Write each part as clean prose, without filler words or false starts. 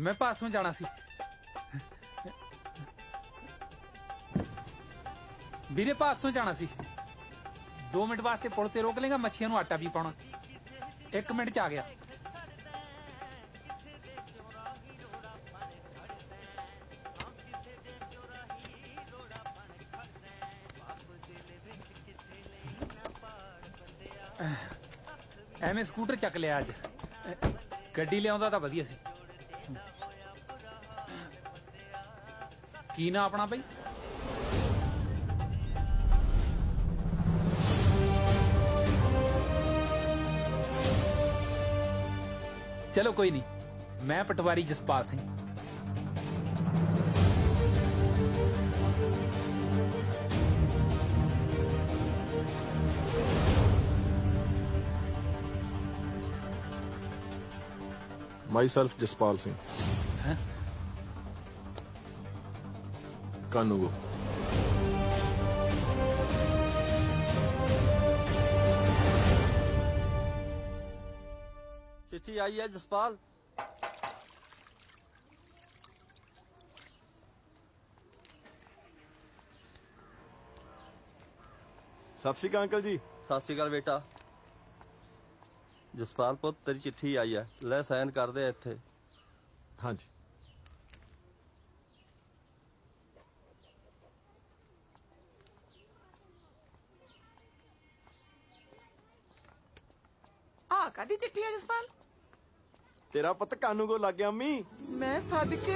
मैं पासों जाना सी ਵੀਰੇ ਪਾਸੋਂ जाना सी 2 मिनट वास्ते पुल ते रोक लेगा मच्छियां नूं आटा भी पाउणा 1 मिनट च आ गया ਐਵੇਂ ਸਕੂਟਰ ਚੱਕ ਲਿਆ ਅੱਜ ਗੱਡੀ ਲਿਆਉਂਦਾ ਤਾਂ ਵਧੀਆ ਸੀ ਕੀ ਨਾ ਆਪਣਾ ਬਈ चलो कोई नहीं मैं patwari Jaspal Singh Myself Jaspal Singh. Kanungo चिट्ठी आई है जसपाल सत श्री अकाल अंकल जी सत श्री अकाल बेटा जसपाल पुत तेरी चिट्ठी आई है ले साइन कर दे इत्थे हाँ जी कादी चिट्ठी है जसपाल तेरा पुत कानूगो लग गया अम्मी मैं सदके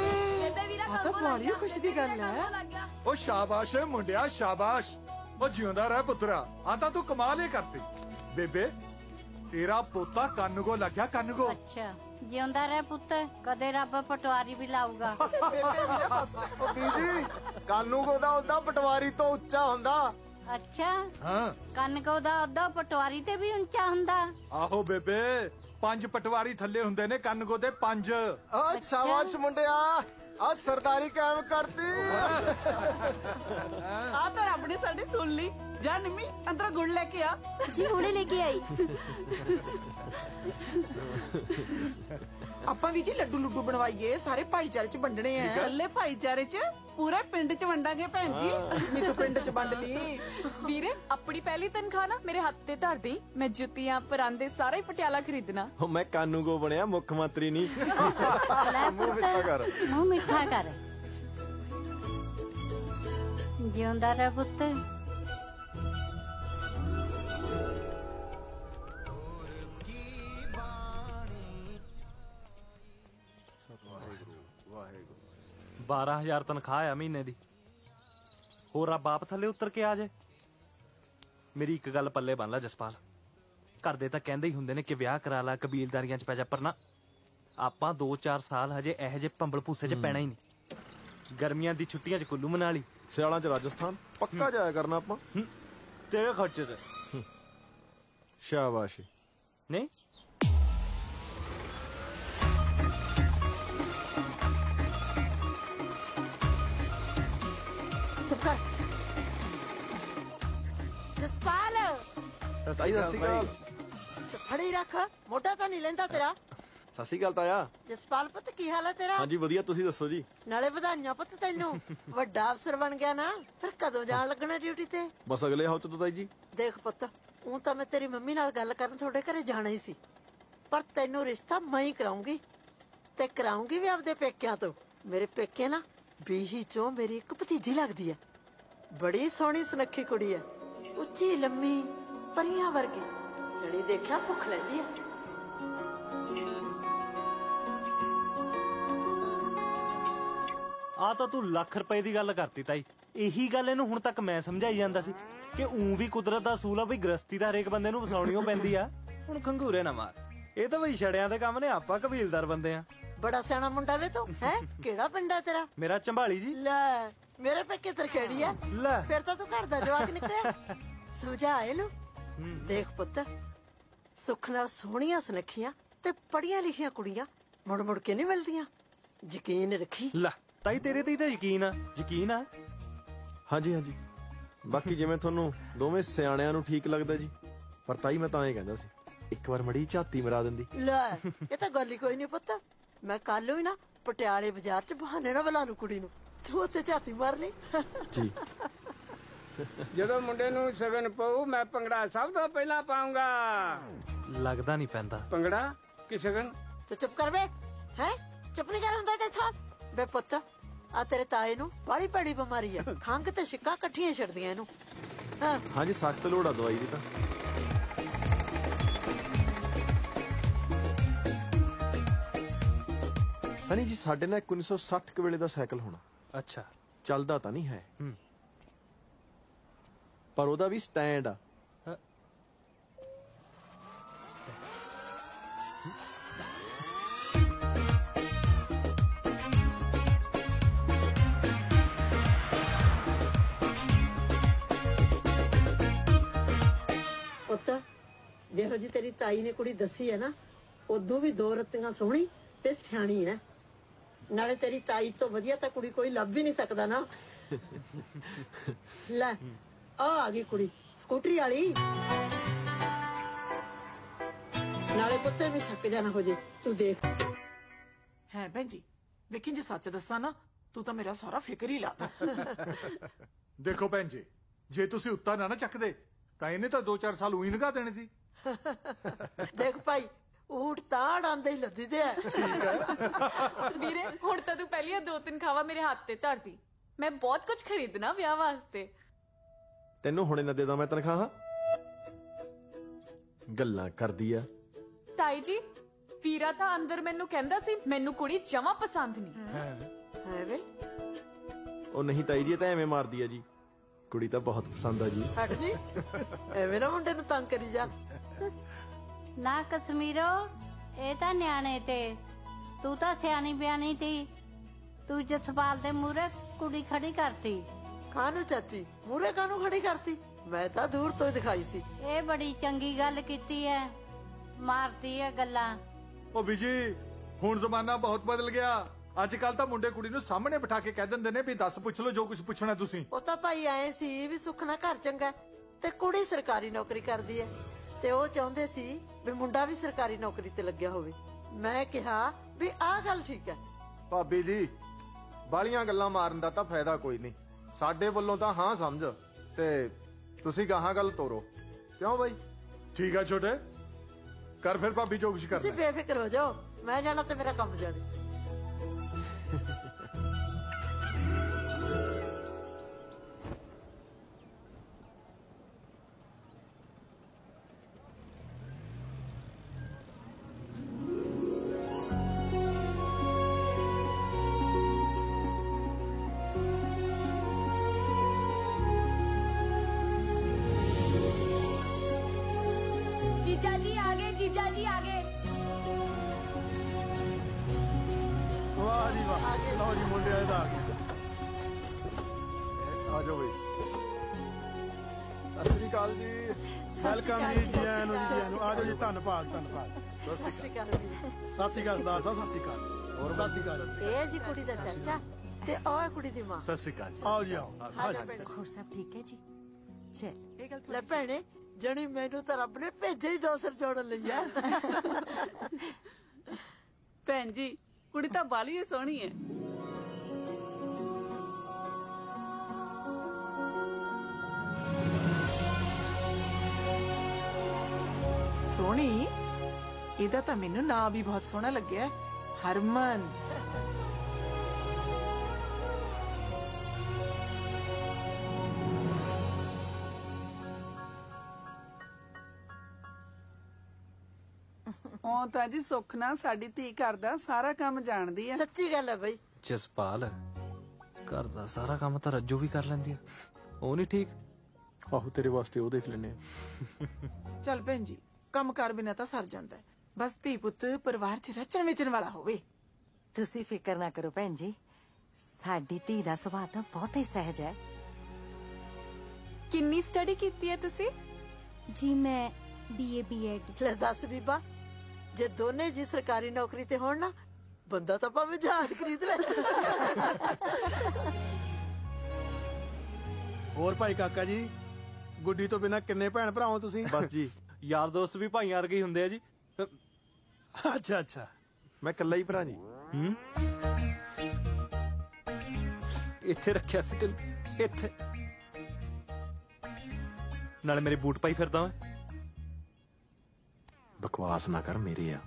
तो बड़ी खुशी दी गल है ओ शाबाश है मुंडिया शाबाश ओ जिਉਂਦਾ ਰਹਿ पुत्रा आता तू कमाल ही करती बेबे तेरा पोता कानूगो लग गया कानूगो अच्छा जिਉਂਦਾ ਰਹਿ ਪੁੱਤ ਕਦੇ ਰੱਬ ਪਟਵਾਰੀ ਵੀ ਲਾਊਗਾ दीदी कानूगो दा ओदा पटवारी तो उच्चा हुंदा अच्छा हाँ ਕਾਨੂੰਗੋ ਦਾ ਉਹਦਾ ਪਟਵਾਰੀ ਤੇ ਵੀ ਉੱਚਾ ਹੁੰਦਾ आहो बेबे 5 पटवारी थल्ले हुंदे ने कानूगो दे 5 शाबाश मुंडिया आज सरदारी कायम करती आ तो रब ने साडी सुन ली जा निम्मी अंदर गुड़ लेके आ जी हुणे लेके आई ਆਪਾਂ ਵੀ ਜੀ ਲੱਡੂ ਲੁੱਡੂ ਬਣਵਾਈਏ ਸਾਰੇ ਭਾਈਚਾਰੇ ਚ ਵੰਡਣੇ ਆ ਇਕੱਲੇ ਭਾਈਚਾਰੇ ਚ ਪੂਰੇ ਪਿੰਡ ਚ ਵੰਡਾਂਗੇ ਭੈਣ ਜੀ ਨਹੀਂ ਤੂੰ ਪਿੰਡ ਚ ਵੰਡ ਲਈ ਵੀਰੇ ਆਪਣੀ ਪਹਿਲੀ ਤਨਖਾਹ ਨਾ ਮੇਰੇ ਹੱਥ ਤੇ ਧਰ ਦੀ ਮੈਂ ਜੁੱਤੀਆਂ ਪਰਾਂਦੇ ਸਾਰਾ ਹੀ ਪਟਿਆਲਾ ਖਰੀਦਣਾ मैं कानूगो बनया मुख्यमंत्री नहीं मुंह मिठा कर ਮੂੰਹ ਮਿੱਠਾ ਕਰ ਜਿਉਂਦਾ ਰਹਿ ਪੁੱਤ $12,000 ਤਨਖਾਹ ਆ ਮਹੀਨੇ ਦੀ ਹੋਰ ਆ ਬਾਪ ਥੱਲੇ ਉਤਰ ਕੇ ਆ ਜੇ ਮੇਰੀ ਇੱਕ ਗੱਲ ਪੱਲੇ ਬੰਨ ਲੈ ਜਸਪਾਲ ਘਰ ਦੇ ਤਾਂ ਕਹਿੰਦੇ ਹੀ ਹੁੰਦੇ ਨੇ ਕਿ ਵਿਆਹ ਕਰਾ ਲਾ ਕਬੀਲਦਾਰੀਆਂ ਚ ਪੈ ਜਾ ਪਰ ਨਾ ਆਪਾਂ 2-4 ਸਾਲ ਹਜੇ ਇਹੋ ਜਿਹੇ ਭੰਬਲ ਭੂਸੇ ਚ ਪੈਣਾ ਹੀ ਨਹੀਂ ਗਰਮੀਆਂ ਦੀ ਛੁੱਟੀਆਂ ਚ ਕੁੱਲੂ ਮਨਾਲੀ ਸਿਆਲਾਂ ਚ ਰਾਜਸਥਾਨ ਪੱਕਾ ਜਾਇਆ ਕਰਨਾ ਆਪਾਂ ਤੇਰੇ ਖਰਚੇ ਤੇ ਸ਼ਾਬਾਸ਼ ਨਹੀਂ ਚੁੱਪ ਕਰ ਜਸਪਾਲ ਤਾਈ ਸਤਿ ਸ਼੍ਰੀ ਅਕਾਲ ਫੜੀ ਰੱਖ ਮੋਢਾ ਤਾਂ ਨਹੀਂ ਲੈਂਦਾ ਤੇਰਾ ਸਤਿ ਸ਼੍ਰੀ ਅਕਾਲ ਤਾਇਆ ਜਸਪਾਲ ਪੁੱਤ ਕੀ ਹਾਲ ਹੈ ਤੇਰਾ ਹਾਂਜੀ ਵਧੀਆ ਤੁਸੀਂ ਦੱਸੋ ਜੀ ਨਾਲੇ ਵਧਾਈਆਂ ਪੁੱਤ ਤੈਨੂੰ ਵੱਡਾ ਅਫਸਰ ਬਣ ਗਿਆ ਨਾ ਫਿਰ ਕਦੋਂ ਜਾਣ ਲੱਗਣਾ ਡਿਊਟੀ ਤੇ ਬਸ ਅਗਲੇ ਹਫ਼ਤੇ ਤੋਂ ਤਾਈ ਜੀ ਦੇਖ ਪੁੱਤ ਉਹ ਤਾਂ ਮੈਂ ਤੇਰੀ ਮੰਮੀ ਨਾਲ ਗੱਲ ਕਰਨ ਤੁਹਾਡੇ ਘਰੇ ਜਾਣਾ ਹੀ ਸੀ ਪਰ ਤੈਨੂੰ ਰਿਸ਼ਤਾ ਮੈਂ ਹੀ ਕਰਾਉਂਗੀ ਤੇ ਕਰਾਉਂਗੀ ਵੀ ਆਪਦੇ ਪੇਕਿਆਂ ਤੋਂ ਮੇਰੇ ਪੇਕੇ ਨਾ ਬੀਹੀ ਚੋਂ ਮੇਰੀ ਇੱਕ ਭਤੀਜੀ ਲੱਗਦੀ ਹੈ ਬੜੀ ਸੋਹਣੀ ਸੁਨੱਖੀ ਕੁੜੀ ਹੈ ਉੱਚੀ ਲੰਮੀ ਪਰੀਆਂ ਵਰਗੀ ਜਣੀ ਦੇਖਿਆ ਭੁੱਖ ਲੈਂਦੀ ਹੈ ਆ ਤਾਂ ਤੂੰ ਲੱਖ ਰੁਪਏ ਦੀ ਗੱਲ ਕਰਤੀ ਤਾਈ ਇਹੀ ਗੱਲ ਇਹਨੂੰ ਹੁਣ ਤੱਕ ਮੈਂ ਸਮਝਾਈ ਜਾਂਦਾ ਸੀ ਕਿ ਵੀ ਕੁਦਰਤ ਦਾ ਅਸੂਲ ਆ ਵੀ ਗ੍ਰਸਤੀ ਦਾ ਹਰੇਕ ਬੰਦੇ ਨੂੰ ਵਸਾਉਣੀਓ ਪੈਂਦੀ ਆ ਹੁਣ ਖੰਗੂਰੇ ਨਾ ਮਾਰ ਇਹ ਤਾਂ ਬਈ ਛੜਿਆਂ ਦੇ ਕੰਮ ਨੇ ਆਪਾਂ ਕਬੀਲਦਾਰ ਬੰਦੇ ਆ ਬੜਾ ਸਿਆਣਾ ਮੁੰਡਾ ਵੇ ਤੂੰ ਹੈ ਕਿਹੜਾ ਪਿੰਡ ਹੈ ਤੇਰਾ ਮੇਰਾ ਚੰਬਾਲੀ ਜੀ ਲੈ ਮੇਰੇ ਪੇਕੇ ਤਰਖੇੜੀ ਹੈ ਲੈ ਫਿਰ ਤਾਂ ਤੂੰ ਘਰ ਦਾ ਜਵਾਕ ਨਿਕਲਿਆ ਸਮਝਾ ਇਹਨੂੰ ਦੇਖ ਪੁੱਤ ਸੁੱਖ ਨਾਲ ਸੋਹਣੀਆਂ ਸੁਨੱਖੀਆਂ ਤੇ ਪੜੀਆਂ ਲਿਖੀਆਂ ਕੁੜੀਆਂ ਮੁੜ ਮੁੜ ਕੇ ਨਹੀਂ ਮਿਲਦੀਆਂ ਯਕੀਨ ਰੱਖੀ ਲੈ ਤਾਈ ਤੇਰੇ ਤੇ ਹੀ ਤਾਂ ਯਕੀਨ ਆ ਹਾਂਜੀ ਹਾਂਜੀ ਬਾਕੀ ਜਿਵੇਂ ਤੁਹਾਨੂੰ ਦੋਵੇਂ ਸਿਆਣਿਆਂ ਨੂੰ ਠੀਕ ਲੱਗਦਾ ਜੀ ਪਰ ਤਾਈ ਮੈਂ ਤਾਂ ਇਹ ਕਹਿੰਦਾ ਸੀ ਇੱਕ ਵਾਰ ਮੜੀ ਝਾਤੀ ਮਰਾ ਦਿੰਦੀ ਲੈ ਇਹ ਤਾਂ ਗੱਲ ਹੀ ਕੋਈ ਨਹੀਂ ਪੁੱਤ ਮੈਂ ਕੱਲ ਹੀ ਨਾ ਪਟਿਆਲੇ ਬਾਜ਼ਾਰ 'ਚ ਬਹਾਨੇ ਨਾਲ ਬੁਲਾ ਲੂ ਕੁੜੀ ਨੂੰ, ਤੂੰ ਉੱਤੇ ਝਾਤੀ ਮਾਰ ਲਈ। ਜੀ ਜਦੋਂ ਮੁੰਡੇ ਨੂੰ ਸ਼ਗਨ ਪਊ ਮੈਂ ਭੰਗੜਾ ਸਭ ਤੋਂ ਪਹਿਲਾਂ ਪਾਉਂਗਾ। ਲੱਗਦਾ ਨਹੀਂ ਪੈਂਦਾ। ਭੰਗੜਾ ਕਿ ਸ਼ਗਨ? ਤੂੰ ਚੁੱਪ ਕਰ ਵੇ, ਹੈ ਚੁੱਪ ਨਹੀਂ ਕਰ ਹੁੰਦਾ ਤੇਥੋਂ। ਬੇ ਪੁੱਤ, ਆ ਤੇਰੇ ਤਾਏ ਨੂੰ ਬਾਹਲੀ ਭੈੜੀ ਬਿਮਾਰੀ ਆ, ਖੰਘ ਤੇ ਛਿੱਕਾਂ ਇਕੱਠੀਆਂ ਛੱਡਦੀਆਂ ਇਹਨੂੰ। ਹਾਂ ਹਾਂਜੀ, ਸਖਤ ਲੋੜ ਆ ਦਵਾਈ ਦੀ ਤਾਂ। ਸਨੀ ਜੀ, ਸਾਡੇ ਨਾਲ 1960 ਕੁ ਵੇਲੇ ਦਾ ਸਾਈਕਲ ਹੋਣਾ। ਅੱਛਾ। ਚੱਲਦਾ ਤਾਂ ਨਹੀਂ ਹੈ, ਹੂੰ। ਪਰ ਉਹਦਾ ਵੀ ਸਟੈਂਡ ਆ। ਪੁੱਤ, ਜਿਹੋ ਜੀ ਤੇਰੀ ਤਾਈ ਨੇ ਕੁੜੀ ਦੱਸੀ ਹੈ ਨਾ, ਉਦੋਂ ਵੀ 2 ਰੱਤੀਆਂ ਸੋਹਣੀ ਤੇ ਸਿਆਣੀ ਹੈ। ਨਾਲੇ ਤੇਰੀ ਤਾਈ ਤੋਂ ਵਧੀਆ ਤਾਂ ਕੁੜੀ ਕੋਈ ਲੱਭ ਹੀ ਨਹੀਂ ਸਕਦਾ ਨਾ। ਲੈ ਆ ਗਈ ਕੁੜੀ ਸਕੂਟਰੀ ਵਾਲੀ। ਨਾਲੇ ਪੁੱਤੇ ਵੀ ਸ਼ੱਕ ਜਾਣਾ ਹੋ ਜੇ, ਤੂੰ ਦੇਖ। ਹੈ ਭੈਣ ਜੀ, ਵੇਖੀ ਜੇ ਸੱਚ ਦੱਸਾਂ ਨਾ, ਤੂੰ ਤਾਂ ਮੇਰਾ ਸਾਰਾ ਫਿਕਰ ਹੀ ਲਾਤਾ। ਦੇਖੋ ਭੈਣ ਜੀ, ਜੇ ਤੁਸੀਂ ਉੱਤਾ ਨਾ ਚੱਕਦੇ ਤਾਂ ਇਹਨੇ ਤਾਂ 2-4 ਸਾਲ ਉਹੀ ਲਗਾ ਦੇਣੇ ਸੀ। ਦੇਖ ਭਾਈ, ਊਠ ਤਾਂ ਡਾਂਦੇ ਹੀ ਲੱਦੀਦੇ ਆ। ਵੀਰੇ ਹੁਣ ਤਾਂ ਤੂੰ ਪਹਿਲੀਆਂ 2-3 ਖਾਵਾ ਮੇਰੇ ਹੱਥ ਤੇ ਧਰਦੀ। ਮੈਂ ਬਹੁਤ ਕੁਝ ਖਰੀਦਣਾ ਵਿਆਹ ਵਾਸਤੇ। ਤੈਨੂੰ ਹੁਣੇ ਨਾ ਦੇ ਦਾਂ ਮੈਂ ਤਨਖਾਹ? ਗੱਲਾਂ ਕਰਦੀ ਆ। ਤਾਈ ਜੀ, ਵੀਰਾ ਤਾਂ ਅੰਦਰ ਮੈਨੂੰ ਕਹਿੰਦਾ ਸੀ ਮੈਨੂੰ ਕੁੜੀ ਜਮਾ ਪਸੰਦ ਨਹੀਂ। ਹੈ ਵੇ, ਉਹ ਨਹੀਂ ਤਾਈ ਜੀ, ਇਹ ਤਾਂ ਐਵੇਂ ਮਾਰਦੀ ਆ ਜੀ। ਕੁੜੀ ਤਾਂ ਬਹੁਤ ਪਸੰਦ ਆ ਜੀ। ਹਟ ਜੀ, ਐਵੇਂ ਨਾ ਮੁੰਡੇ ਨੂੰ ਤੰਗ ਕਰੀ ਜਾ। ਨਾ ਕਸ਼ਮੀਰੋ, ਇਹ ਤਾਂ ਨਿਆਣੇ ਤੇ, ਤੂੰ ਤਾਂ ਸਿਆਣੀ ਬਿਆਣੀ ਤੀ। ਤੂੰ ਜਸਪਾਲ ਦੇ ਮੂਹਰੇ ਕੁੜੀ ਖੜੀ ਕਰਤੀ। ਕਾਹਨੂੰ ਚਾਚੀ, ਮੂਰੇ ਕਾਹਨੂੰ ਖੜੀ ਕਰਤੀ? ਮੈਂ ਤਾਂ ਦੂਰ ਤੋਂ ਹੀ ਦਿਖਾਈ ਸੀ। ਇਹ ਬੜੀ ਚੰਗੀ ਗੱਲ ਕੀਤੀ ਐ, ਮਾਰਦੀ ਐ ਗੱਲਾਂ। ਉਹ ਬੀਜੀ, ਹੁਣ ਜ਼ਮਾਨਾ ਬਹੁਤ ਬਦਲ ਗਿਆ। ਅੱਜ ਕੱਲ ਤਾਂ ਮੁੰਡੇ ਕੁੜੀ ਨੂੰ ਸਾਹਮਣੇ ਬਿਠਾ ਕੇ ਕਹਿ ਦਿੰਦੇ ਨੇ ਵੀ ਦੱਸ ਪੁੱਛ ਲਓ ਜੋ ਕੁਝ ਪੁੱਛਣਾ ਤੁਸੀਂ। ਉਹ ਤਾਂ ਭਾਈ ਆਏ ਸੀ ਵੀ ਸੁੱਖ ਨਾਲ ਘਰ ਚੰਗਾ ਤੇ ਕੁੜੀ ਸਰਕਾਰੀ ਨੌਕਰੀ ਕਰਦੀ ਹੈ, ਤੇ ਉਹ ਚਾਹੁੰਦੇ ਸੀ ਵੀ ਮੁੰਡਾ ਵੀ ਸਰਕਾਰੀ ਨੌਕਰੀ ਤੇ ਲੱਗਿਆ ਹੋਵੇ। ਮੈਂ ਕਿਹਾ ਵੀ ਆਹ ਗੱਲ ਠੀਕ ਹੈ। ਭਾਬੀ ਜੀ, ਬਾਲੀਆਂ ਗੱਲਾਂ ਮਾਰਨ ਦਾ ਤਾਂ ਫਾਇਦਾ ਕੋਈ ਨਹੀਂ। ਸਾਡੇ ਵੱਲੋਂ ਤਾਂ ਹਾਂ ਸਮਝ, ਤੇ ਤੁਸੀਂ ਗਾਹਾਂ ਗੱਲ ਤੋਰੋ। ਕਿਉਂ ਬਾਈ? ਠੀਕ ਆ ਛੋਟੇ, ਕਰ ਫਿਰ ਭਾਬੀ ਜੋ ਕੁਝ ਤੁਸੀਂ ਕਰਨਾ। ਬੇਫਿਕਰ ਹੋ ਜਾਓ, ਮੈਂ ਜਾਣਾ ਤੇ ਮੇਰਾ ਕੰਮ ਜਾਣੇ। जीजा जी आगे, जीजा जी आगे। ਵਾਹ ਜੀ ਵਾਹ, ਲਓ ਜੀ ਮੁੰਡਿਆਂ ਦਾ ਆ ਜਾਓ ਬਈ। ਸਤਿ ਸ੍ਰੀ ਅਕਾਲ ਜੀ, ਵੈਲਕਮ ਜੀ। ਜੀ ਆਇਆਂ ਨੂੰ, ਜੀ ਆਇਆਂ ਨੂੰ। ਆ ਜਾਓ ਜੀ, ਧੰਨਵਾਦ ਧੰਨਵਾਦ। ਸਤਿ ਸ਼੍ਰੀ ਅਕਾਲ ਵੀਰ। ਸਤਿ ਸ੍ਰੀ ਅਕਾਲ ਸਰਦਾਰ ਸਾਹਿਬ, ਸਤਿ ਸ੍ਰੀ ਅਕਾਲ। ਹੋਰ ਸਤਿ ਸ੍ਰੀ ਅਕਾਲ। ਇਹ ਜੀ ਕੁੜੀ ਦਾ ਚਾਚਾ ਤੇ ਉਹ ਕੁੜੀ ਦੀ ਮਾਂ। ਸਤਿ ਸ਼੍ਰੀ ਅਕਾਲ ਜੀ। ਆਓ ਜੀ ਆਓ। ਹੋਰ ਸਭ ਠੀਕ ਹੈ ਜੀ? ਚਲ ਲੈ ਭੈਣੇ, ਜਣੀ ਮੈਨੂੰ ਤਾਂ ਰੱਬ ਨੇ ਭੇਜਿਆ ਹੀ 2 ਸਿਰ ਜੋੜਨ ਲਈ ਆ। ਭੈਣ ਜੀ, ਕੁੜੀ ਤਾਂ ਬਾਲੀ ਹੀ ਸੋਹਣੀ ਹੈ। ਸੋਹਣੀ? ਇਹਦਾ ਤਾਂ ਮੈਨੂੰ ਨਾਂ ਵੀ ਬਹੁਤ ਸੋਹਣਾ ਲੱਗਿਆ, ਹਰਮਨ। ਉਹ ਤਾਂ ਜੀ ਸੁੱਖ ਨਾਲ ਸਾਡੀ ਧੀ ਘਰ ਦਾ ਸਾਰਾ ਕੰਮ ਜਾਣਦੀ ਹੈ। ਸੱਚੀ ਗੱਲ ਹੈ ਬਈ। ਜਸਪਾਲ, ਘਰ ਦਾ ਸਾਰਾ ਕੰਮ ਤਾਂ ਰੱਜੋ ਵੀ ਕਰ ਲੈਂਦੀ ਆ। ਉਹ ਨਹੀਂ ਠੀਕ? ਆਹੋ, ਤੇਰੇ ਵਾਸਤੇ ਉਹ ਦੇਖ ਲੈਨੇ ਆ। ਚੱਲ ਭੈਣ ਜੀ, ਕੰਮ ਕਰ ਬਿਨਾਂ ਤਾਂ ਸਰ ਜਾਂਦਾ ਹੈ। ਬਸ ਧੀ ਪੁੱਤ ਪਰਿਵਾਰ 'ਚ ਰਚਣ ਵਿਚਣ ਵਾਲਾ ਹੋਵੇ। ਤੁਸੀਂ ਫਿਕਰ ਨਾ ਕਰੋ ਭੈਣ ਜੀ, ਸਾਡੀ ਧੀ ਦਾ ਸੁਭਾਅ ਤਾਂ ਬਹੁਤ ਹੀ ਸਹਿਜ ਹੈ। ਕਿੰਨੀ ਸਟੱਡੀ ਕੀਤੀ ਹੈ ਤੁਸੀਂ? ਜੀ ਮੈਂ BA B.Ed। ਲੈ ਦੱਸ ਬੀਬਾ, ਜੇ ਦੋਨੇ ਜੀ ਸਰਕਾਰੀ ਨੌਕਰੀ ਤੇ ਹੋਣ ਨਾ, ਬੰਦਾ ਤਾਂ ਭਾਵੇਂ ਜਹਾਜ਼ ਖਰੀਦ ਲੈ। ਹੋਰ ਭਾਈ ਕਾਕਾ ਜੀ, ਗੁੱਡੀ ਤੋਂ ਬਿਨਾਂ ਕਿੰਨੇ ਭੈਣ ਭਰਾ ਹੋ ਤੁਸੀਂ? ਬਸ ਜੀ, ਯਾਰ ਦੋਸਤ ਵੀ ਭਾਈਆਂ ਵਰਗੇ ਹੀ ਹੁੰਦੇ ਆ ਜੀ। ਅੱਛਾ ਅੱਛਾ। ਮੈਂ ਇਕੱਲਾ ਹੀ ਭਰਾ ਜੀ। ਹੂੰ। ਇੱਥੇ ਰੱਖਿਆ ਸੀ ਤੈਨੂੰ ਇੱਥੇ। ਨਾਲੇ ਮੇਰੇ ਬੂਟ ਪਾਈ ਫਿਰਦਾ ਓਏ। ਬਕਵਾਸ ਨਾ ਕਰ, ਮੇਰੇ ਆ।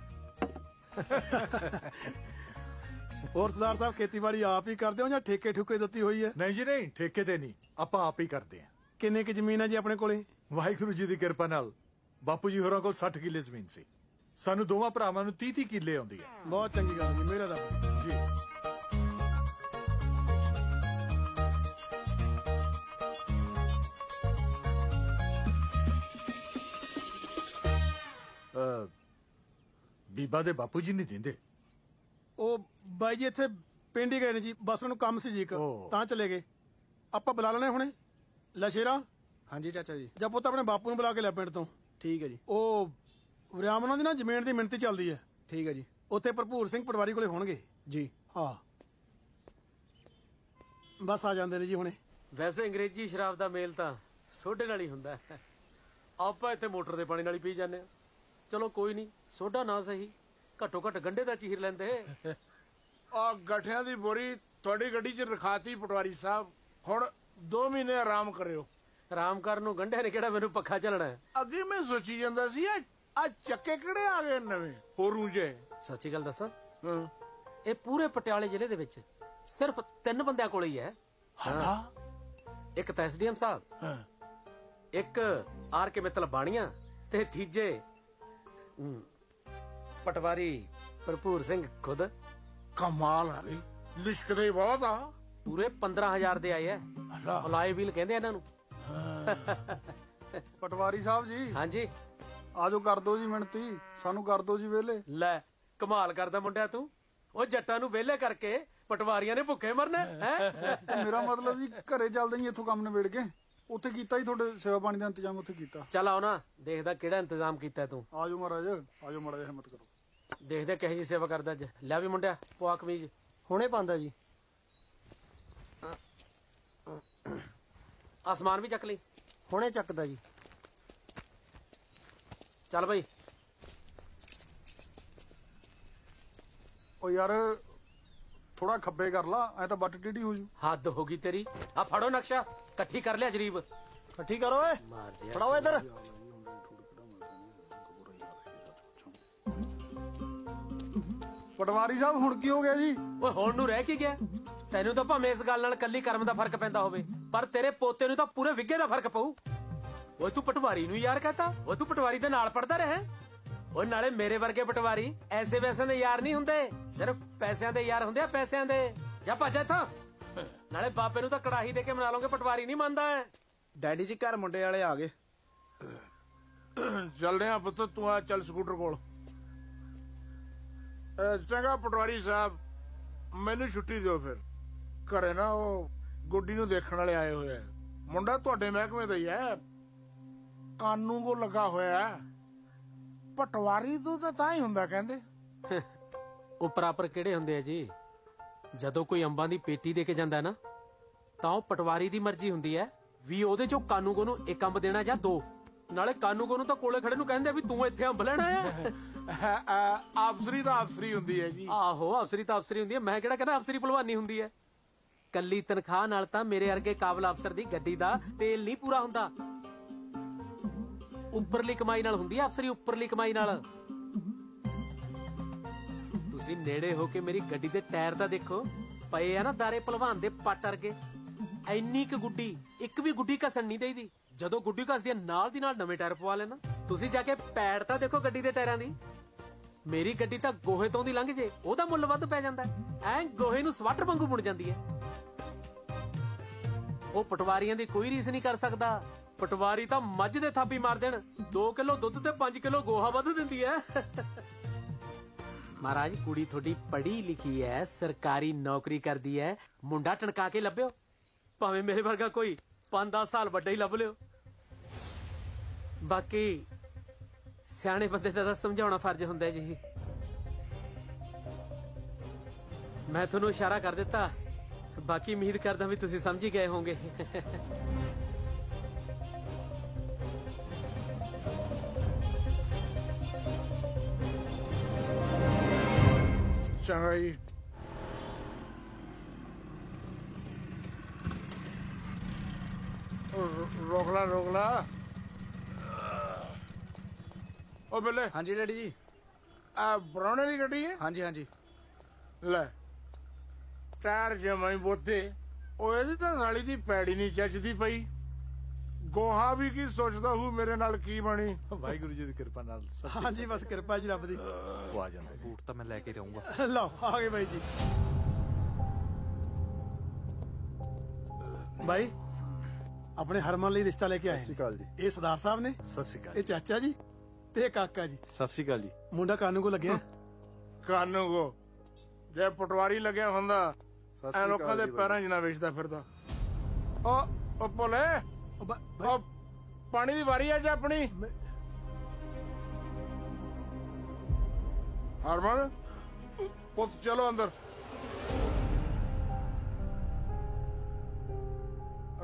ਹੋਰ ਸਰਦਾਰ ਸਾਹਿਬ, ਖੇਤੀਬਾੜੀ ਆਪ ਹੀ ਕਰਦੇ ਹੋ ਜਾਂ ਠੇਕੇ ਠੁਕੇ ਦਿੱਤੀ ਹੋਈ ਹੈ? ਨਹੀਂ ਜੀ ਨਹੀਂ, ਠੇਕੇ ਤੇ ਨਹੀਂ, ਆਪਾਂ ਆਪ ਹੀ ਕਰਦੇ ਹਾਂ। ਕਿੰਨੇ ਕੀ ਜ਼ਮੀਨ ਹੈ ਜੀ ਆਪਣੇ ਕੋਲੇ? ਵਾਹਿਗੁਰੂ ਜੀ ਦੀ ਕਿਰਪਾ ਨਾਲ ਬਾਪੂ ਜੀ ਹੋਰਾਂ ਕੋਲ 60 ਕਿੱਲੇ ਜ਼ਮੀਨ ਸੀ। ਸਾਨੂੰ ਦੋਵਾਂ ਭਰਾਵਾਂ ਨੂੰ 30-30 ਕਿੱਲੇ ਆਉਂਦੀ ਹੈ। ਬਹੁਤ ਚੰਗੀ ਗੱਲ ਜੀ, ਮੇਰਾ ਰੱਬ ਜੀ। ਬੀਬਾ ਦੇ ਬਾਪੂ ਜੀ ਨਹੀਂ ਦਿੰਦੇ। ਉਹ ਬਾਈ ਜੀ ਇੱਥੇ ਪਿੰਡ ਹੀ ਗਏ ਨੇ ਜੀ, ਬਸ ਉਹਨੂੰ ਕੰਮ ਸੀ ਜੀ ਇੱਕ, ਤਾਂ ਚਲੇ ਗਏ। ਆਪਾਂ ਬੁਲਾ ਲੈਣੇ ਹੁਣੇ। ਲੈ ਸ਼ੇਰਾ। ਹਾਂਜੀ ਚਾਚਾ ਜੀ। ਜਾਂ ਪੁੱਤ ਆਪਣੇ ਬਾਪੂ ਨੂੰ ਬੁਲਾ ਕੇ ਲੈ ਪਿੰਡ ਤੋਂ। ਠੀਕ ਹੈ ਜੀ। ਉਹ ਵਿਰਾਮਨਾਂ ਦੀ ਨਾ ਜ਼ਮੀਨ ਦੀ ਮਿਣਤੀ ਚੱਲਦੀ ਹੈ। ਠੀਕ ਹੈ ਜੀ। ਉੱਥੇ ਭਰਪੂਰ ਸਿੰਘ ਪਟਵਾਰੀ ਕੋਲੇ ਹੋਣਗੇ ਜੀ। ਹਾਂ, ਬਸ ਆ ਜਾਂਦੇ ਨੇ ਜੀ ਹੁਣੇ। ਵੈਸੇ ਅੰਗਰੇਜ਼ੀ ਸ਼ਰਾਬ ਦਾ ਮੇਲ ਤਾਂ ਸੋਡੇ ਨਾਲ ਹੀ ਹੁੰਦਾ ਹੈ। ਆਪਾਂ ਇੱਥੇ ਮੋਟਰ ਦੇ ਪਾਣੀ ਨਾਲ ਹੀ ਪੀ ਜਾਂਦੇ ਆ। ਚਲੋ ਕੋਈ ਨਹੀਂ, ਸੋਡਾ ਨਾ ਸਹੀ, ਘੱਟੋ ਘੱਟ ਗੰਢੇ ਦਾ ਚੀਰ ਲੈਂਦੇ। ਆ ਗੱਠਿਆਂ ਦੀ ਬੋਰੀ ਤੁਹਾਡੀ ਗੱਡੀ 'ਚ ਰਖਾਤੀ ਪਟਵਾਰੀ ਸਾਹਿਬ। ਹੁਣ 2 ਮਹੀਨੇ ਆਰਾਮ ਕਰਿਓ। ਆਰਾਮ ਕਰਨ ਨੂੰ ਗੰਢਿਆਂ ਨੇ ਕਿਹੜਾ ਮੈਨੂੰ ਪੱਖਾ ਚੱਲਣਾ ਹੈ। ਅੱਗੇ ਮੈਂ ਸੋਚੀ ਜਾਂਦਾ ਸੀ ਆ ਚੱਕੇ ਕਿਹੜੇ ਆ ਗਏ ਨਵੇਂ ਹੋਰੂ ਜੇ। ਸੱਚੀ ਗੱਲ ਦੱਸਾਂ, ਇਹ ਪੂਰੇ ਪਟਿਆਲੇ ਜ਼ਿਲ੍ਹੇ ਦੇ ਵਿੱਚ ਸਿਰਫ 3 ਬੰਦਿਆਂ ਕੋਲ ਹੀ ਹੈ। ਇੱਕ ਤਾਂ ਐਸਡੀਐਮ ਸਾਹਿਬ, ਇੱਕ ਆਰ ਕੇ ਮਿੱਤਲ ਬਾਣੀਆਂ, ਤੇ ਤੀਜੇ ਪਟਵਾਰੀ ਭਰਪੂਰ ਸਿੰਘ ਖੁਦ। ਕਮਾਲ ਆ ਗਈ, ਲਿਸ਼ਕਦੇ ਬਹੁਤ ਆ। ਪੂਰੇ 15,000 ਦੇ ਆਏ ਐ। ਅਲਾਏ ਵੀਲ ਕਹਿੰਦੇ ਇਹਨਾਂ ਨੂੰ। ਪਟਵਾਰੀ ਸਾਹਿਬ ਜੀ। ਹਾਂਜੀ। ਆਜੋ ਕਰ ਦੋ ਜੀ ਮਿਹਨਤੀ, ਸਾਨੂੰ ਕਰ ਦੋ ਜੀ ਵੇਲੇ। ਲੈ ਕਮਾਲ ਕਰਦਾ ਮੁੰਡਿਆ ਤੂੰ। ਉਹ ਜੱਟਾਂ ਨੂੰ ਵਿਹਲੇ ਕਰਕੇ ਪਟਵਾਰੀਆਂ ਨੇ ਭੁੱਖੇ ਮਰਨਾ ਹੈ। ਮੇਰਾ ਮਤਲਬ ਜੀ ਘਰੇ ਚੱਲਦੇ ਹੀ ਇੱਥੋਂ ਕੰਮ ਨਿਬੇੜ ਕੇ ਉੱਥੇ ਕੀਤਾ ਹੀ, ਤੁਹਾਡੇ ਸੇਵਾ ਪਾਣੀ ਦਾ ਇੰਤਜ਼ਾਮ ਉੱਥੇ ਕੀਤਾ। ਚੱਲ ਆਓ ਨਾ, ਦੇਖਦਾ ਕਿਹੜਾ ਇੰਤਜ਼ਾਮ ਕੀਤਾ ਤੂੰ। ਆਜੋ ਮਹਾਰਾਜ, ਆਜੋ ਮਾੜਾ ਜਿਹਾ ਹਿੰਮਤ ਕਰੋ। ਦੇਖਦੇ ਕਿਹੋ ਜੀ ਸੇਵਾ ਕਰਦਾ ਅੱਜ। ਲੈ ਵੀ ਮੁੰਡਿਆ ਪਵਾ ਕਮੀਜ਼। ਹੁਣੇ ਪਾਉਂਦਾ ਜੀ। ਆਸਮਾਨ ਵੀ ਚੱਕ ਲਈ। ਹੁਣੇ ਚੱਕਦਾ ਜੀ। ਚੱਲ ਬਈ। ਉਹ ਯਾਰ ਥੋੜਾ ਖੱਬੇ ਕਰ ਲਾ, ਐ ਤਾਂ ਬੱਟ ਟੇਢੀ ਹੋ ਜੂ। ਹੱਦ ਹੋ ਗਈ ਤੇਰੀ। ਆ ਫੜੋ ਨਕਸ਼ਾ, ਇਕੱਠੀ ਕਰ ਲਿਆ ਜਰੀਬ। ਇਕੱਠੀ ਕਰੋ ਓਏ, ਫੜਾਓ ਇੱਧਰ। ਪਟਵਾਰੀ ਸਾਹਿਬ ਹੁਣ ਕੀ ਹੋ ਗਿਆ ਜੀ? ਓਏ ਹੁਣ ਨੂੰ ਰਹਿ ਕੀ ਗਿਆ? ਤੈਨੂੰ ਤਾਂ ਭਾਵੇਂ ਇਸ ਗੱਲ ਨਾਲ ਕੱਲੀ ਕਰਮ ਦਾ ਫਰਕ ਪੈਂਦਾ ਹੋਵੇ, ਪਰ ਤੇਰੇ ਪੋਤੇ ਨੂੰ ਤਾਂ ਪੂਰੇ ਵਿੱਗੇ ਦਾ ਫਰਕ ਪਊ। ਓਏ ਤੂੰ ਪਟਵਾਰੀ ਨੂੰ ਯਾਰ ਕਹਤਾ। ਓਏ ਤੂੰ ਪਟਵਾਰੀ ਦੇ ਨਾਲ ਪੜਦਾ ਰਿਹਾ। ਓਏ ਨਾਲੇ ਮੇਰੇ ਵਰਗੇ ਪਟਵਾਰੀ ਐਸੇ ਵੈਸੇ ਦੇ ਯਾਰ ਨਹੀਂ ਹੁੰਦੇ, ਸਿਰਫ ਪੈਸਿਆਂ ਦੇ ਯਾਰ ਹੁੰਦੇ ਆ, ਪੈਸਿਆਂ ਦੇ। ਜਾ ਭੱਜ ਇੱਥੋਂ। ਨਾਲੇ ਬਾਪੇ ਨੂੰ ਤਾਂ ਕੜਾਹੀ ਦੇ ਕੇ ਮਨਾ ਲਓਗੇ, ਪਟਵਾਰੀ ਨਹੀਂ ਮੰਨਦਾ ਹੈ। ਡੈਡੀ ਜੀ ਘਰ ਮੁੰਡੇ ਵਾਲੇ ਆ ਗਏ। ਚੱਲਦੇ ਆ ਪੁੱਤ, ਤੂੰ ਆ ਚੱਲ ਸਕੂਟਰ ਕੋਲ। ਚੰਗਾ ਪਟਵਾਰੀ ਸਾਹਿਬ, ਮੈਨੂੰ ਛੁੱਟੀ ਦਿਓ ਫਿਰ। ਘਰੇ ਨਾ ਉਹ ਗੁੱਡੀ ਨੂੰ ਦੇਖਣ ਵਾਲੇ ਆਏ ਹੋਏ ਆ। ਮੁੰਡਾ ਤੁਹਾਡੇ ਮਹਿਕਮੇ ਦਾ ਹੀ ਹੈ, ਕਾਨੂੰ ਕੋ ਲੱਗਾ ਹੋਇਆ। ਪਟਵਾਰੀ ਤੋਂ ਤਾਂ ਹੀ ਹੁੰਦਾ ਕਹਿੰਦੇ। ਉਹ ਪ੍ਰਾਪਰ ਕਿਹੜੇ ਹੁੰਦੇ ਆ ਜੀ? ਜਦੋਂ ਕੋਈ ਅੰਬਾਂ ਦੀ ਪੇਟੀ ਦੇ ਕੇ ਜਾਂਦਾ ਨਾ, ਤਾਂ ਉਹ ਪਟਵਾਰੀ ਦੀ ਮਰਜ਼ੀ ਹੁੰਦੀ ਹੈ ਵੀ ਉਹਦੇ ਚੋਂ ਕਾਨੂੰਗੋ ਨੂੰ 1 ਅੰਬ ਦੇਣਾ ਜਾਂ 2। ਨਾਲੇ ਕਾਨੂੰਗੋ ਨੂੰ ਤਾਂ ਕੋਲੇ ਖੜੇ ਨੂੰ ਕਹਿੰਦੇ ਵੀ ਤੂੰ ਇੱਥੇ ਅੰਬ ਲੈਣਾ ਹੈ। ਅਫਸਰੀ ਤਾਂ ਅਫਸਰੀ ਹੁੰਦੀ ਹੈ ਜੀ। ਆਹੋ, ਅਫਸਰੀ ਤਾਂ ਅਫਸਰੀ ਹੁੰਦੀ ਹੈ। ਮੈਂ ਕਿਹੜਾ ਕਹਿੰਦਾ ਅਫਸਰੀ ਭਲਵਾਨੀ ਹੁੰਦੀ ਹੈ। ਕੱਲੀ ਤਨਖਾਹ ਨਾਲ ਤਾਂ ਮੇਰੇ ਵਰਗੇ ਕਾਬਲ ਅਫਸਰ ਦੀ ਗੱਡੀ ਦਾ ਤੇਲ ਨਹੀਂ ਪੂਰਾ ਹੁੰਦਾ। ਉੱਪਰਲੀ ਕਮਾਈ ਨਾਲ ਹੁੰਦੀ ਹੈ ਅਫਸਰੀ, ਉੱਪਰਲੀ ਕਮਾਈ ਨਾਲ। ਤੁਸੀਂ ਨੇੜੇ ਹੋ ਕੇ ਮੇਰੀ ਗੱਡੀ ਦੇ ਟਾਇਰ ਤਾਂ ਦੇਖੋ, ਪਏ ਆ ਨਾ ਦਾਰੇ ਭਲਵਾਨ ਦੇ ਪੱਟ ਵਰਗੇ। ਐਨੀ ਕੁ ਗੁੱਡੀ, ਇੱਕ ਵੀ ਗੁੱਡੀ ਘਸਣ ਨਹੀਂ ਦੇਈਦੀ। ਜਦੋਂ ਗੁੱਡੀ ਘਸਦੀ ਹੈ ਨਾਲ ਦੀ ਨਾਲ ਨਵੇਂ ਟਾਇਰ ਪਵਾ ਲੈਣਾ। ਤੁਸੀਂ ਜਾ ਕੇ ਪੈੜ ਤਾਂ ਦੇਖੋ ਗੱਡੀ ਦੇ ਟਾਇਰਾਂ ਦੀ। ਮੇਰੀ ਗੱਡੀ ਤਾਂ ਗੋਹੇ ਤੋਂ ਦੀ ਲੰਘ ਜੇ ਉਹਦਾ ਮੁੱਲ ਵੱਧ ਪੈ ਜਾਂਦਾ। ਐ ਗੋਹੇ ਨੂੰ ਸਵਾਟਰ ਵਾਂਗੂ ਮੁੜ ਜਾਂਦੀ ਹੈ। ਉਹ ਪਟਵਾਰੀਆਂ ਦੀ ਕੋਈ ਰੀਸ ਨਹੀਂ ਕਰ ਸਕਦਾ। ਪਟਵਾਰੀ ਤਾਂ ਮੱਝ ਦੇ ਥਾਪੀ ਮਾਰ ਦੇਣ, 2 ਕਿਲੋ ਦੁੱਧ ਤੇ 5 ਕਿਲੋ ਗੋਹਾ ਵੱਧ ਦਿੰਦੀ ਹੈ। ਮਹਾਰਾਜ ਕੁੜੀ ਤੁਹਾਡੀ ਪੜ੍ਹੀ ਲਿਖੀ ਹੈ, ਸਰਕਾਰੀ ਨੌਕਰੀ ਕਰਦੀ ਹੈ। ਮੁੰਡਾ ਟਣਕਾ ਕੇ ਲੱਭਿਓ, ਭਾਵੇਂ ਮੇਰੇ ਵਰਗਾ ਕੋਈ 5-10 ਸਾਲ ਵੱਡਾ ਹੀ ਲੱਭ ਲਿਓ। ਬਾਕੀ ਸਿਆਣੇ ਬੰਦੇ ਦਾ ਤਾਂ ਸਮਝਾਉਣਾ ਫਰਜ਼ ਹੁੰਦਾ ਜੀ। ਮੈਂ ਤੁਹਾਨੂੰ ਇਸ਼ਾਰਾ ਕਰ ਦਿੱਤਾ, ਬਾਕੀ ਉਮੀਦ ਕਰਦਾ ਵੀ ਤੁਸੀਂ ਸਮਝ ਹੀ ਗਏ ਹੋਵੋਗੇ। ਚੰਗਾ ਜੀ। ਰੋਕ ਲਾ ਉਹ ਬੱਲੇ। ਹਾਂਜੀ ਡੈਡੀ ਜੀ। ਆ ਬਰਾਉਣੇ ਦੀ ਗੱਡੀ ਹੈ? ਹਾਂਜੀ ਹਾਂਜੀ। ਲੈ ਟਾਇਰ ਜਮਾਈ ਬੋਤੇ। ਉਹ ਇਹਦੀ ਤਾਂ ਸਾਲੀ ਦੀ ਪੈੜੀ ਨਹੀਂ ਚੱਜਦੀ ਪਈ। ਗੋਹਾ ਵੀ ਕੀ ਸੋਚਦਾ ਹੂੰ ਮੇਰੇ ਨਾਲ ਕੀ ਬਣੀ। ਵਾਹਿਗੁਰੂ ਜੀ ਦੀ ਕਿਰਪਾ ਨਾਲ ਹਾਂਜੀ ਬਸ ਕਿਰਪਾ ਜੀ ਰੱਬ ਦੀ। ਉਹ ਆ ਜਾਂਦੇ ਬੂਟ ਤਾਂ ਮੈਂ ਲੈ ਕੇ ਰਹੂੰਗਾ। ਲਓ ਆ ਗਏ ਬਾਈ ਜੀ। ਬਾਈ ਆਪਣੇ ਹਰਮਨ ਲਈ ਰਿਸ਼ਤਾ ਲੈ ਕੇ ਆਏ। ਸਤਿ ਸ਼੍ਰੀ ਅਕਾਲ ਜੀ। ਇਹ ਸਰਦਾਰ ਸਾਹਿਬ ਨੇ। ਸਤਿ ਸ਼੍ਰੀ ਅਕਾਲ। ਇਹ ਚਾਚਾ ਜੀ ਤੇ ਇਹ ਕਾਕਾ ਜੀ। ਸਤਿ ਸ਼੍ਰੀ ਅਕਾਲ ਜੀ। ਮੁੰਡਾ ਕਾਨੂੰ ਕੋ ਲੱਗਿਆ। ਕਾਨੂੰ ਕੋ ਜੇ ਪਟਵਾਰੀ ਲੱਗਿਆ ਹੁੰਦਾ ਐ ਲੋਕਾਂ ਦੇ ਪੈਰਾਂ 'ਚ ਨਾ ਵੇਚਦਾ ਫਿਰਦਾ। ਉਹ ਭੋਲੇ ਉਹ ਪਾਣੀ ਦੀ ਵਾਰੀ ਅੱਜ ਆਪਣੀ। ਹਰਮਨ ਪੁੱਤ ਚਲੋ ਅੰਦਰ।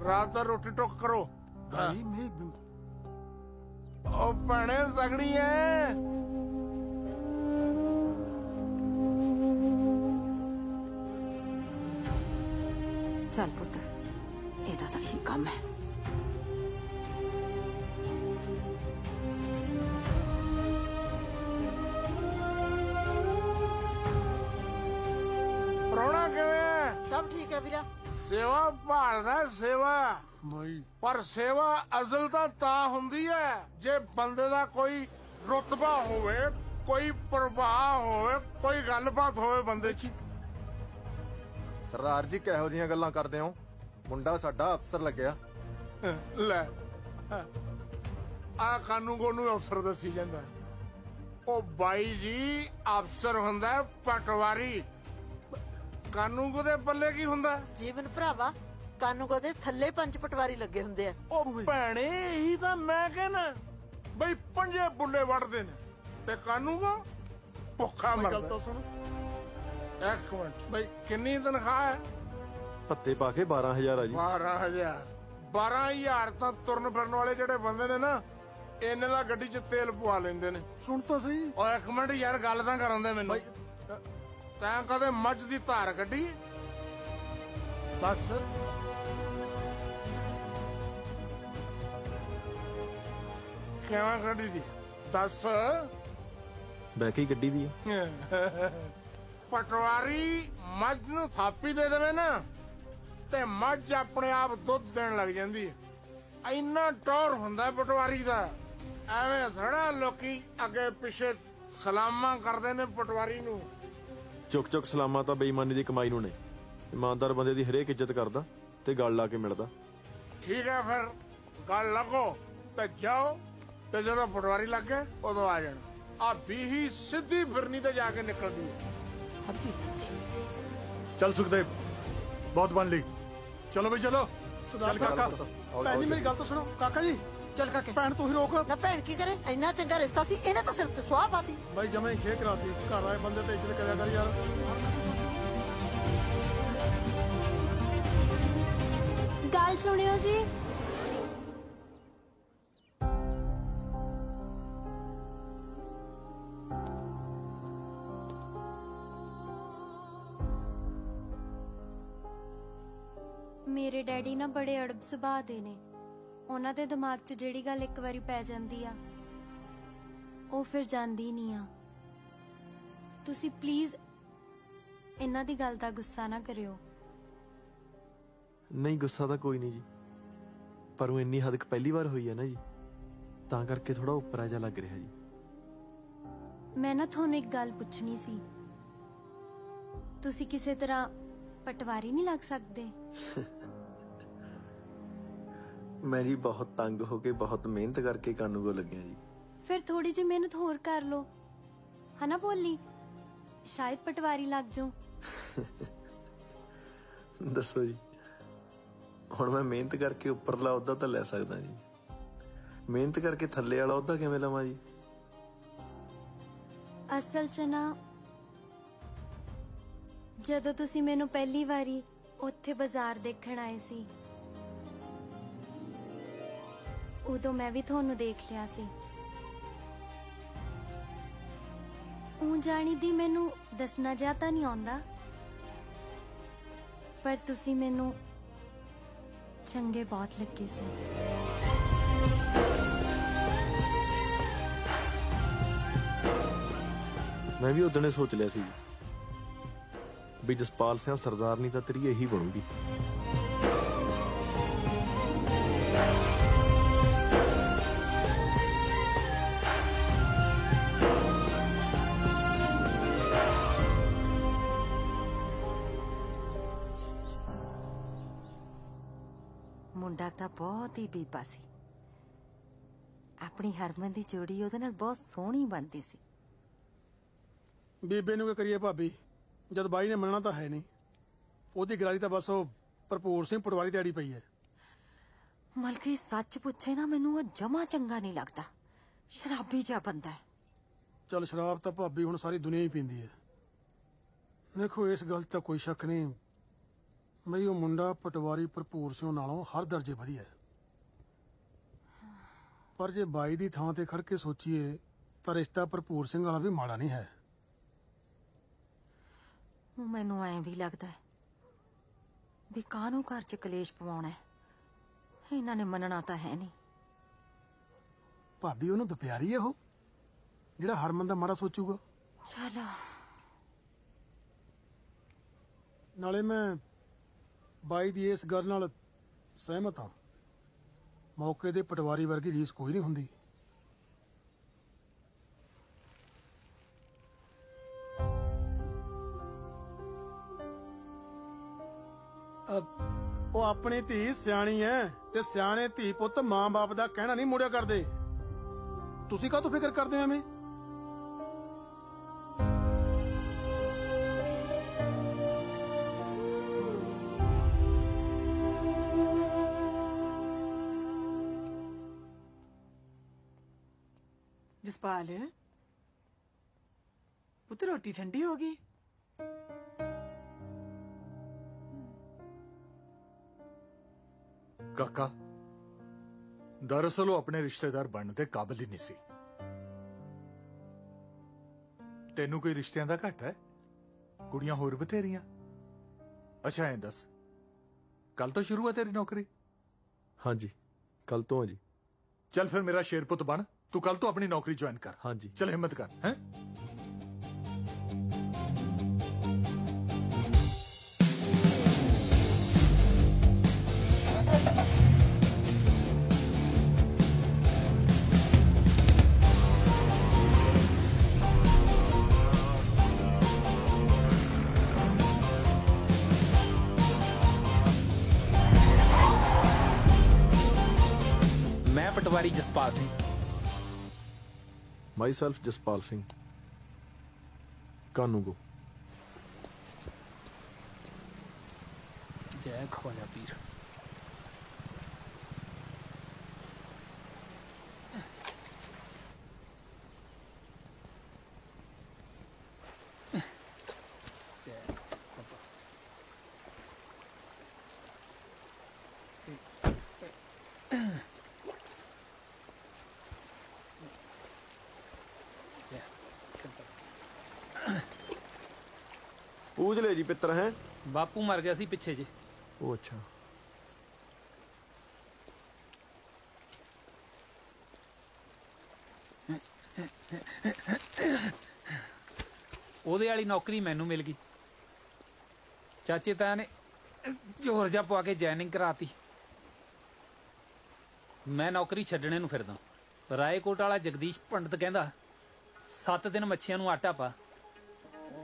ਰਾਤ ਦਾ ਰੋਟੀ ਟੁੱਕ ਕਰੋ। ਉਹ ਭੈਣੇ ਤਗੜੀ ਐ। ਚੱਲ ਪੁੱਤ ਇਹਦਾ ਤਾਂ ਇਹੀ ਕੰਮ ਹੈ। ਪ੍ਰਾਹੁਣਾ ਕਿਵੇਂ? ਸਭ ਠੀਕ ਹੈ ਵੀਰਾ। ਸੇਵਾ ਭਾਲਦਾ ਸੇਵਾ ਪਰ ਸੇਵਾ ਅਸਲ ਤਾਂ ਹੁੰਦੀ ਹੈ ਜੇ ਬੰਦੇ ਦਾ ਕੋਈ ਰੁਤਬਾ ਹੋਵੇ, ਕੋਈ ਪ੍ਰਭਾਵ ਹੋਵੇ, ਕੋਈ ਗੱਲਬਾਤ ਹੋਵੇ ਬੰਦੇ 'ਚ। ਸਰਦਾਰ ਜੀ ਕਿਹੋ ਜਿਹੀਆਂ ਗੱਲਾਂ ਕਰਦੇ ਹੋ? ਮੁੰਡਾ ਸਾਡਾ ਅਫਸਰ ਲੱਗਿਆ। ਲੈ ਆ ਕਾਨੂੰਗੋ ਨੂੰ ਅਫਸਰ ਦੱਸੀ ਜਾਂਦਾ। ਉਹ ਬਾਈ ਜੀ ਅਫਸਰ ਹੁੰਦਾ ਪਟਵਾਰੀ। ਕਾਨੂੰਗੋ ਦੇ ਪੱਲੇ ਕੀ ਹੁੰਦਾ? ਜੀਵਨ ਭਰਾਵਾ ਕਾਨੂੰਗੋ ਦੇ ਥੱਲੇ 5 ਪਟਵਾਰੀ ਲੱਗੇ ਹੁੰਦੇ ਆ। ਉਹ ਭੈਣੇ ਇਹੀ ਤਾਂ ਮੈਂ ਕਹਿਣਾ ਬਈ 5 ਬੁੱਲੇ ਵੜਦੇ ਨੇ ਤੇ ਕਾਨੂੰਗੋ ਭੁੱਖਾ ਮਰਦਾ। ਗੱਲ ਤਾਂ ਸੁਣੋ। ਇੱਕ ਮਿੰਟ ਬਈ ਕਿੰਨੀ ਤਨਖਾਹ ਹੈ? ਪੱਤੇ ਪਾ ਕੇ 12,000 ਆ ਜੀ। 12,000 ਤਾਂ ਤੁਰਨ ਫਿਰਨ ਵਾਲੇ ਜਿਹੜੇ ਬੰਦੇ ਨੇ ਨਾ ਇਹਨੇ ਦਾ ਗੱਡੀ 'ਚ ਤੇਲ ਪਵਾ ਲੈਂਦੇ ਨੇ। ਸੁਣ ਤਾਂ ਸਹੀ। ਓਏ ਇੱਕ ਮਿੰਟ ਯਾਰ ਗੱਲ ਤਾਂ ਕਰਨ ਦੇ ਮੈਨੂੰ। ਤੈਂ ਕਦੇ ਮੱਝ ਦੀ ਧਾਰ ਕੱਢੀ? ਬਸ ਕਿਵੇਂ ਕੱਢੀ ਦੀ ਦੱਸ। ਬਹਿ ਕੇ ਹੀ ਗੱਡੀ ਦੀ ਆ। ਪਟਵਾਰੀ ਮੱਝ ਨੂੰ ਥਾਪੀ ਦੇ ਦੇਵੇ ਨਾ ਤੇ ਮੱਝ ਆਪਣੇ ਆਪ ਦੁੱਧ ਦੇਣ ਲੱਗ ਜਾਂਦੀ ਹੈ। ਇੰਨਾ ਟੌਰ ਹੁੰਦਾ ਪਟਵਾਰੀ ਦਾ। ਐਵੇਂ ਥੋੜਾ ਲੋਕੀ ਅੱਗੇ ਪਿੱਛੇ ਸਲਾਮਾਂ ਕਰਦੇ ਨੇ ਪਟਵਾਰੀ ਨੂੰ। ਚੁੱਕ ਸਲਾਮਾਂ ਤਾਂ ਬੇਈਮਾਨੀ ਦੀ ਕਮਾਈ ਨੂੰ ਨੇ। ਇਮਾਨਦਾਰ ਬੰਦੇ ਦੀ ਹਰੇਕ ਇੱਜ਼ਤ ਕਰਦਾ ਤੇ ਗੱਲ ਲਾ ਕੇ ਮਿਲਦਾ। ਠੀਕ ਹੈ ਫਿਰ ਗੱਲ ਲੱਗੋ ਤੇ ਜਾਓ ਤੇ ਜਦੋਂ ਪਟਵਾਰੀ ਲੱਗ ਗਏ ਉਦੋਂ ਆ ਜਾਣਾ। ਆ ਬੀਹੀ ਸਿੱਧੀ ਫਿਰਨੀ ਤੇ ਜਾ ਕੇ ਨਿਕਲਦੀ ਹੈ। ਚੱਲ ਸੁਖਦੇਵ ਬਹੁਤ ਬਣ ਲਈ। ਚਲੋ ਬਈ ਚਲੋ। ਸਰਦਾਰ ਸਾਹਿਬ ਭੈਣ ਜੀ ਮੇਰੀ ਗੱਲ ਤਾਂ ਸੁਣੋ। ਕਾਕਾ ਜੀ ਚੱਲ ਕਾਕੇ ਭੈਣ ਤੂੰ ਹੀ ਰੋਕ। ਨਾ ਭੈਣ ਕੀ ਕਰੇ? ਇੰਨਾ ਚੰਗਾ ਰਿਸ਼ਤਾ ਸੀ ਇਹਨੇ ਤਾਂ ਸਿਰ ਤੇ ਸੁਆਹ ਪਾਤੀ। ਬਾਈ ਜਮੇ ਖੇ ਕਰਾਤੀ। ਘਰ ਆਏ ਬੰਦੇ ਤੇ ਇੱਜ਼ਤ ਕਰਿਆ ਕਰ ਯਾਰ। ਗੱਲ ਸੁਣਿਓ ਜੀ। ਮੇਰੇ ਡੈਡੀ ਨਾ ਬੜੇ ਅੜਬ ਸੁਭਾਅ ਦੇ ਨੇ। ਉਹਨਾਂ ਦੇ ਦਿਮਾਗ 'ਚ ਜਿਹੜੀ ਗੱਲ ਇੱਕ ਵਾਰੀ ਪੈ ਜਾਂਦੀ ਆ ਉਹ ਫਿਰ ਜਾਂਦੀ ਨਹੀਂ ਆ। ਤੁਸੀਂ ਪਲੀਜ਼ ਇਹਨਾਂ ਦੀ ਗੱਲ ਦਾ ਗੁੱਸਾ ਨਾ ਕਰਿਓ। ਨਹੀਂ ਗੁੱਸਾ ਤਾਂ ਕੋਈ ਨਹੀਂ ਜੀ, ਪਰ ਉਹ ਇੰਨੀ ਹੱਦ ਤੱਕ ਪਹਿਲੀ ਵਾਰ ਹੋਈ ਹੈ ਨਾ ਜੀ, ਤਾਂ ਕਰਕੇ ਥੋੜਾ ਉੱਪਰਾ ਜਿਹਾ ਲੱਗ ਰਿਹਾ ਜੀ। ਮੈਂ ਨਾ ਤੁਹਾਨੂੰ ਇੱਕ ਗੱਲ ਪੁੱਛਣੀ ਸੀ। ਤੁਸੀਂ ਕਿਸੇ ਤਰ੍ਹਾਂ ਪਟਵਾਰੀ ਨਹੀਂ ਲੱਗ ਸਕਦੇ? ਮੈਂ ਜੀ ਬਹੁਤ ਤੰਗ ਹੋ ਕੇ ਬਹੁਤ ਮਿਹਨਤ ਕਰਕੇ ਕਾਨੂੰਗੋ ਲੱਗਿਆ ਜੀ। ਫਿਰ ਥੋੜੀ ਜਿਹੀ ਮਿਹਨਤ ਹੋਰ ਕਰ ਲਓ ਹਨਾ ਬੋਲੀ, ਸ਼ਾਇਦ ਪਟਵਾਰੀ ਲੱਗ ਜਾਓ। ਦੱਸੋ ਜੀ, ਹੁਣ ਮੈਂ ਮਿਹਨਤ ਕਰਕੇ ਉੱਪਰਲਾ ਅਹੁਦਾ ਤਾਂ ਲੈ ਸਕਦਾ ਜੀ, ਮਿਹਨਤ ਕਰਕੇ ਥੱਲੇ ਵਾਲਾ ਅਹੁਦਾ ਕਿਵੇਂ ਲਵਾਂ ਜੀ? ਅਸਲ 'ਚ ਨਾ ਜਦੋਂ ਤੁਸੀਂ ਮੈਨੂੰ ਪਹਿਲੀ ਵਾਰੀ ਉੱਥੇ ਬਾਜ਼ਾਰ ਦੇਖਣ ਆਏ ਸੀ ਉਦੋਂ ਮੈਂ ਵੀ ਤੁਹਾਨੂੰ ਦੇਖ ਲਿਆ ਸੀ। ਜਾਣੀ ਦੀ ਮੈਨੂੰ ਦੱਸਣਾ ਜਿਹਾ ਤਾਂ ਨਹੀਂ ਆਉਂਦਾ, ਪਰ ਤੁਸੀਂ ਮੈਨੂੰ ਚੰਗੇ ਬਹੁਤ ਲੱਗੇ ਸੀ। ਮੈਂ ਵੀ ਉਦਣੇ ਸੋਚ ਲਿਆ ਸੀ ਵੀ ਜਸਪਾਲ ਸਿੰਘ ਸਰਦਾਰਨੀ ਤਾਂ ਤੇਰੀ ਇਹੀ ਬਣੂਗੀ। ਮੁੰਡਾ ਤਾਂ ਬਹੁਤ ਹੀ ਬੀਬਾ ਸੀ। ਆਪਣੀ ਹਰਮਨ ਦੀ ਜੋੜੀ ਉਹਦੇ ਨਾਲ ਬਹੁਤ ਸੋਹਣੀ ਬਣਦੀ ਸੀ। ਬੀਬੇ ਨੂੰ ਕੀ ਕਰੀਏ ਭਾਬੀ, ਜਦ ਬਾਈ ਨੇ ਮੰਨਣਾ ਤਾਂ ਹੈ ਨਹੀਂ। ਉਹਦੀ ਗਰਾਰੀ ਤਾਂ ਬਸ ਉਹ ਭਰਪੂਰ ਸਿੰਘ ਪਟਵਾਰੀ ਤੇ ਅੜੀ ਪਈ ਹੈ। ਮਲਕੀ ਸੱਚ ਪੁੱਛੇ ਨਾ, ਮੈਨੂੰ ਉਹ ਜਮਾ ਚੰਗਾ ਨਹੀਂ ਲੱਗਦਾ। ਸ਼ਰਾਬੀ ਜਿਹਾ ਬੰਦਾ ਹੈ। ਚੱਲ ਸ਼ਰਾਬ ਤਾਂ ਭਾਬੀ ਹੁਣ ਸਾਰੀ ਦੁਨੀਆ ਹੀ ਪੀਂਦੀ ਹੈ। ਦੇਖੋ ਇਸ ਗੱਲ 'ਚ ਤਾਂ ਕੋਈ ਸ਼ੱਕ ਨਹੀਂ ਬਈ ਉਹ ਮੁੰਡਾ ਪਟਵਾਰੀ ਭਰਪੂਰ ਸਿੰਘ ਨਾਲੋਂ ਹਰ ਦਰਜੇ ਵਧੀਆ ਹੈ। ਪਰ ਜੇ ਬਾਈ ਦੀ ਥਾਂ ਤੇ ਖੜ ਕੇ ਸੋਚੀਏ ਤਾਂ ਰਿਸ਼ਤਾ ਭਰਪੂਰ ਸਿੰਘ ਵਾਲਾ ਵੀ ਮਾੜਾ ਨਹੀਂ ਹੈ। ਮੈਨੂੰ ਐਂ ਵੀ ਲੱਗਦਾ ਹੈ ਵੀ ਕਾਹਨੂੰ ਘਰ 'ਚ ਕਲੇਸ਼ ਪਵਾਉਣਾ ਹੈ। ਇਹਨਾਂ ਨੇ ਮੰਨਣਾ ਤਾਂ ਹੈ ਨਹੀਂ। ਭਾਬੀ ਉਹਨੂੰ ਦੁਪਿਆਰੀ ਹੈ ਉਹ ਜਿਹੜਾ ਹਰਮਨ ਦਾ ਮਾੜਾ ਸੋਚੂਗਾ। ਚਲੋ ਨਾਲੇ ਮੈਂ ਬਾਈ ਦੀ ਇਸ ਗੱਲ ਨਾਲ ਸਹਿਮਤ ਹਾਂ। ਮੌਕੇ ਦੇ ਪਟਵਾਰੀ ਵਰਗੀ ਰੀਸ ਕੋਈ ਨਹੀਂ ਹੁੰਦੀ। ਉਹ ਆਪਣੀ ਧੀ ਸਿਆਣੀ ਐ ਤੇ ਸਿਆਣੇ ਧੀ ਪੁੱਤ ਮਾਂ-ਬਾਪ ਦਾ ਕਹਿਣਾ ਨਹੀਂ ਮੋੜਿਆ ਕਰਦੇ। ਤੁਸੀਂ ਕਾਹਤੋਂ ਫਿਕਰ ਕਰਦੇ ਹੋ ਐਵੇਂ? ਜਸਪਾਲ ਪੁੱਤ ਰੋਟੀ ਠੰਡੀ ਹੋ ਗਈ। ਕਾਕਾ ਦਰਅਸਲ ਉਹ ਆਪਣੇ ਰਿਸ਼ਤੇਦਾਰ ਬਣਨ ਦੇ ਕਾਬਿਲ ਹੀ ਨਹੀਂ ਸੀ। ਤੈਨੂੰ ਕੋਈ ਰਿਸ਼ਤਿਆਂ ਦਾ ਘੱਟ ਹੈ? ਕੁੜੀਆਂ ਹੋਰ ਬਥੇਰੀਆਂ। ਅੱਛਾ ਐਂ ਦੱਸ, ਕੱਲ ਤੋਂ ਸ਼ੁਰੂ ਹੈ ਤੇਰੀ ਨੌਕਰੀ? ਹਾਂਜੀ ਕੱਲ ਤੋਂ ਹੈ ਜੀ। ਚੱਲ ਫਿਰ ਮੇਰਾ ਸ਼ੇਰ ਪੁੱਤ ਬਣ, ਤੂੰ ਕੱਲ ਤੋਂ ਆਪਣੀ ਨੌਕਰੀ ਜੁਆਇਨ ਕਰ। ਹਾਂਜੀ ਚੱਲ ਹਿੰਮਤ ਕਰ। ਹੈ मैं पटवारी जसपाल सिंह। Myself Jaspal Singh Kanungo. जय ख्वाजा पीर। पूज ले जी पित्र हैं। बापू मर गया सी पिछे जे। ओ अच्छा। ਉਹਦੇ ਵਾਲੀ ਨੌਕਰੀ ਮੈਨੂੰ ਮਿਲ ਗਈ। ਚਾਚੇ ਤਾਇਆ ਨੇ ਜ਼ੋਰ ਜਿਹਾ ਪਵਾ ਕੇ ਜੁਆਇਨਿੰਗ ਕਰਾਤੀ। ਮੈਂ ਨੌਕਰੀ ਛੱਡਣੇ ਨੂੰ ਫਿਰਦਾ। ਰਾਏਕੋਟ ਵਾਲਾ ਜਗਦੀਸ਼ ਪੰਡਤ ਕਹਿੰਦਾ 7 ਦਿਨ ਮੱਛੀਆਂ ਨੂੰ ਆਟਾ ਪਾ,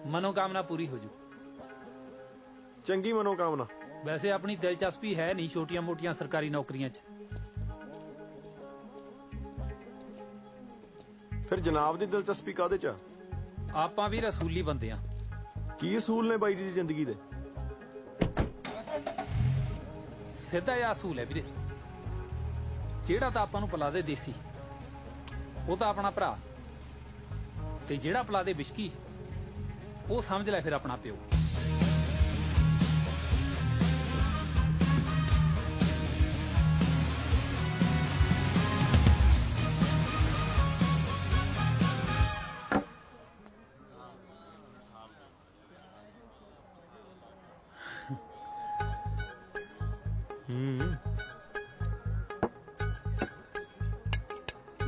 ਮਨੋਕਾਮਨਾ ਪੂਰੀ ਹੋ ਜੂ। ਚੰਗੀ ਮਨੋਕਾਮਨਾ। ਵੈਸੇ ਆਪਣੀ ਦਿਲਚਸਪੀ ਹੈ ਨਹੀਂ ਛੋਟੀਆਂ ਮੋਟੀਆਂ ਸਰਕਾਰੀ ਨੌਕਰੀਆਂ 'ਚ। ਫਿਰ ਜਨਾਬ ਦੀ ਦਿਲਚਸਪੀ ਕਾਹਦੇ 'ਚ ਆ? ਆਪਾਂ ਵੀ ਰਸੂਲੀ ਬੰਦੇ ਆ। ਕੀ ਅਸੂਲ ਨੇ ਬਾਈ ਜੀ ਦੀ ਜ਼ਿੰਦਗੀ ਦੇ? ਸਿੱਧਾ ਜਿਹਾ ਅਸੂਲ ਹੈ ਵੀਰੇ। ਜਿਹੜਾ ਤਾਂ ਆਪਾਂ ਨੂੰ ਪਿਲਾ ਦੇ ਦੇਸੀ, ਉਹ ਤਾਂ ਆਪਣਾ ਭਰਾ, ਤੇ ਜਿਹੜਾ ਪਿਲਾ ਦੇ ਵਿਸ਼ਕੀ, ਉਹ ਸਮਝ ਲੈ ਫਿਰ ਆਪਣਾ ਪਿਓ।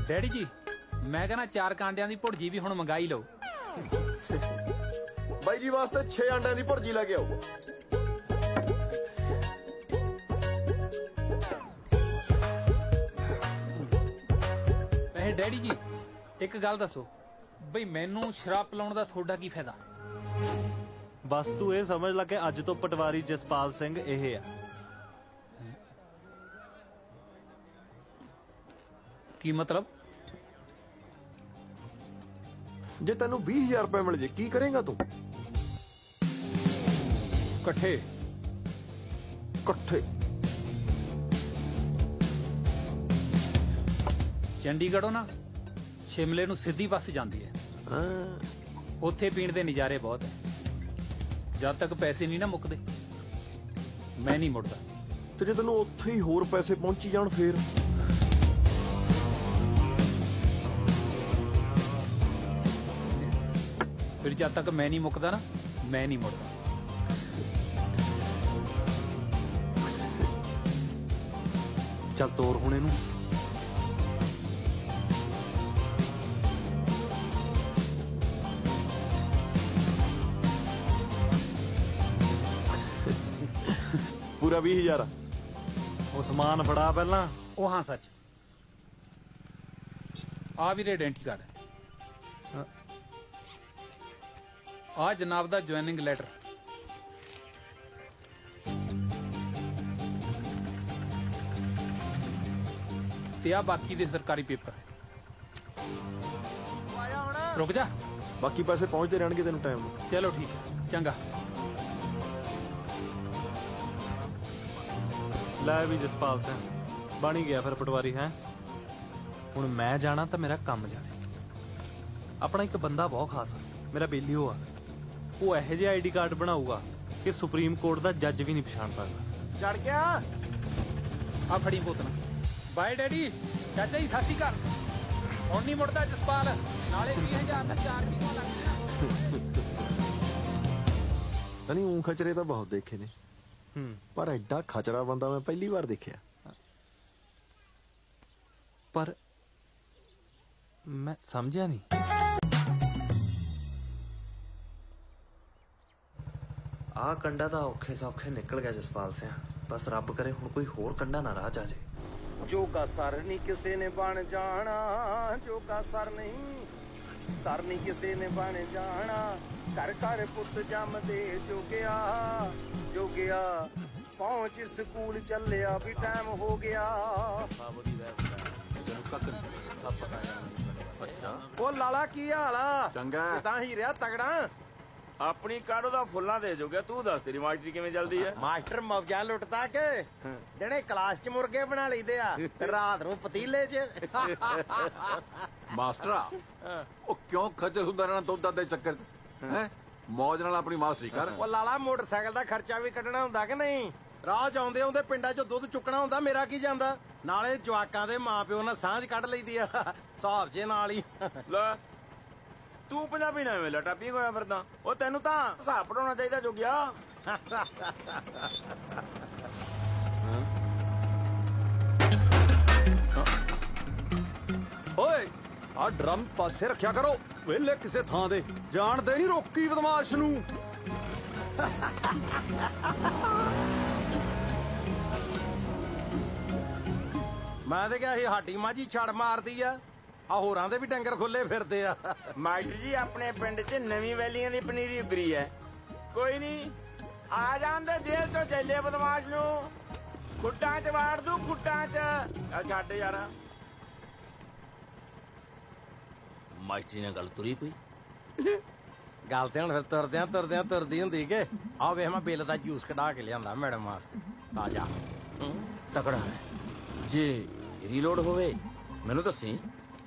ਡੈਡੀ ਜੀ ਮੈਂ ਕਹਿੰਦਾ 4 ਕਾਂਡਿਆਂ ਦੀ ਭੁਰਜੀ ਵੀ ਹੁਣ ਮੰਗਾਈ ਲਓ। ਬਾਈ ਜੀ ਵਾਸਤੇ 6 ਅੰਡਿਆਂ ਦੀ ਭੁਰਜੀ ਲੈ ਕੇ ਆਓ। ਵੈਸੇ ਡੈਡੀ ਜੀ ਇੱਕ ਗੱਲ ਦੱਸੋ ਬਈ ਮੈਨੂੰ ਸ਼ਰਾਬ ਪਿਲਾਉਣ ਦਾ ਤੁਹਾਡਾ ਕੀ ਫਾਇਦਾ? ਬਸ ਤੂੰ ਇਹ ਸਮਝ ਲੈ ਕਿ ਅੱਜ ਤੋਂ ਪਟਵਾਰੀ ਜਸਪਾਲ ਸਿੰਘ ਇਹ ਆ। ਕੀ ਮਤਲਬ? ਜੇ ਤੈਨੂੰ 20,000 ਰੁਪਏ ਮਿਲ ਜੇ ਕੀ ਕਰੇਗਾ ਤੂੰ? ਇਕੱਠੇ ਇਕੱਠੇ ਚੰਡੀਗੜ੍ਹੋਂ ਨਾ ਸ਼ਿਮਲੇ ਨੂੰ ਸਿੱਧੀ ਬੱਸ ਜਾਂਦੀ ਹੈ। ਉੱਥੇ ਪੀਣ ਦੇ ਨਜ਼ਾਰੇ ਬਹੁਤ ਹੈ। ਜਦ ਤੱਕ ਪੈਸੇ ਨਹੀਂ ਨਾ ਮੁੱਕਦੇ ਮੈਂ ਨਹੀਂ ਮੁੜਦਾ। ਤੇ ਜੇ ਤੈਨੂੰ ਉੱਥੇ ਹੀ ਹੋਰ ਪੈਸੇ ਪਹੁੰਚੀ ਜਾਣ ਫੇਰ? ਫਿਰ ਜਦ ਤੱਕ ਮੈਂ ਨਹੀਂ ਮੁੱਕਦਾ ਨਾ ਮੈਂ ਨਹੀਂ ਮੁੜਦਾ। ਚੱਲ ਤੋਰ ਹੁਣ ਇਹਨੂੰ। ਪੂਰਾ 20,000 ਉਹ ਸਮਾਨ ਫੜਾ ਪਹਿਲਾਂ। ਉਹ ਹਾਂ ਸੱਚ ਆ ਵੀਰੇ ਆਇਡੈਂਟੀ ਕਾਰਡ ਆ ਜਨਾਬ ਦਾ ਜੁਆਇਨਿੰਗ ਲੈਟਰ। ਤੇ ਆ ਬਾਕੀ ਦੇ ਸਰਕਾਰੀ ਪੇਪਰ। ਰੁਕ ਜਾ ਬਾਕੀ ਪੈਸੇ ਪਹੁੰਚਦੇ ਰਹਿਣਗੇ ਤੈਨੂੰ ਟਾਈਮ ਨੂੰ। ਚਲੋ ਠੀਕ ਹੈ ਚੰਗਾ। ਲੈ ਵੀ ਜਸਪਾਲ ਸਿੰਘ ਬਣ ਹੀ ਗਿਆ ਫਿਰ ਪਟਵਾਰੀ ਹੈ। ਹੁਣ ਮੈਂ ਜਾਣਾ ਤਾਂ ਮੇਰਾ ਕੰਮ ਜਾਣੇ। ਆਪਣਾ ਇੱਕ ਬੰਦਾ ਬਹੁਤ ਖਾਸ ਆ ਮੇਰਾ ਬੇਲੀਓ ਆ। ਉਹ ਇਹੋ ਜਿਹੇ ਆਈਡੀ ਕਾਰਡ ਬਣਾਊਗਾ ਕਿ ਸੁਪਰੀਮ ਕੋਰਟ ਦਾ ਜੱਜ ਵੀ ਨਹੀਂ ਪਛਾਣ ਸਕਦਾ। ਚੜ ਗਿਆ ਆ ਫੜੀ ਬੋਤਲ। Bye daddy. ਚਾਚਾ ਜੀ ਸਤਿ ਸ਼੍ਰੀ ਅਕਾਲ। ਹੁਣ ਨਹੀਂ ਮੁੜਦਾ ਜਸਪਾਲ ਨਾਲੇ 20,000 ਨੂੰ 4 ਕਿਲੋ ਲੱਗ ਗਿਆ। ਨਹੀਂ ਊਂ ਖਚਰੇ ਤਾਂ ਬਹੁਤ ਦੇਖੇ ਨੇ ਪਰ ਐਡਾ ਖਚਰਾ ਬੰਦਾ ਮੈਂ ਪਹਿਲੀ ਵਾਰ ਦੇਖਿਆ। ਪਰ ਮੈਂ ਸਮਝਿਆ ਨਹੀਂ। ਆਹ ਕੰਡਾ ਤਾਂ ਔਖੇ ਸੌਖੇ ਨਿਕਲ ਗਿਆ ਜਸਪਾਲ ਸਿੰਘ। ਬਸ ਰੱਬ ਕਰੇ ਹੁਣ ਕੋਈ ਹੋਰ ਕੰਡਾ ਨਾ ਰਾਹ ਚ ਆ ਜੇ। ਜੋਗਾ ਸਰ ਨਹੀਂ ਕਿਸੇ ਨੇ ਬਣ ਜਾਣਾ। ਜੋਗਾ ਸਰ ਨਹੀਂ ਕਿਸੇ ਨੇ ਬਣ ਜਾਣਾ। ਘਰ ਘਰ ਪੁੱਤ ਜੰਮਦੇ ਜੋਗਿਆ ਜੋਗਿਆ। ਪਹੁੰਚ ਸਕੂਲ ਚੱਲਿਆ ਵੀ ਟਾਈਮ ਹੋ ਗਿਆ। ਅੱਛਾ ਉਹ ਲਾਲਾ ਕੀ ਹਾਲ ਆ? ਚੰਗਾ ਤਾਂ ਹੀ ਰਿਹਾ ਤਗੜਾ। ਆਪਣੀ ਕਾੜੋ ਦਾ ਫੁੱਲਾਂ ਦੇ ਜੋਗਿਆ। ਤੂੰ ਦੱਸ ਤੇਰੀ ਮਾਸਟਰੀ ਕਿਵੇਂ ਚੱਲਦੀ ਹੈ? ਮਾਸਟਰ ਮੌਜਾਂ ਲੁੱਟਦਾ ਕਿ ਦਿਨੇ ਕਲਾਸ 'ਚ ਮੁਰਗੇ ਬਣਾ ਲਈਦੇ ਆ ਰਾਤ ਨੂੰ ਪਤੀਲੇ 'ਚ। ਮਾਸਟਰਾ ਉਹ ਕਿਉਂ ਖੱਜਲ ਹੁੰਦਾ ਰਹਿਣਾ ਦੁੱਧ ਦੇ ਚੱਕਰ 'ਚ ਹੈ? ਮੌਜ ਨਾਲ ਆਪਣੀ ਮਾਸਟਰੀ ਕਰ। ਉਹ ਲਾਲਾ ਮੋਟਰਸਾਈਕਲ ਦਾ ਖਰਚਾ ਵੀ ਕੱਢਣਾ ਹੁੰਦਾ ਕਿ ਨਹੀਂ? ਰਾਹ 'ਚ ਆਉਂਦੇ ਆਉਂਦੇ ਪਿੰਡਾਂ 'ਚੋਂ ਦੁੱਧ ਚੁੱਕਣਾ ਹੁੰਦਾ। ਮੇਰਾ ਕੀ ਜਾਂਦਾ? ਨਾਲੇ ਜਵਾਕਾਂ ਦੇ ਮਾਪਿਓ ਨਾਲ ਸਾਂਝ ਕੱਢ ਲਈਦੀ ਆ ਹਿਸਾਬ ਜੇ ਨਾਲ ਹੀ। ਲੈ ਤੂੰ ਪੰਜਾਬੀ ਨਾ ਐਵੇਂ ਲਟਾਪੀ ਹੋਇਆ ਫਿਰਦਾ। ਉਹ ਤੈਨੂੰ ਤਾਂ ਹਿਸਾਬ ਪੜਾਉਣਾ ਚਾਹੀਦਾ ਜੋਗਿਆ। ਓਏ ਆ ਡਰਮ ਪਾਸੇ ਰੱਖਿਆ ਕਰੋ ਵੇਲੇ ਕਿਸੇ ਥਾਂ ਦੇ। ਜਾਣਦੇ ਨਹੀਂ ਰੋਕੀ ਬਦਮਾਸ਼ ਨੂੰ। ਮੈਂ ਤੇ ਕਿਹਾ ਸੀ ਸਾਡੀ ਮਾਝੀ ਛੜ ਮਾਰਦੀ ਆ ਹੋਰਾਂ ਦੇ ਵੀ ਡੰਗਰ ਖੁੱਲੇ ਫਿਰਦੇ ਆ। ਮਾਸਟਰ ਜੀ ਆਪਣੇ ਪਿੰਡ 'ਚ ਨਵੀਂ ਵੈਲੀਆਂ ਦੀ ਪਨੀਰੀ ਉਗਰੀ ਹੈ। ਕੋਈ ਨਹੀਂ ਆ ਜਾਂਦੇ ਜੇਲ੍ਹ ਤੋਂ ਚੱਲੇ ਬਦਮਾਸ਼ ਨੂੰ। ਖੁੱਟਾਂ 'ਚ ਵਾੜ ਦੂ ਖੁੱਟਾਂ 'ਚ। ਛੱਡ ਯਾਰ। ਮਾਸਟਰੀ ਨਾਲ ਗੱਲ ਤੁਰੀ ਪਈ। ਗੱਲ ਤੇ ਹੁਣ ਫਿਰ ਤੁਰਦਿਆਂ ਤੁਰਦੀ ਹੁੰਦੀ ਕਿ ਆ ਵੇਖ ਮੈਂ ਬਿੱਲ ਦਾ ਜੂਸ ਕਢਾ ਕੇ ਲਿਆਂਦਾ ਮੈਡਮ ਵਾਸਤੇ ਤਾਜ਼ਾ ਤਕੜਾ ਹੈ। ਜੇ ਤੇਰੀ ਲੋੜ ਹੋਵੇ ਮੈਨੂੰ ਦੱਸੀ।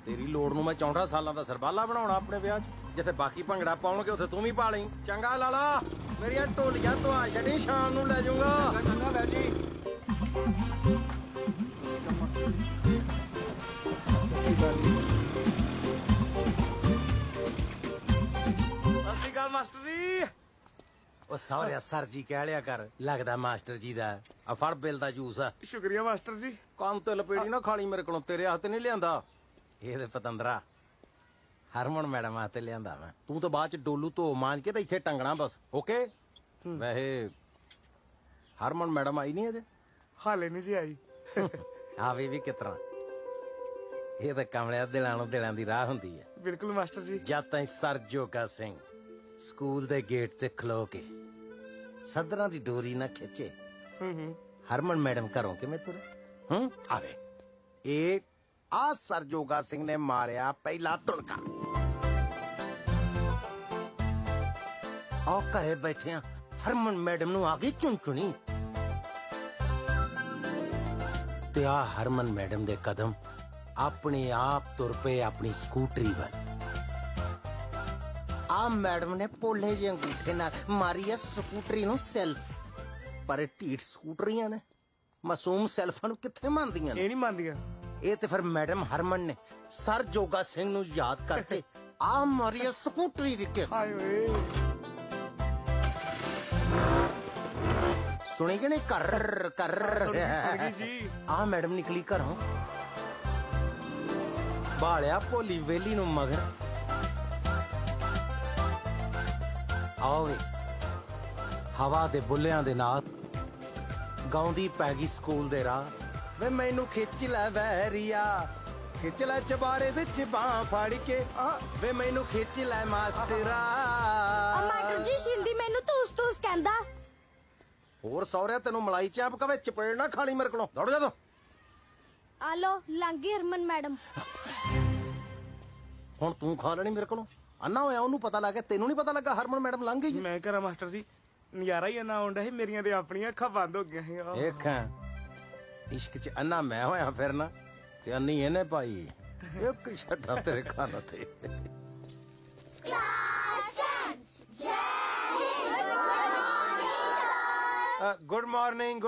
ਤੇਰੀ ਲੋੜ ਨੂੰ ਮੈਂ 64 ਸਾਲਾਂ ਦਾ ਸਰਬਾਲਾ ਬਣਾਉਣਾ ਆਪਣੇ ਵਿਆਹ 'ਚ। ਜਿੱਥੇ ਬਾਕੀ ਭੰਗੜਾ ਪਾਉਣਗੇ ਉੱਥੇ ਤੂੰ ਵੀ ਪਾ ਲਈ। ਚੰਗਾ ਲਾਲਾ ਮੇਰੀਆਂ ਢੋਲੀਆਂ ਤੋਂ ਆ ਛੱਡੀ ਸ਼ਾਮ ਨੂੰ ਲੈ ਜਾਊਂਗਾ। ਚੰਗਾ ਲੈ ਜੀ। ਸਤਿ ਸ਼੍ਰੀ ਅਕਾਲ ਮਾਸਟਰ ਜੀ। ਉਹ ਸਹੁਰਿਆ ਸਰ ਜੀ ਕਹਿ ਲਿਆ ਕਰ। ਲੱਗਦਾ ਮਾਸਟਰ ਜੀ ਦਾ। ਆ ਫੜ ਬਿੱਲ ਦਾ ਜੂਸ ਆ। ਸ਼ੁਕਰੀਆ ਮਾਸਟਰ ਜੀ। ਕੰਮ ਤੇ ਲਪੇੜੀ ਨਾ ਖਾਲੀ ਮੇਰੇ ਕੋਲੋਂ। ਤੇਰੇ ਹੱਥ ਨਹੀਂ ਲਿਆਂਦਾ। ਇਹ ਤੇ ਪਤੰਦਰਾ ਹਰਮਨ ਮੈਡਮ ਆਤੇ ਲਿਆਂਦਾ ਮੈਂ। ਤੂੰ ਤਾਂ ਬਾਅਦ ਚ ਡੋਲੂ ਧੋ ਮਾਂਜ ਕੇ ਤੇ ਇੱਥੇ ਟੰਗਣਾ ਬਸ। ਓਕੇ। ਵੈਸੇ ਹਰਮਨ ਮੈਡਮ ਆਈ ਨਹੀਂ ਅਜੇ? ਹਾਲੇ ਨਹੀਂ ਜੀ ਆਈ। ਆਵੇ ਵੀ ਕਿਤਰਾ ਇਹ ਤਾਂ ਕਮਲਿਆਂ ਦਿਲਾਂ ਨੂੰ ਦਿਲਾਂ ਦੀ ਰਾਹ ਹੁੰਦੀ ਹੈ। ਬਿਲਕੁਲ ਮਾਸਟਰ ਜੀ। ਜਦ ਤਾਈਂ ਸਰ ਜੋਗਾ ਸਿੰਘ ਸਕੂਲ ਦੇ ਗੇਟ ਤੇ ਖਲੋ ਕੇ ਸਦਰਾਂ ਦੀ ਡੋਰੀ ਨਾ ਖਿੱਚੇ ਹਰਮਨ ਮੈਡਮ ਘਰੋਂ ਕਿਵੇਂ ਤੁਰੇ? ਆਵੇ ਇਹ ਆ ਸਰ ਜੋਗਾ ਸਿੰਘ ਨੇ ਮਾਰਿਆ ਪਹਿਲਾ ਤੁਣਕਾ। ਆ ਘਰੇ ਬੈਠਿਆਂ ਹਰਮਨ ਮੈਡਮ ਨੂੰ ਆ ਗਈ ਚੁਣਚੁਣੀ ਤੇ ਆ ਹਰਮਨ ਮੈਡਮ ਦੇ ਕਦਮ ਆਪਣੇ ਆਪ ਤੁਰ ਪਏ ਆਪਣੀ ਸਕੂਟਰੀ ਵੱਲ। ਆ ਮੈਡਮ ਨੇ ਪੋਲੇ ਜਿਹੇ ਅੰਗੂਠੇ ਨਾਲ ਮਾਰੀ ਆ ਸਕੂਟਰੀ ਨੂੰ ਸੈਲਫ। ਪਰ ਢੀਠ ਸਕੂਟਰੀਆਂ ਨੇ ਮਾਸੂਮ ਸੈਲਫਾਂ ਨੂੰ ਕਿੱਥੇ ਮੰਨਦੀਆਂ ਨੇ? ਇਹ ਨਹੀਂ ਮੰਨਦੀਆਂ। ਇਹ ਤੇ ਫਿਰ ਮੈਡਮ ਹਰਮਨ ਨੇ ਸਰ ਜੋਗਾ ਸਿੰਘ ਨੂੰ ਯਾਦ ਕਰਕੇ ਆ ਮਾਰੀ ਆ ਸਕੂਟਰੀ ਦੀ ਕਿੱਕ। ਹਾਏ ਓਏ ਸੁਣੀ ਕਿ ਨਹੀਂ? ਕਰ ਕਰ ਜੀ। ਆ ਮੈਡਮ ਨਿਕਲੀ ਘਰੋਂ ਬਾਲਿਆ ਭੋਲੀ ਵੇਲੀ ਨੂੰ ਮਗਰ। ਆਵੇ ਹਵਾ ਦੇ ਬੁੱਲਿਆਂ ਦੇ ਨਾਲ ਗਾਉਂਦੀ ਪੈ ਗਈ ਸਕੂਲ ਦੇ ਰਾਹ। ਵੇ ਮੈਨੂੰ ਖਿੱਚ ਲੈ ਵੈਰੀਆ, ਖਿੱਚ ਲੈ ਚਬਾਰੇ ਵਿੱਚ ਬਾਹ ਫੜ ਕੇ। ਵੇ ਮੈਨੂੰ ਖਿੱਚ ਲੈ ਮਾਸਟਰਾ। ਮਾਸਟਰ ਜੀ ਸ਼ਿੰਦੀ ਮੈਨੂੰ ਤੂਸ ਕਹਿੰਦਾ। ਹੋਰ ਸੌਰਿਆ ਤੈਨੂੰ ਮਲਾਈ ਚਾਂਪ ਕਵੇ ਚਪੇੜ ਨਾ ਖਾਣੀ ਮੇਰੇ ਕੋਲੋਂ। ਦੌੜ ਜਾ ਤੂੰ। ਆ ਲੋ ਲੰਗੀ ਹਰਮਨ ਮੈਡਮ। ਹੁਣ ਤੂੰ ਖਾ ਲੈਣੀ ਮੇਰੇ ਕੋਲੋਂ? ਅੰਨਾ ਹੋਇਆ ਉਹਨੂੰ ਪਤਾ ਲੱਗ ਗਿਆ, ਤੈਨੂੰ ਨਹੀਂ ਪਤਾ ਲੱਗਾ ਹਰਮਨ ਮੈਡਮ ਲੰਘ ਗਈ? ਮੈਂ ਕਰਾਂ ਮਾਸਟਰ ਜੀ ਨਜ਼ਾਰਾ ਹੀ ਇੰਨਾ ਆਉਂਦਾ ਸੀ ਮੇਰੀਆਂ ਤੇ ਆਪਣੀਆਂ ਅੱਖਾਂ ਬੰਦ ਹੋ ਗਈਆਂ ਸੀ। ਦੇਖਾਂ ਇਸ਼ਕ ਚ ਅੰਨਾ ਮੈਂ ਹੋਇਆ ਫਿਰਨਾ ਤੇ ਅੰਨੀ ਇਹਨੇ ਪਾਈ। ਇੱਕ ਛੱਡਾ ਤੇਰੇ ਖਾਨਾ ਤੇ। ਗੁੱਡ ਮਾਰਨਿੰਗ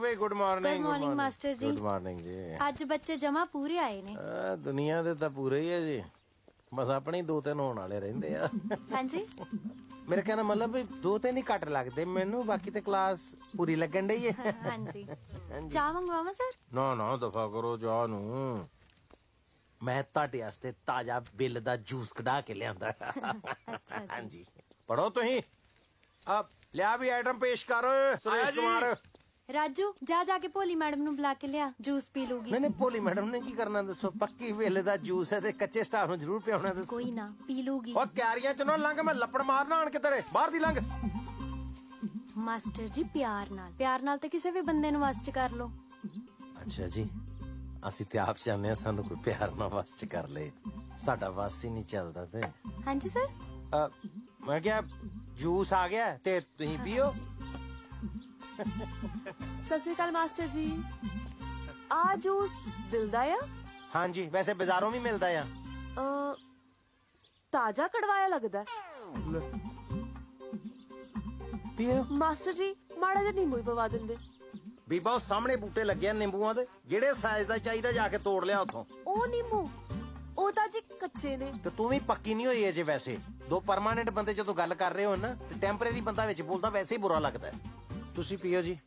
ਬਈ। Good morning. Good morning master ਜੀ। ਗੁੱਡ ਮਾਰਨਿੰਗ ਜੀ। ਅੱਜ ਬੱਚੇ ਜਮਾ ਪੂਰੇ ਆਏ ਨੇ। ਦੁਨੀਆ ਦੇ ਤਾਂ ਪੂਰੇ ਹੀ ਹੈ ਜੀ, ਬਸ ਆਪਣੇ 2-3 ਹੋਣ ਵਾਲੇ ਰਹਿੰਦੇ ਆ। ਹਾਂਜੀ ਮੇਰੇ ਕਹਿਣਾ ਮਤਲਬ ਵੀ 2-3 ਹੀ ਘੱਟ ਲੱਗਦੇ ਮੈਨੂੰ, ਬਾਕੀ ਤੇ ਕਲਾਸ ਪੂਰੀ ਲੱਗਣ ਡਈ ਹੈ। ਹਾਂਜੀ ਚਾਹ ਮੰਗਵਾਵਾਂ ਸਰ? ਨਾ ਦਫਾ ਕਰੋ ਚਾਹ ਨੂੰ। ਮੈਂ ਤੁਹਾਡੇ ਵਾਸਤੇ ਤਾਜ਼ਾ ਬਿੱਲ ਦਾ ਜੂਸ ਕਢਾ ਕੇ ਲਿਆਂਦਾ। ਹਾਂਜੀ ਪੜੋ ਤੁਸੀਂ। ਆ ਲਿਆ ਵੀ ਆਈਟਮ ਪੇਸ਼ ਕਰ ਸੁਰੇਸ਼ ਕੁਮਾਰ। ਰਾਜੂ ਜਾ ਕੇ ਭੋਲੀ ਮੈਡਮ ਨੂੰ ਬੁਲਾ ਕੇ ਲਿਆ, ਜੂਸ ਪੀ ਲੂਗੀ। ਨਹੀਂ ਭੋਲੀ ਮੈਡਮ ਨੇ ਕੀ ਕਰਨਾ ਦੱਸੋ? ਪੱਕੀ ਵੇਲੇ ਦਾ ਜੂਸ ਹੈ ਤੇ ਕੱਚੇ ਸਟਾਫ ਨੂੰ ਜ਼ਰੂਰ ਪਿਆਉਣਾ। ਦੱਸੋ ਕੋਈ ਨਾ ਪੀ ਲੂਗੀ। ਉਹ ਕਿਆਰੀਆਂ ਚ ਨਾ ਲੰਘ, ਮੈਂ ਲੱਪੜ ਮਾਰਨਾ ਆਣ ਕੇ ਤੇਰੇ। ਬਾਹਰ ਦੀ ਲੰਘ। ਮਾਸਟਰ ਜੀ ਪਿਆਰ ਨਾਲ ਤੇ ਕਿਸੇ ਵੀ ਬੰਦੇ ਨੂੰ ਵਸ ਚ ਕਰ ਲੋ। ਅੱਛਾ ਜੀ, ਅਸੀਂ ਤੇ ਆਪ ਚਾਹੁੰਦੇ ਹਾਂ ਸਾਨੂੰ ਕੋਈ ਪਿਆਰ ਨਾਲ ਵਸ ਚ ਕਰ ਲੇ। ਸਾਡਾ ਵਸ ਹੀ ਨਹੀਂ ਚੱਲਦਾ ਤੇ। ਹਾਂਜੀ ਸਰ। ਮੈਂ ਕਿਹਾ ਜੂਸ ਆ ਗਿਆ ਤੇ ਤੁਸੀਂ ਪੀਓ। ਸਤਿ ਸ਼੍ਰੀ ਅਕਾਲ ਮਾਸਟਰ ਜੀ। ਆ ਜੂਸ ਦਿਲਦਾ ਆ? ਹਾਂਜੀ ਵੈਸੇ ਬਾਜ਼ਾਰੋਂ ਵੀ ਮਿਲਦਾ ਆ। ਤਾਜ਼ਾ ਕੜਵਾਇਆ ਲੱਗਦਾ। ਪੀਓ ਮਾਸਟਰ ਜੀ ਮਾੜਾ ਜਿਹਾ ਨਿੰਬੂ ਹੀ ਪਵਾ ਦਿੰਦੇ। ਬੀਬਾ ਉਹ ਸਾਹਮਣੇ ਬੂਟੇ ਲੱਗੇ ਆ ਨਿੰਬੂਆਂ ਦੇ, ਜਿਹੜੇ ਸਾਈਜ਼ ਦਾ ਚਾਹੀਦਾ ਜਾ ਕੇ ਤੋੜ ਲਿਆ ਉਥੋਂ। ਉਹ ਨਿੰਬੂ ਉਹ ਤਾਂ ਜੀ ਕੱਚੇ ਨੇ। ਤੇ ਤੂੰ ਵੀ ਪੱਕੀ ਨਹੀਂ ਹੋਈ ਅਜੇ। ਵੈਸੇ ਦੋ ਪਰਮਾਨੈਂਟ ਬੰਦੇ ਜਦੋਂ ਗੱਲ ਕਰ ਰਹੇ ਹੋ ਨਾ ਤੇ ਟੈਂਪਰੇਰੀ ਬੰਦਾ ਵਿੱਚ ਬੋਲਦਾ ਵੈਸੇ ਹੀ ਬੁਰਾ ਲੱਗਦਾ। ਤੁਸੀਂ ਪੀਓ ਜੀ।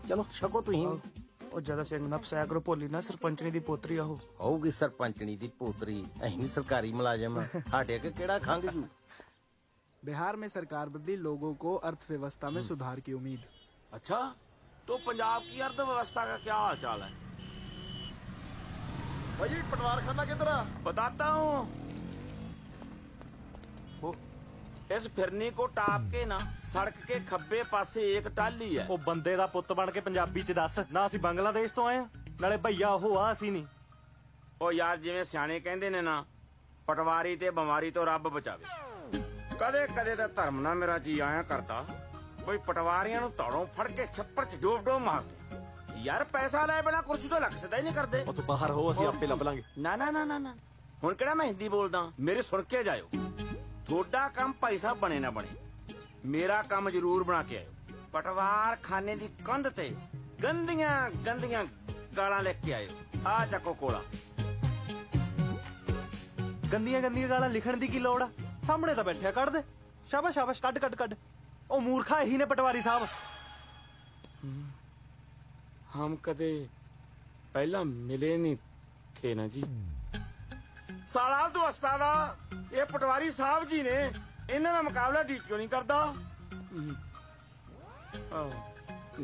ਚਲੋ ਛਕੋ ਤੁਸੀਂ। ਉਹ ਜਿਆਦਾ ਸਿੰਘ ਨਾ ਫਸਾਇਆ ਕਰੋ, ਭੋਲੀ ਨਾ ਸਰਪੰਚਣੀ ਦੀ ਪੋਤਰੀ ਆ। ਉਹ ਹੋਊਗੀ ਸਰਪੰਚਣੀ ਦੀ ਪੋਤਰੀ। ਅਸੀਂ ਵੀ ਸਰਕਾਰੀ ਮੁਲਾਜ਼ਮ। ਸਾਡੇ ਅੱਗੇ ਕਿਹੜਾ ਖੰਗ ਜੂ। बिहार में सरकार बदली, लोगों को अर्थव्यवस्था में सुधार की उम्मीद। अच्छा तो पंजाब की अर्थव्यवस्था का क्या हाल चाल है? भाई पटवार खाना किधर है? बताता हूँ। इस फिरनी को टाप के ना सड़क के खब्बे पासे एक टाली है। ਉਹ ਬੰਦੇ ਦਾ ਪੁੱਤ ਬਣ ਕੇ ਪੰਜਾਬੀ ਚ ਦੱਸ ਨਾ। ਅਸੀਂ ਬੰਗਲਾਦੇਸ਼ ਤੋਂ ਆਏ ਆ, ਨਾਲੇ ਭਈਆ ਉਹ ਆ ਅਸੀਂ ਨਹੀਂ। ਉਹ ਯਾਰ ਜਿਵੇਂ ਸਿਆਣੇ ਕਹਿੰਦੇ ਨੇ ਨਾ, ਪਟਵਾਰੀ ਤੇ ਬਿਮਾਰੀ ਤੋਂ ਰੱਬ ਬਚਾਵੇ। ਕਦੇ ਕਦੇ ਤਾਂ ਧਰਮ ਨਾਲ ਮੇਰਾ ਜੀ ਆਇਆ ਕਰਦਾ ਕੋਈ ਪਟਵਾਰੀਆਂ ਨੂੰ ਧੌੜੋਂ ਫੜ ਕੇ ਛੱਪੜ ਚ ਡੋਬ ਮਾਰਦੇ। ਯਾਰ ਪੈਸਾ ਲੈ ਬਿਨਾ ਕੁਰਸੀ ਤੋਂ ਲੱਗ ਸਦਾ ਹੀ ਨਹੀਂ ਕਰਦੇ। ਉਹ ਤੂੰ ਬਾਹਰ ਹੋ, ਅਸੀਂ ਆਪੇ ਲੱਭ ਲਾਂਗੇ। ਨਾ ਹੁਣ ਕਿਹੜਾ ਮੈਂ ਹਿੰਦੀ ਬੋਲਦਾ, ਮੇਰੇ ਸੁਣ ਕੇ ਜਾਇਓ। ਤੁਹਾਡਾ ਕੰਮ ਭਾਈ ਸਾਹਿਬ ਬਣੇ ਨਾ ਬਣੇ, ਮੇਰਾ ਕੰਮ ਜ਼ਰੂਰ ਬਣਾ ਕੇ ਆਇਓ। ਪਟਵਾਰ ਖਾਨੇ ਦੀ ਕੰਧ ਤੇ ਗੰਦੀਆਂ ਗਾਲਾਂ ਲਿਖ ਕੇ ਆਇਓ। ਆ ਚੱਕੋ ਕੋਲਾ। ਗੰਦੀਆਂ ਗਾਲਾਂ ਲਿਖਣ ਦੀ ਕੀ ਲੋੜ ਆ? ਸਾਹਮਣੇ ਤਾਂ ਬੈਠਿਆ, ਕੱਢ ਦੇ। ਸ਼ਾਬਾਸ਼ ਕੱਢ। ਉਹ ਮੂਰਖਾ ਇਹੀ ਨੇ ਪਟਵਾਰੀ ਸਾਹਿਬ। हम कदे पहला मिले नहीं थे ना जी। ਸਾਲਾ ਤੂੰ ਉਸਤਾਦਾ ਇਹ ਪਟਵਾਰੀ ਸਾਹਿਬ ਜੀ ਨੇ ਇਹਨਾਂ ਦਾ ਮੁਕਾਬਲਾ ਡੀਟੀਓ ਨਹੀਂ ਕਰਦਾ।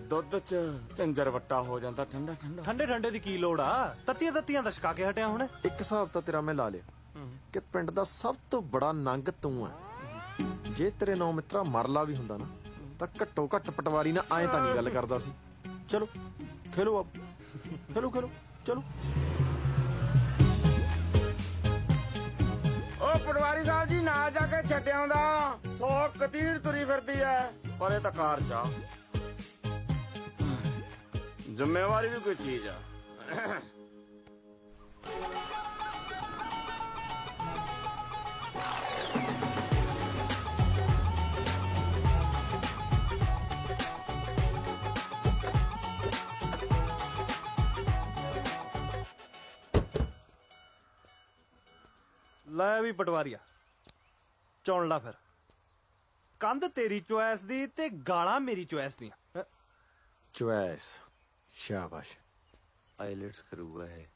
ਦੁੱਧ ਚ ਝੰਜਰ ਵੱਟਾ ਹੋ ਜਾਂਦਾ ਠੰਡਾ ਠੰਡਾ। ਠੰਡੇ ਠੰਡੇ ਦੀ ਕੀ ਲੋੜ ਆ, ਤੱਤੀਆਂ ਤੱਤੀਆਂ ਦਾ ਛਕਾ ਕੇ ਹਟਿਆ ਹੁਣ। ਇੱਕ ਹਿਸਾਬ ਤਾਂ ਤੇਰਾ ਮੈਂ ਲਾ ਲਿਆ ਕਿ ਪਿੰਡ ਦਾ ਸਭ ਤੋਂ ਬੜਾ ਨੰਗ ਤੂੰ ਹੈ। ਜੇ ਤੇਰੇ ਨੌ ਮਿੱਤਰਾ ਮਰਲਾ ਵੀ ਹੁੰਦਾ ਨਾ ਤਾਂ ਘੱਟੋ ਘੱਟ ਪਟਵਾਰੀ ਨਾਲ ਐਂ ਤਾਂ ਨਹੀਂ ਗੱਲ ਕਰਦਾ ਸੀ। ਚਲੋ ਖੇਲੋ ਆਪ, ਖੇਲੋ ਖੇਲੋ ਚਲੋ। ਉਹ ਪਟਵਾਰੀ ਸਾਹਿਬ ਜੀ ਨਾਲ ਜਾ ਕੇ ਛੱਡਿਆ ਹੁੰਦਾ 100 ਕਤੀੜ ਤੁਰੀ ਫਿਰਦੀ ਐ, ਪਰ ਇਹ ਤਾਂ ਕਾਰ ਚ ਜ਼ਿੰਮੇਵਾਰੀ ਵੀ ਕੋਈ ਚੀਜ਼ ਆ। ਲੈ ਵੀ ਪਟਵਾਰੀਆ, ਚੁਣ ਲਾ ਫਿਰ। ਕੰਧ ਤੇਰੀ ਚੁਆਇਸ ਦੀ ਤੇ ਗਾਲਾਂ ਮੇਰੀ ਚੁਆਇਸ ਦੀਆਂ। ਚੁਆਇਸ, ਸ਼ਾਬਾਸ਼। ਆਈਲੈਟਸ ਕਰੂਗਾ ਇਹ।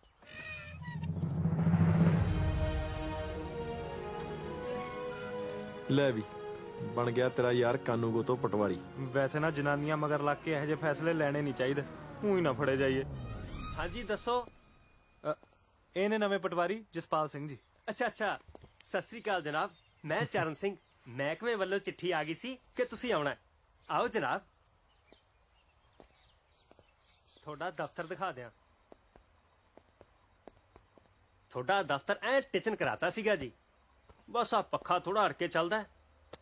ਲੈ ਵੀ ਬਣ ਗਿਆ ਤੇਰਾ ਯਾਰ ਕਾਨੂੰਗੋ ਤੋਂ ਪਟਵਾਰੀ। ਵੈਸੇ ਨਾ ਜਨਾਨੀਆਂ ਮਗਰ ਲੱਗ ਕੇ ਇਹੋ ਜਿਹੇ ਫੈਸਲੇ ਲੈਣੇ ਨਹੀਂ ਚਾਹੀਦੇ, ਊਂ ਨਾ ਫੜੇ ਜਾਈਏ। ਹਾਂਜੀ ਦੱਸੋ। ਇਹਨੇ ਨਵੇਂ ਪਟਵਾਰੀ ਜਸਪਾਲ ਸਿੰਘ ਜੀ। ਅੱਛਾ ਅੱਛਾ, ਸਤਿ ਸ੍ਰੀ ਅਕਾਲ ਜਨਾਬ। ਮੈਂ ਚਰਨ ਸਿੰਘ, ਮਹਿਕਮੇ ਵੱਲੋਂ ਚਿੱਠੀ ਆ ਗਈ ਸੀ ਕਿ ਤੁਸੀਂ ਆਉਣਾ। ਆਓ ਜਨਾਬ, ਤੁਹਾਡਾ ਦਫ਼ਤਰ ਦਿਖਾ ਦਿਆਂ। ਤੁਹਾਡਾ ਦਫ਼ਤਰ ਐ ਟਿਚਨ ਕਰਾਤਾ ਸੀਗਾ ਜੀ, ਬਸ ਆ ਪੱਖਾ ਥੋੜਾ ਹਟ ਕੇ ਚੱਲਦਾ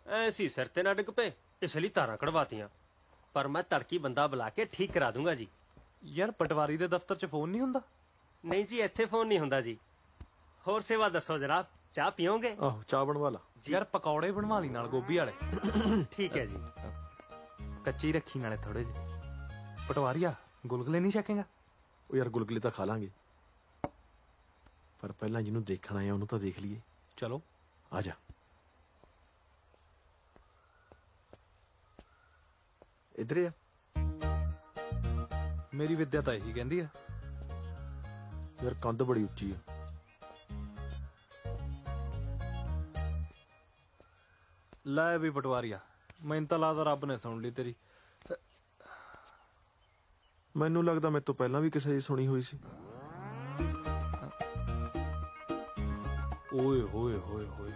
ਐ ਸੀ, ਸਿਰ ਤੇ ਨਾ ਡਿੱਗ ਪਏ, ਇਸ ਲਈ ਤਾਰਾਂ ਕਢਵਾਤੀਆਂ। ਪਰ ਮੈਂ ਤੜਕੀ ਬੰਦਾ ਬੁਲਾ ਕੇ ਠੀਕ ਕਰਾ ਦੂੰਗਾ ਜੀ। ਯਾਰ ਪਟਵਾਰੀ ਦੇ ਦਫ਼ਤਰ 'ਚ ਫੋਨ ਨਹੀਂ ਹੁੰਦਾ? ਨਹੀਂ ਜੀ, ਇੱਥੇ ਫੋਨ ਨਹੀਂ ਹੁੰਦਾ ਜੀ। ਹੋਰ ਸੇਵਾ ਦੱਸੋ ਜਨਾਬ, ਚਾਹ ਪੀਓਗੇ? ਆਹੋ ਚਾਹ ਬਣਵਾ ਲਾ। ਯਾਰ ਪਕੌੜੇ ਬਣਵਾ ਲਈ ਨਾਲ ਗੋਭੀ ਵਾਲੇ। ਠੀਕ ਹੈ ਜੀ। ਕੱਚੀ ਰੱਖੀ ਨਾਲੇ ਥੋੜੇ ਜਿਹੇ। ਪਟਵਾਰੀਆ ਗੁਲਗੁਲੇ ਨਹੀਂ ਛਕੇਗਾ? ਉਹ ਯਾਰ ਗੁਲਗੁਲੇ ਤਾਂ ਖਾ ਲਾਂਗੇ, ਪਰ ਪਹਿਲਾਂ ਜਿਹਨੂੰ ਦੇਖਣਾ ਹੈ ਉਹਨੂੰ ਤਾਂ ਦੇਖ ਲਈਏ। ਚਲੋ ਆ ਜਾ। ਇੱਧਰ ਆ। ਮੇਰੀ ਵਿਦਿਆ ਤਾਂ ਇਹੀ ਕਹਿੰਦੀ ਆ। ਯਾਰ ਕੰਧ ਬੜੀ ਉੱਚੀ ਆ। ਲੈ ਵੀ ਪਟਵਾਰੀਆ, ਮੈਨੂੰ ਤਾਂ ਲੱਗਦਾ ਰੱਬ ਨੇ ਸੁਣ ਲਈ ਤੇਰੀ। ਮੈਨੂੰ ਲੱਗਦਾ ਮੇਰੇ ਤੋਂ ਪਹਿਲਾਂ ਵੀ ਕਿਸੇ ਦੀ ਸੁਣੀ ਹੋਈ ਸੀ। ਓਏ ਹੋਏ ਹੋਏ ਹੋਏ,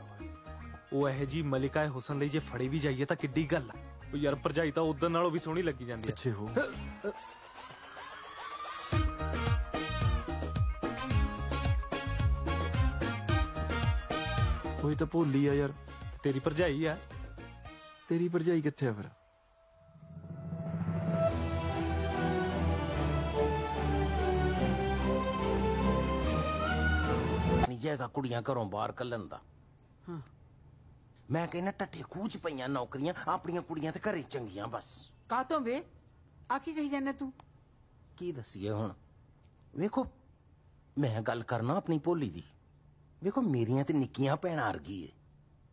ਉਹ ਇਹ ਜੀ ਮਲਿਕਾ ਹੁਸਨ ਲਈ ਜੇ ਫੜੇ ਵੀ ਜਾਈਏ ਤਾਂ ਕਿੱਡੀ ਗੱਲ ਆ। ਉਹ ਯਾਰ ਭਰਜਾਈ ਤਾਂ ਉਦੋਂ ਨਾਲੋਂ ਵੀ ਸੋਹਣੀ ਲੱਗੀ ਜਾਂਦੀ ਆ। ਪਿੱਛੇ ਹੋ। ਕੋਈ ਤਾਂ ਭੋਲੀ ਆ ਯਾਰ। ਤੇਰੀ ਭਰਜਾਈ ਆ। ਤੇਰੀ ਭਰਜਾਈ ਕਿੱਥੇ ਆ ਫਿਰ? ਨਹੀਂ ਜਾਏਗਾ ਕੁੜੀਆਂ ਘਰੋਂ ਬਾਹਰ ਕੱਢਣ ਦਾ। ਮੈਂ ਕਹਿੰਦਾ ਟੱਠੇ ਖੂਚ ਪਈਆਂ ਨੌਕਰੀਆਂ, ਆਪਣੀਆਂ ਕੁੜੀਆਂ ਤੇ ਘਰੇ ਚੰਗੀਆਂ ਬਸ। ਕਾਤੋਂ ਵੇ ਆ ਕੀ ਕਹੀ ਜਾਂਦੇ ਤੂੰ? ਕੀ ਦੱਸੀਏ ਹੁਣ? ਵੇਖੋ ਮੈਂ ਗੱਲ ਕਰਨਾ ਆਪਣੀ ਭੋਲੀ ਦੀ। ਵੇਖੋ ਮੇਰੀਆਂ ਤੇ ਨਿੱਕੀਆਂ ਭੈਣਾਂ ਵਰਗੀ ਏ,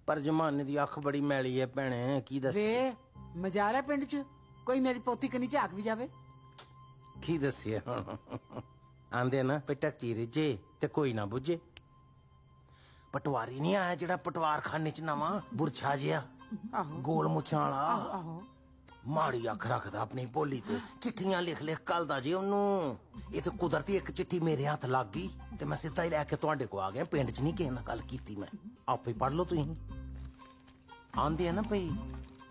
ਪਰ ਜਮਾਨੇ ਦੀ ਅੱਖ ਬੜੀ ਮੈਲੀ ਏ ਭੈਣੇ, ਕੀ ਦੱਸ। ਵੇ ਮਜ਼ਾਲ ਹੈ ਪਿੰਡ 'ਚ ਕੋਈ ਮੇਰੀ ਪੋਤੀ ਕਨੀ ਝਾਕ ਵੀ ਜਾਵੇ। ਕੀ ਦੱਸੀਏ ਹੁਣ? ਆਂਦੇ ਨਾ ਪਟਕੀ ਰਿਜੇ ਤੇ ਕੋਈ ਨਾ ਬੁੱਝੇ। ਪਟਵਾਰੀ ਨਹੀਂ ਆਇਆ ਜਿਹੜਾ ਪਟਵਾਰਖਾਨੇ 'ਚ ਨਵਾਂ ਬੁਰਛਾ ਜਿਹਾ, ਗੋਲ ਮੁੱਛਾਂ ਵਾਲਾ, ਮਾੜੀ ਅੱਖ ਰੱਖਦਾ ਆਪਣੀ ਭੋਲੀ ਤੇ, ਚਿੱਠੀਆਂ ਲਿਖ ਲਿਖ ਕੱਲਦਾ ਜੇ ਉਹਨੂੰ। ਇਹ ਤਾਂ ਕੁਦਰਤੀ ਇੱਕ ਚਿੱਠੀ ਮੇਰੇ ਹੱਥ ਲੱਗ ਗਈ ਤੇ ਮੈਂ ਸਿੱਧਾ ਹੀ ਲੈ ਕੇ ਤੁਹਾਡੇ ਕੋ ਆ ਗਿਆ। ਪਿੰਡ 'ਚ ਨਹੀਂ ਕਿਸੇ ਨਾਲ ਗੱਲ ਕੀਤੀ ਮੈਂ, ਆਪੇ ਪੜ ਲਓ ਤੁਸੀਂ। ਆਂਦੇ ਆ ਨਾ ਭਈ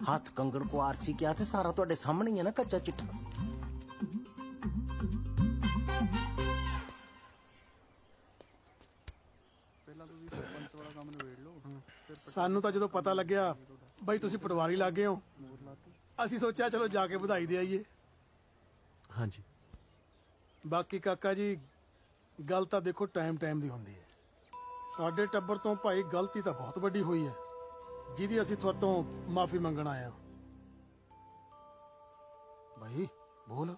ਹੱਥ ਕੰਗਣ ਕੋ ਆਰਸੀ ਕਿਹਾ ਤੇ ਸਾਰਾ ਤੁਹਾਡੇ ਸਾਹਮਣੇ ਹੀ ਹੈ ਨਾ ਕੱਚਾ ਚਿੱਠਾ। ਸਾਨੂੰ ਤਾਂ ਜਦੋਂ ਪਤਾ ਲੱਗਿਆ ਬਈ ਤੁਸੀਂ ਪਟਵਾਰੀ ਲੱਗ ਗਏ ਹੋ, ਅਸੀਂ ਸੋਚਿਆ ਚਲੋ ਜਾ ਕੇ ਵਧਾਈ ਦੇ ਆਈਏ। ਹਾਂਜੀ। ਬਾਕੀ ਕਾਕਾ ਜੀ ਗੱਲ ਤਾਂ ਦੇਖੋ ਟਾਈਮ ਟਾਈਮ ਦੀ ਹੁੰਦੀ ਹੈ। ਸਾਡੇ ਟੱਬਰ ਤੋਂ ਭਾਈ ਗਲਤੀ ਤਾਂ ਬਹੁਤ ਵੱਡੀ ਹੋਈ ਹੈ, ਜਿਹਦੀ ਅਸੀਂ ਤੁਹਾਤੋਂ ਮਾਫੀ ਮੰਗਣ ਆਏ ਹਾਂ। ਭਾਈ ਬੋਲ।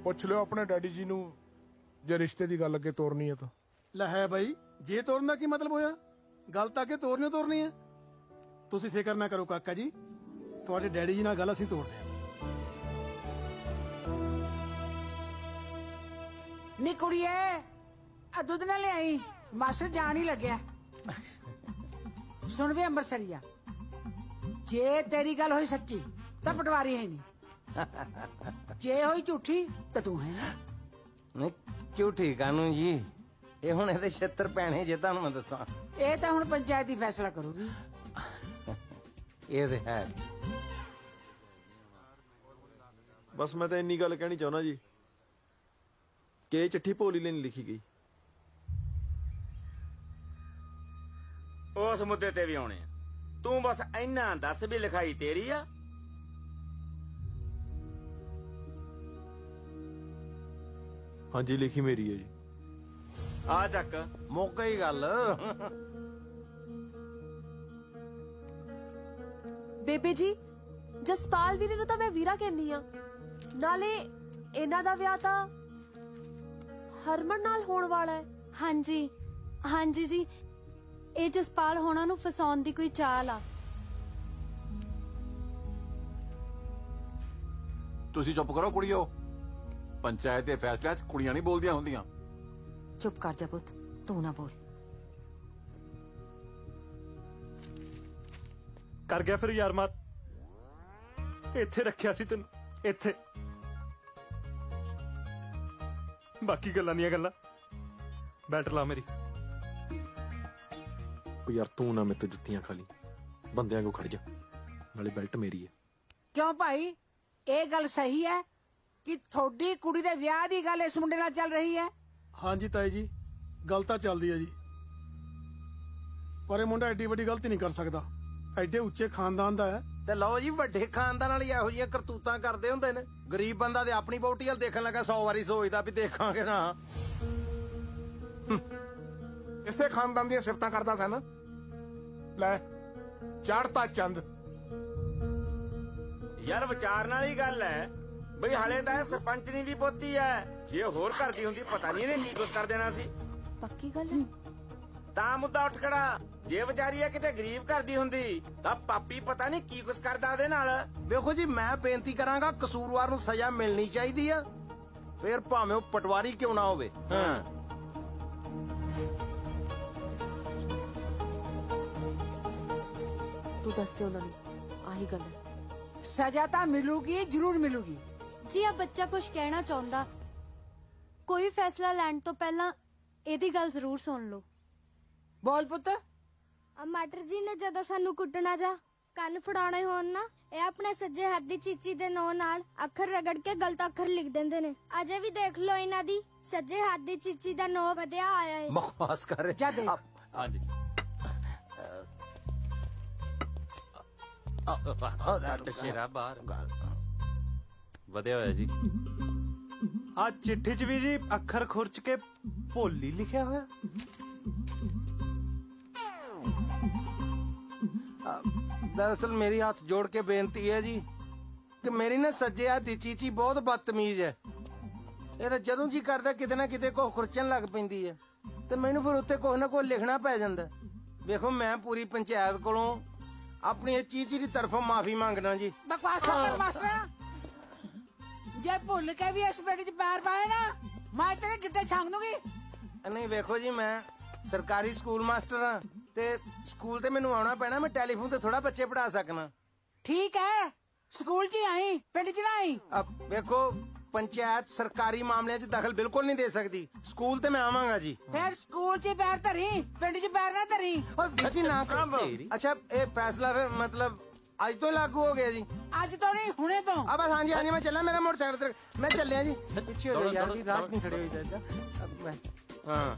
ਪੁੱਛ ਲਿਓ ਆਪਣੇ ਡੈਡੀ ਜੀ ਨੂੰ ਜੇ ਰਿਸ਼ਤੇ ਦੀ ਗੱਲ ਅੱਗੇ ਤੋਰਨੀ ਹੈ ਤਾਂ। ਲੈ ਹੈ ਬਾਈ, ਜੇ ਤੋਰਨ ਦਾ ਕੀ ਮਤਲਬ ਹੋਇਆ? ਗੱਲ ਤਾਂ ਅੱਗੇ ਤੋਰਨੀ ਹੈ। ਤੁਸੀਂ ਫਿਕਰ ਨਾ ਕਰੋ ਕਾਕਾ ਜੀ, ਤੁਹਾਡੇ ਡੈਡੀ ਜੀ ਨਾਲ ਗੱਲ ਅਸੀਂ ਤੋਰਦੇ ਹਾਂ। ਨੀ ਕੁੜੀਏ ਆ ਦੁੱਧ ਨਾ ਲਿਆਈ, ਮਾਸਟਰ ਜਾਣ ਹੀ ਲੱਗਿਆ। ਸੁਣ ਵੇ ਅੰਬਰਸਰੀਆ, ਜੇ ਤੇਰੀ ਗੱਲ ਹੋਈ ਸੱਚੀ ਤਾਂ ਪਟਵਾਰੀ ਹੈ ਨਹੀਂ, ਜੇ ਹੋਈ ਝੂਠੀ ਤਾਂ ਤੂੰ ਹੈ ਨਾ। ਨਹੀਂ ਝੂਠੀ ਕਾਨੂੰ ਜੀ, ਇਹ ਹੁਣ ਇਹਦੇ 76 ਪੈਣੇ ਜੇ ਤੁਹਾਨੂੰ ਮੈਂ ਦੱਸਾਂ। ਇਹ ਤਾਂ ਹੁਣ ਪੰਚਾਇਤ ਹੀ ਫੈਸਲਾ ਕਰੂਗੀ। ਇਹ ਤੇ ਹੈ। ਬਸ ਮੈਂ ਤਾਂ ਇੰਨੀ ਗੱਲ ਕਹਿਣੀ ਚਾਹੁੰਦਾ ਜੀ ਕਿ ਇਹ ਚਿੱਠੀ ਭੋਲੀ ਲਈ ਨਹੀਂ ਲਿਖੀ ਗਈ। ਉਸ ਮੁੱਦੇ ਤੇ ਵੀ ਆਉਣੇ ਆ। ਤੂੰ ਬਸ ਇੰਨਾ ਦੱਸ ਵੀ ਲਿਖਾਈ ਤੇਰੀ ਆ? ਹਾਂਜੀ ਲਿਖੀ ਮੇਰੀ ਹੈ ਜੀ। ਆ ਚੱਕ ਮੁੱਕ ਗਈ ਗੱਲ। ਬੇਬੇ ਜੀ, ਜਸਪਾਲ ਵੀਰੇ ਨੂੰ ਤਾਂ ਮੈਂ ਵੀਰਾ ਕਹਿੰਨੀ ਆ, ਨਾਲੇ ਇਹਨਾਂ ਦਾ ਵਿਆਹ ਤਾਂ ਹਰਮਨ ਨਾਲ ਹੋਣ ਵਾਲਾ ਹੈ। ਹਾਂਜੀ ਹਾਂਜੀ ਜੀ, ਇਹ ਜਸਪਾਲ ਹੋਣਾ ਨੂੰ ਫਸਾਉਣ ਦੀ ਕੋਈ ਚਾਲ ਆ। ਤੁਸੀਂ ਚੁੱਪ ਕਰੋ ਕੁੜੀਓ, ਪੰਚਾਇਤ ਦੇ ਫੈਸਲਿਆਂ 'ਚ ਕੁੜੀਆਂ ਨਹੀਂ ਬੋਲਦੀਆਂ ਹੁੰਦੀਆਂ। ਚੁੱਪ ਕਰ ਜਾ ਪੁੱਤ, ਤੂੰ ਨਾ ਬੋਲ। ਕਰ ਗਿਆ ਫਿਰ ਯਾਰ ਮਾਤ, ਇੱਥੇ ਰੱਖਿਆ ਸੀ ਤੈਨੂੰ, ਇੱਥੇ। ਬਾਕੀ ਗੱਲਾਂ ਦੀਆਂ ਗੱਲਾਂ। ਬੈਠ ਲਾ ਮੇਰੀ। ਉਹ ਯਾਰ ਤੂੰ ਨਾ ਮੇਰੇ ਤੋਂ ਜੁੱਤੀਆਂ ਖਾ ਲਈ, ਬੰਦਿਆਂ ਕੋ ਖੜ ਜਾ, ਨਾਲੇ ਬੈਲਟ ਮੇਰੀ ਹੈ। ਕਿਉਂ ਭਾਈ, ਇਹ ਗੱਲ ਸਹੀ ਹੈ ਕਿ ਤੁਹਾਡੀ ਕੁੜੀ ਦੇ ਵਿਆਹ ਦੀ ਗੱਲ ਇਸ ਮੁੰਡੇ ਨਾਲ ਚੱਲ ਰਹੀ ਹੈ? ਹਾਂਜੀ ਤਾਈ ਜੀ, ਗੱਲ ਤਾਂ ਚੱਲਦੀ ਹੈ ਜੀ, ਪਰ ਇਹ ਮੁੰਡਾ ਐਡੀ ਵੱਡੀ ਗਲਤੀ ਨਹੀਂ ਕਰ ਸਕਦਾ। ਐਡੇ ਉੱਚੇ ਖਾਨਦਾਨ ਦਾ ਹੈ। ਤੇ ਲਓ ਜੀ, ਵੱਡੇ ਖਾਨਦਾਨ ਵਾਲੀ ਇਹੋ ਜਿਹੀਆਂ ਕਰਤੂਤਾਂ ਕਰਦੇ ਹੁੰਦੇ ਨੇ। ਗਰੀਬ ਬੰਦਾ ਤੇ ਆਪਣੀ ਵਹੁਟੀ ਵੱਲ ਦੇਖਣ ਲੱਗਾ 100 ਵਾਰੀ ਸੋਚਦਾ ਵੀ ਦੇਖਾਂਗੇ ਨਾ। ਇਸੇ ਖਾਨਦਾਨ ਦੀਆਂ ਸਿਫਤਾਂ ਕਰਦਾ ਸਨ। ਲੈ ਚੜਤਾ ਚੰਦ। ਯਾਰ ਵਿਚਾਰਨ ਵਾਲੀ ਗੱਲ ਹੈ ਬਈ, ਹਲੇ ਤਾਂ ਇਹ ਸਰਪੰਚਨੀ ਦੀ ਪੋਤੀ ਹੈ। ਜੇ ਹੋਰ ਘਰ ਦੀ ਹੁੰਦੀ ਪਤਾ ਨਹੀਂ ਇਹਨੇ ਕੀ ਕੁਛ ਕਰ ਦੇਣਾ ਸੀ। ਪੱਕੀ ਗੱਲ ਹੈ। ਤਾਂ ਮੁੱਦਾ ਉੱਠ ਖੜਾ। ਜੇ ਵਿਚਾਰੀ ਹੈ ਕਿਤੇ ਗਰੀਬ ਘਰ ਦੀ ਹੁੰਦੀ ਤਾਂ ਪਾਪੀ ਪਤਾ ਨਹੀਂ ਕੀ ਕੁਛ ਕਰਦਾ ਉਹਦੇ ਨਾਲ। ਵੇਖੋ ਜੀ, ਮੈਂ ਬੇਨਤੀ ਕਰਾਂਗਾ, ਕਸੂਰਵਾਰ ਨੂੰ ਸਜ਼ਾ ਮਿਲਣੀ ਚਾਹੀਦੀ ਆ, ਫਿਰ ਭਾਵੇਂ ਉਹ ਪਟਵਾਰੀ ਕਿਉਂ ਨਾ ਹੋਵੇ। ਹਾਂ ਤੂੰ ਦੱਸ ਦੇ ਉਹਨਾਂ ਨੂੰ, ਆਹੀ ਗੱਲ ਹੈ। ਸਜ਼ਾ ਤਾਂ ਮਿਲੂਗੀ, ਜ਼ਰੂਰ ਮਿਲੂਗੀ। ਜੀ ਆ ਬੱਚਾ ਕੁਝ ਕਹਿਣਾ ਚਾਹੁੰਦਾ, ਕੋਈ ਵੀ ਫੈਸਲਾ ਲੈਣ ਤੋਂ ਪਹਿਲਾਂ ਇਹਦੀ ਗੱਲ ਜ਼ਰੂਰ ਸੁਣ ਲਓ। ਬੋਲ ਪੁੱਤ। ਮਾਸਟਰ ਜੀ ਨੇ ਜਦੋਂ ਸਾਨੂੰ ਕੁੱਟਣਾ ਜਾਂ ਕੰਨ ਫੜਾਉਣੇ ਹੋਣ ਨਾ, ਇਹ ਆਪਣੇ ਸੱਜੇ ਹੱਥ ਦੀ ਚੀਚੀ ਦੇ ਨੌ ਨਾਲ ਅੱਖਰ ਰਗੜ ਕੇ ਗਲਤ ਅੱਖਰ ਲਿਖ ਦਿੰਦੇ ਨੇ। ਅਜੇ ਵੀ ਦੇਖ ਲਓ, ਇਹਨਾਂ ਦੀ ਸੱਜੇ ਹੱਥ ਦੀ ਚੀਚੀ ਦਾ ਨੌ ਵਧਿਆ ਆਇਆ ਹੈ। ਬਕਵਾਸ ਕਰ ਜਾ ਦੇਖ। ਹਾਂਜੀ ਸ਼ੇਰਾ ਬਾਹਰ ਵਧਿਆ ਹੋਇਆ ਜੀ। ਆ ਚਿੱਠੀ 'ਚ ਵੀ ਜੀ ਅੱਖਰ ਖੁਰਚ ਕੇ ਭੋਲੀ ਲਿਖਿਆ ਹੋਇਆ। ਦਰਅਸਲ ਮੇਰੀ ਹੱਥ ਜੋੜ ਕੇ ਬੇਨਤੀ ਹੈ ਜੀ ਕਿ ਮੇਰੀ ਨਾ ਸੱਜੇ ਹੱਥ ਦੀ ਚੀਚੀ ਬਹੁਤ ਬਦਤਮੀਜ਼ ਹੈ। ਇਹ ਤਾਂ ਜਦੋਂ ਜੀ ਕਰਦਾ ਕਿਤੇ ਨਾ ਕਿਤੇ ਕੋ ਖੁਰਚਣ ਲੱਗ ਪੈਂਦੀ ਹੈ, ਤੇ ਮੈਨੂੰ ਫਿਰ ਉੱਤੇ ਕੁਛ ਨਾ ਕੁਛ ਲਿਖਣਾ ਪੈ ਜਾਂਦਾ। ਵੇਖੋ, ਮੈਂ ਪੂਰੀ ਪੰਚਾਇਤ ਕੋਲੋਂ ਆਪਣੀ ਇਹ ਚੀਚੀ ਦੀ ਤਰਫੋਂ ਮਾਫੀ ਮੰਗਦਾ ਜੀ। ਬਕਵਾਸ ਕਰ ਮਾਸਟਰ। ਜੇ ਭੁੱਲ ਕੇ ਵੀ ਇਸ ਬੇੜੀ 'ਚ ਪੈਰ ਪਾਏ ਨਾ, ਮੈਂ ਤੇਰੇ ਗਿੱਟੇ ਛਾਂਗ ਦੂੰਗੀ। ਨਹੀਂ ਵੇਖੋ ਜੀ, ਮੈਂ ਸਰਕਾਰੀ ਸਕੂਲ ਮਾਸਟਰ ਹਾਂ ਤੇ ਸਕੂਲ ਤੇ ਮੈਨੂੰ ਆਉਣਾ ਪੈਣਾ। ਮੈਂ ਟੈਲੀਫੋਨ ਤੇ ਥੋੜਾ ਬੱਚੇ ਪੜ੍ਹਾ ਸਕਣਾ। ਠੀਕ ਹੈ, ਸਕੂਲ 'ਚ ਹੀ ਆਈ, ਪਿੰਡ 'ਚ ਨਾ ਆਈ। ਵੇਖੋ, ਪੰਚਾਇਤ ਸਰਕਾਰੀ ਮਾਮਲਿਆਂ 'ਚ ਦਖਲ ਬਿਲਕੁਲ ਨਹੀਂ ਦੇ ਸਕਦੀ। ਸਕੂਲ ਤੇ ਮੈਂ ਆਵਾਂਗਾ ਜੀ। ਫਿਰ ਸਕੂਲ 'ਚ ਪੈਰ ਧਰੀ, ਪਿੰਡ 'ਚ ਪੈਰ ਨਾ ਧਰੀ। ਜੀ ਨਾ ਅੱਛਾ, ਇਹ ਫੈਸਲਾ ਫਿਰ ਮਤਲਬ ਅੱਜ ਤੋਂ ਲਾਗੂ ਹੋ ਗਿਆ ਜੀ? ਅੱਜ ਤੋਂ ਨਹੀਂ, ਹੁਣੇ ਤੋਂ। ਆ ਬਸ। ਹਾਂਜੀ ਹਾਂਜੀ, ਮੈਂ ਚੱਲਾਂ, ਮੇਰਾ ਮੋਟਰਸਾਈਕਲ ਤੇ ਮੈਂ ਚੱਲਿਆ ਜੀ। ਪਿੱਛੇ ਹੋ ਜਾਓ ਯਾਰ, ਵੀ ਰਾਸ ਨਹੀਂ ਖੜੇ ਹੋਈ ਚਾਚਾ। ਹਾਂ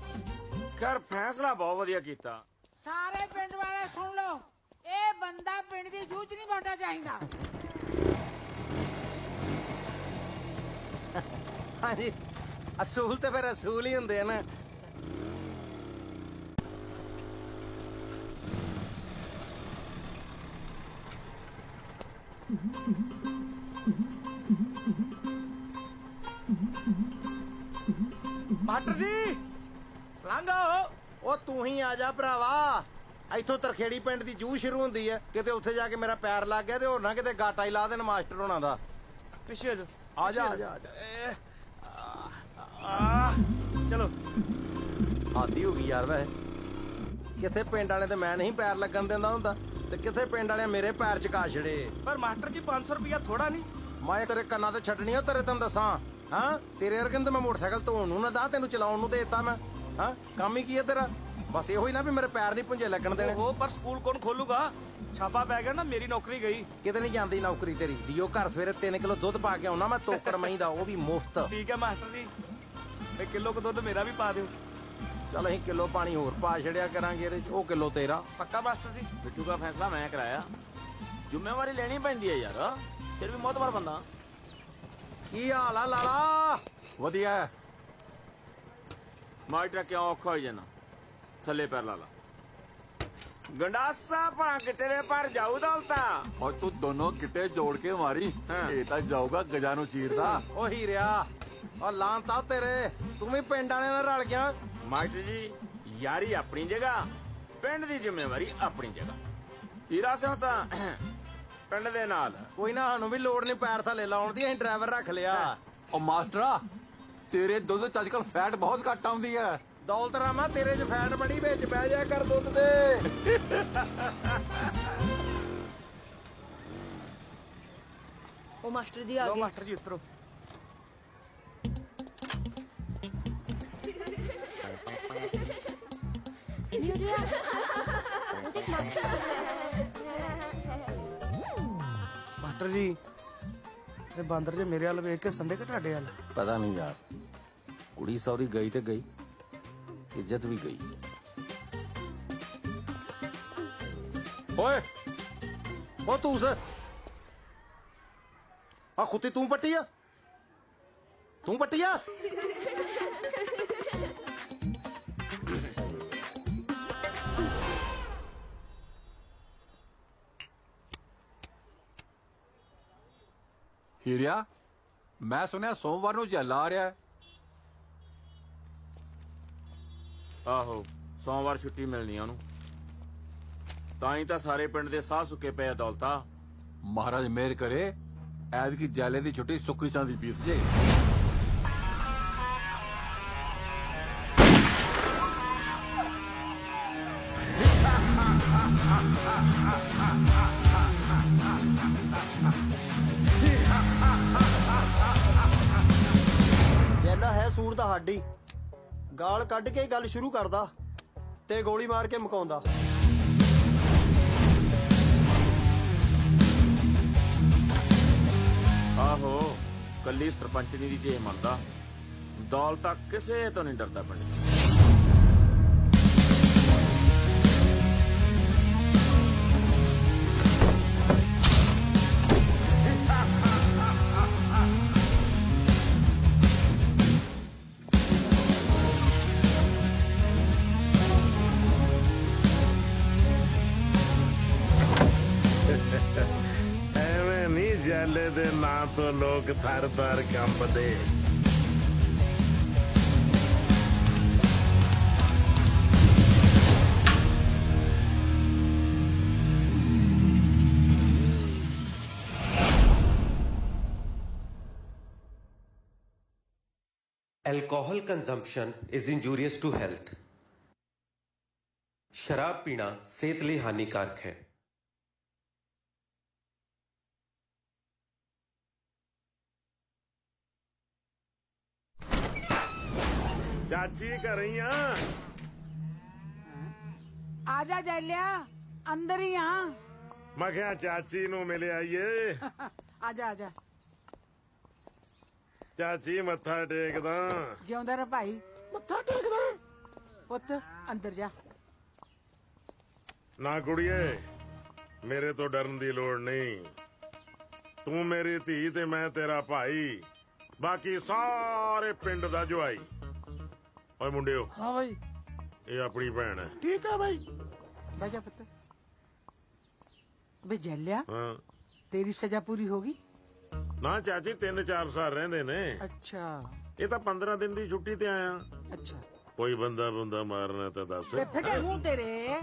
ਕਰ, ਫੈਸਲਾ ਬਹੁਤ ਵਧੀਆ ਕੀਤਾ। ਸਾਰੇ ਪਿੰਡ ਵਾਲੇ ਸੁਣ ਲਓ, ਇਹ ਬੰਦਾ ਪਿੰਡ ਦੀ ਜੂਝ ਨਹੀਂ ਪਾਉਣਾ ਚਾਹੀਦਾ। ਹਾਂਜੀ, ਅਸੂਲ ਤੇ ਫਿਰ ਅਸੂਲ ਹੀ ਹੁੰਦੇ ਆ ਨਾ। ਮਾਸਟਰ ਜੀ ਲੰਘੋ। ਉਹ ਤੂੰ ਹੀ ਆ ਜਾ ਭਰਾਵਾ। ਇੱਥੋਂ ਤਰਖੇੜੀ ਪਿੰਡ ਦੀ ਜੂਹ ਸ਼ੁਰੂ ਹੁੰਦੀ ਹੈ, ਕਿਤੇ ਉੱਥੇ ਜਾ ਕੇ ਮੇਰਾ ਪੈਰ ਲੱਗ ਗਿਆ ਤੇ ਹੋਰ ਨਾ ਕਿਤੇ ਗਾਟਾ ਹੀ ਲਾ ਦੇਣ ਮਾਸਟਰ ਹੋਣਾ ਦਾ। ਪਿੱਛੇ ਹੋ ਜਾ। ਆ ਜਾ ਆ ਜਾ। ਚਲੋ ਆਦੀ ਹੋ ਗਈ ਯਾਰ ਵੈ ਕਿੱਥੇ ਪਿੰਡ ਵਾਲੇ ਤੇ ਮੈਂ ਨਹੀਂ ਪੈਰ ਲੱਗਣ ਦਿੰਦਾ ਹੁੰਦਾ ਤੇ ਕਿੱਥੇ ਪਿੰਡ ਵਾਲੇ ਮੇਰੇ ਪੈਰ ਚਕਾ ਛੜੇ। ਪਰ ਮਾਸਟਰ ਜੀ 500 ਰੁਪਇਆ ਥੋੜਾ ਨਹੀਂ। ਮੈਂ ਤੇਰੇ ਕੰਨਾਂ ਤੇ ਛੱਡਣੀ ਆ ਤੇਰੇ ਤੈਨੂੰ ਦੱਸਾਂ। ਹਾਂ ਤੇਰੇ ਵਰਗੇ ਨੂੰ ਤੇ ਮੈਂ ਮੋਟਰਸਾਈਕਲ ਧੋਣ ਨੂੰ ਨਾ ਦਾ ਤੈਨੂੰ ਚਲਾਉਣ ਨੂੰ ਦੇਤਾ ਮੈਂ। ਹਾਂ ਕੰਮ ਹੀ ਕੀ ਹੈ ਤੇਰਾ? ਬਸ ਇਹੋ ਹੀ ਨਾ ਵੀ ਮੇਰੇ ਪੈਰ ਨਹੀਂ ਪੁੰਜੇ ਲੱਗਣ ਦੇਣੇ। ਉਹ ਪਰ ਸਕੂਲ ਕੌਣ ਖੋਲੂਗਾ? ਛਾਪਾ ਪੈ ਗਿਆ ਨਾ, ਮੇਰੀ ਨੌਕਰੀ ਗਈ। ਕਿਤੇ ਨਹੀਂ ਜਾਂਦੀ ਨੌਕਰੀ ਤੇਰੀ। ਡੀਓ ਘਰ ਸਵੇਰੇ 3 ਕਿਲੋ ਦੁੱਧ ਪਾ ਕੇ ਆਉਣਾ ਮੈਂ ਤੋਕੜ ਮਹੀਂ ਦਾ, ਉਹ ਵੀ ਮੁਫਤ। ਠੀਕ ਹੈ ਮਾਸਟਰ ਜੀ, 1 ਕਿਲੋ ਦੁੱਧ ਮੇਰਾ ਵੀ ਪਾ ਦਿਓ। ਚੱਲ ਅਸੀਂ ਕਿਲੋ ਪਾਣੀ ਹੋਰ ਪਾ ਛੜਿਆ ਕਰਾਂਗੇ ਇਹਦੇ ਚ, ਉਹ ਕਿਲੋ ਤੇਰਾ। ਪੱਕਾ ਮਾਸਟਰ ਜੀ? ਬਿੱਟੂ ਦਾ ਫੈਸਲਾ ਮੈਂ ਕਰਾਇਆ, ਜ਼ਿੰਮੇਵਾਰੀ ਲੈਣੀ ਪੈਂਦੀ ਹੈ ਯਾਰ, ਫਿਰ ਵੀ ਮੋਤਬਰ ਬੰਦਾ। ਕੀ ਹਾਲ ਆ ਲਾਲਾ? ਵਧੀਆ। ਮਾਸਟਰ ਕਿਉਂ ਔਖਾ ਹੋ ਜਾਣਾ? ਥੱਲੇ ਪੈਰ ਲਾ ਲਾ। ਗੰਡਾਸਾ ਭਾਂ ਗਿੱਟੇ ਦੇ ਪਰ ਜਾਊ ਦੌਲਤਾ। ਔਰ ਤੂੰ ਦੋਨੋਂ ਗਿੱਟੇ ਜੋੜ ਕੇ ਮਾਰੀ, ਇਹ ਤਾਂ ਜਾਊਗਾ ਗਜਾਂ ਨੂੰ ਚੀਰਦਾ। ਉਹ ਹੀਰਿਆ ਉਹ ਲਾਂਤਾ ਤੇਰੇ, ਤੂੰ ਵੀ ਪਿੰਡ ਵਾਲਿਆਂ ਨਾਲ ਰਲ ਗਿਆ। ਮਾਸਟਰ ਜੀ ਯਾਰੀ ਆਪਣੀ ਜਗ੍ਹਾ, ਪਿੰਡ ਦੀ ਜ਼ਿੰਮੇਵਾਰੀ ਆਪਣੀ ਜਗ੍ਹਾ। ਹੀਰਾ ਸਿੰਘ ਤਾਂ ਪਿੰਡ ਦੇ ਨਾਲ। ਕੋਈ ਨਾ, ਸਾਨੂੰ ਵੀ ਲੋੜ ਨਹੀਂ ਪੈਰ ਥੱਲੇ ਲਾਉਣ ਦੀ, ਅਸੀਂ ਡਰਾਈਵਰ ਰੱਖ ਲਿਆ। ਉਹ ਮਾਸਟਰਾ ਤੇਰੇ ਦੁੱਧ ਚ ਅੱਜਕੱਲ ਫੈਟ ਬਹੁਤ ਘੱਟ ਆਉਂਦੀ ਹੈ। ਦੌਲਤ ਰਾਮਾ ਤੇਰੇ ਚ ਫੈਟ ਬੜੀ, ਵਿੱਚ ਬਹਿ ਜਾ ਕਰ ਦੁੱਧ ਦੇ। ਉਹ ਮਾਸਟਰ ਜੀ ਆ ਗਏ। ਮਾਸਟਰ ਜੀ ਉਤਰੋ। ਮਾਸਟਰ ਜੀ ਇਹ ਬਾਂਦਰ ਜੇ ਮੇਰੇ ਵੱਲ ਵੇਖ ਕੇ ਸੰਦੇ ਕਿ ਤੁਹਾਡੇ ਵੱਲ? ਪਤਾ ਨਹੀਂ ਯਾਰ, ਕੁੜੀ ਸੌਰੀ ਗਈ ਤੇ ਗਈ, ਇੱਜ਼ਤ ਵੀ ਗਈ। ਓਏ ਉਹ ਤੂੰ ਆ ਖੁੱਤੀ ਤੂੰ ਪੱਟੀ ਆ? ਤੂੰ ਪੱਟੀ ਆ? ਹੀਰਿਆ ਮੈਂ ਸੁਣਿਆ ਸੋਮਵਾਰ ਨੂੰ ਜੱਲਾ ਆ ਰਿਹਾ। ਆਹੋ ਸੋਮਵਾਰ ਛੁੱਟੀ ਮਿਲਣੀ ਆ ਉਹਨੂੰ, ਤਾਂ ਹੀ ਤਾਂ ਸਾਰੇ ਪਿੰਡ ਦੇ ਸਾਹ ਸੁੱਕੇ ਪਏ ਆ ਦੌਲਤਾ। ਮਹਾਰਾਜ ਮਿਹਰ ਕਰੇ ਐਤਕੀ ਜੈਲੇ ਦੀ ਛੁੱਟੀ ਸੁੱਕੀ ਚਾਂਦੀ ਬੀਤ ਜੇ। ਜੈਲਾ ਹੈ ਸੂਰ ਦਾ ਹਾਡੀ, ਗਾਲ ਕੱਢ ਕੇ ਗੱਲ ਸ਼ੁਰੂ ਕਰਦਾ ਤੇ ਗੋਲੀ ਮਾਰ ਕੇ ਮੁਕਾਉਂਦਾ। ਆਹੋ ਕੱਲੀ ਸਰਪੰਚਨੀ ਦੀ ਜੇ ਮੰਨਦਾ, ਦੌਲਤਾ ਕਿਸੇ ਤੋਂ ਨਹੀਂ ਡਰਦਾ ਪਿੰਡ। ਐਵੇਂ ਨਹੀਂ ਜੈਲੇ ਦੇ ਨਾਂ ਤੋਂ ਲੋਕ ਥਰ ਥਰ ਕੰਬਦੇ। Alcohol consumption is injurious to health. शराब पीना सेहत लिए हानिकारक है। ਚਾਚੀ ਘਰ ਹੀ ਆ? ਆ ਜਾ ਜੈਲਿਆ, ਅੰਦਰ ਹੀ ਆ। ਮੈਂ ਕਿਹਾ ਚਾਚੀ ਨੂੰ ਮਿਲ ਆਈਏ। ਆ ਜਾ ਆ ਜਾ। ਚਾਚੀ ਮੱਥਾ ਟੇਕਦਾ। ਜਿਉਂਦਾ ਰਹਿ ਭਾਈ। ਮੱਥਾ ਟੇਕਦਾ ਪੁੱਤ, ਅੰਦਰ ਜਾ। ਨਾ ਕੁੜੀਏ, ਮੇਰੇ ਤੋਂ ਡਰਨ ਦੀ ਲੋੜ ਨਹੀਂ। ਤੂੰ ਮੇਰੀ ਧੀ ਤੇ ਮੈਂ ਤੇਰਾ ਭਾਈ, ਬਾਕੀ ਸਾਰੇ ਪਿੰਡ ਦਾ ਜਵਾਈ। ਓਏ ਮੁੰਡਿਓ। ਹਾਂ ਭਾਈ। ਇਹ ਆਪਣੀ ਭੈਣ ਹੈ। ਠੀਕ ਹੈ ਭਾਈ। ਬਹਿ ਜਾ ਪੁੱਤ। ਬੇ ਜੈਲਿਆ, ਹਾਂ ਤੇਰੀ ਸਜ਼ਾ ਪੂਰੀ ਹੋ ਗਈ? ਨਾ ਚਾਚੀ 3-4 ਸਾਲ ਰਹਿੰਦੇ ਨੇ। ਅੱਛਾ। ਇਹ ਤਾਂ 15 ਦਿਨ ਦੀ ਛੁੱਟੀ ਤੇ ਆਇਆ। ਅੱਛਾ। ਕੋਈ ਬੰਦਾ ਮਾਰਨਾ ਤਾਂ ਦੱਸ। ਵੇ ਫਟੇ ਮੂੰਹ ਤੇਰੇ,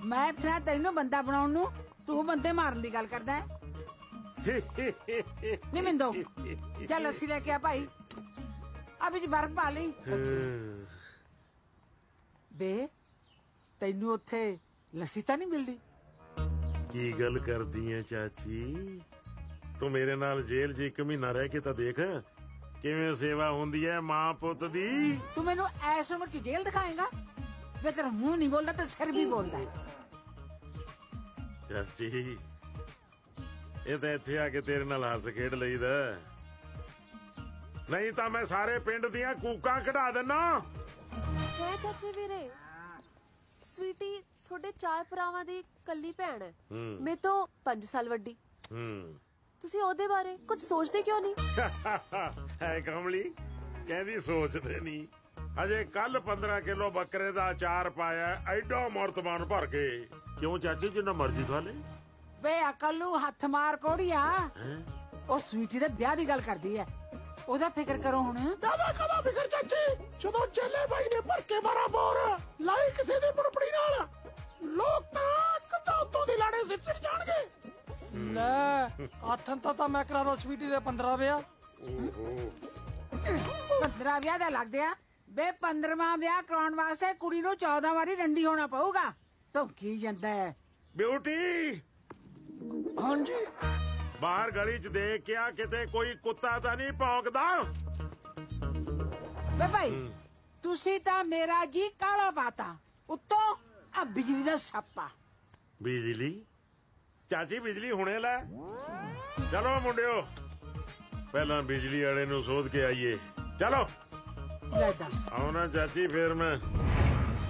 ਮੈਂ ਫਿਰ ਤੈਨੂੰ ਬੰਦਾ ਬਣਾਉਣ ਨੂੰ, ਤੂੰ ਬੰਦੇ ਮਾਰਨ ਦੀ ਗੱਲ ਕਰਦਾ ਹੈ। ਨਹੀਂ ਮਿੰਦੋ, ਚੱਲ ਲੱਸੀ ਲੈ ਕੇ ਆ ਭਾਈ। ਅਭੀ ਜੀ ਬਰਫ ਪਾ ਲਈ। बे ਤੈਨੂੰ ਉੱਥੇ ਲੱਸੀ ਤਾਂ ਨਹੀਂ ਮਿਲਦੀ? ਕੀ ਗੱਲ ਕਰਦੀ ਐ ਚਾਚੀ? ਤੂੰ ਮੇਰੇ ਨਾਲ ਜੇਲ੍ਹ 'ਚ 1 ਮਹੀਨਾ ਰਹਿ ਕੇ ਤਾਂ ਦੇਖ ਕਿਵੇਂ ਸੇਵਾ ਹੁੰਦੀ ਐ ਮਾਂ ਪੁੱਤ ਦੀ। ਤੂੰ ਮੈਨੂੰ ਐਸ ਉਮਰ ਚ ਜੇਲ੍ਹ ਦਿਖਾਏਗਾ? ਵੇ ਤੇਰਾ ਮੂੰਹ ਨਹੀਂ ਬੋਲਦਾ ਤੇ ਸਿਰ ਵੀ ਬੋਲਦਾ ਹੈ। ਚਾਚੀ ਇਹ ਤਾਂ ਇੱਥੇ ਆ ਕੇ ਤੇਰੇ ਨਾਲ ਹੱਸ ਖੇਡ ਲਈਦਾ, ਨਹੀਂ ਤਾਂ ਮੈਂ ਸਾਰੇ ਪਿੰਡ ਦੀਆਂ ਕੂਕਾਂ ਕਢਾ ਦਿੰਨਾ। ਹੈ ਚਾਚੇ ਵੀਰੇ, ਸਵੀਟੀ ਤੁਹਾਡੇ 4 ਭਰਾਵਾਂ ਦੀ ਕੱਲੀ ਭੈਣ ਹੈ, ਮੇਰੇ ਤੋਂ 5 ਸਾਲ ਵੱਡੀ। ਤੁਸੀਂ ਉਹਦੇ ਬਾਰੇ ਕੁਝ ਸੋਚਦੇ ਕਿਉਂ ਨਹੀਂ? ਹੈ ਕਮਲੀ ਕਹਿੰਦੀ ਸੋਚਦੇ ਨਹੀਂ। ਅਜੇ ਕੱਲ 15 ਕਿਲੋ ਬੱਕਰੇ ਦਾ ਅਚਾਰ ਪਾਇਆ, ਐਡਾ ਮਰਤਬਾਨ ਭਰ ਕੇ। ਕਿਉਂ ਚਾਚੀ ਜਿੰਨਾ ਮਰਜ਼ੀ ਖਾ ਲੈ। ਵੇ ਅਕਲ ਨੂੰ ਹੱਥ ਮਾਰ ਕੋੜੀਆ, ਉਹ ਸਵੀਟੀ ਦੇ ਵਿਆਹ ਦੀ ਗੱਲ ਕਰਦੀ ਹੈ, ਉਹਦਾ ਫਿਕਰ ਕਰੋ ਹੁਣ। ਕਾਹਦਾ ਫਿਕਰ ਚਾਚੀ, ਜਦੋਂ ਚੇਲੇ ਬਾਈ ਨੇ ਭਰ ਕੇ 12 ਬੋਰ ਲਾਈ ਕਿਸੇ ਦੀ ਮੁਰਪੜੀ ਨਾਲ, ਲੋਕ ਤਾਂ ਕਦਾ ਉੱਤੋਂ ਦੀ ਲਾੜੇ ਸਿਰ ਚੜ ਜਾਣਗੇ। ਲੈ ਆਥਨ ਤਾਂ ਮੈਂ ਕਰਾ ਦੋ ਸਵੀਟੀ ਦੇ 15 ਵਿਆਹ। 15 ਵਿਆਹ ਦਾ ਲੱਗਦੇ ਆ ਬੇ। 15ਵਾਂ ਵਿਆਹ ਕਰਾਉਣ ਵਾਸਤੇ ਕੁੜੀ ਨੂੰ 14 ਵਾਰੀ ਰੰਡੀ ਹੋਣਾ ਪਊਗਾ। ਤੂੰ ਕੀ ਜਾਂਦਾ ਹੈ ਬਿਊਟੀ? ਹਾਂਜੀ। ਬਾਹਰ ਗਲੀ 'ਚ ਦੇਖ ਕੇ ਆ ਕਿਤੇ ਕੋਈ ਕੁੱਤਾ ਤਾਂ ਨਹੀਂ ਭੌਂਕਦਾ? ਵੇ ਭਾਈ ਤੁਸੀਂ ਤਾਂ ਮੇਰਾ ਜੀ ਕਾਲਾ ਪਾਤਾ, ਉੱਤੋਂ ਆ ਬਿਜਲੀ ਦਾ ਛਾਪਾ। ਬਿਜਲੀ? ਚਾਚੀ ਬਿਜਲੀ ਹੁਣੇ ਲੈ। ਚਲੋ ਮੁੰਡਿਓ ਪਹਿਲਾਂ ਬਿਜਲੀ ਵਾਲੇ ਨੂੰ ਸੋਧ ਕੇ ਆਈਏ। ਚਲੋ ਲੈ ਦੱਸ। ਆਉਣਾ ਚਾਚੀ ਫੇਰ ਮੈਂ।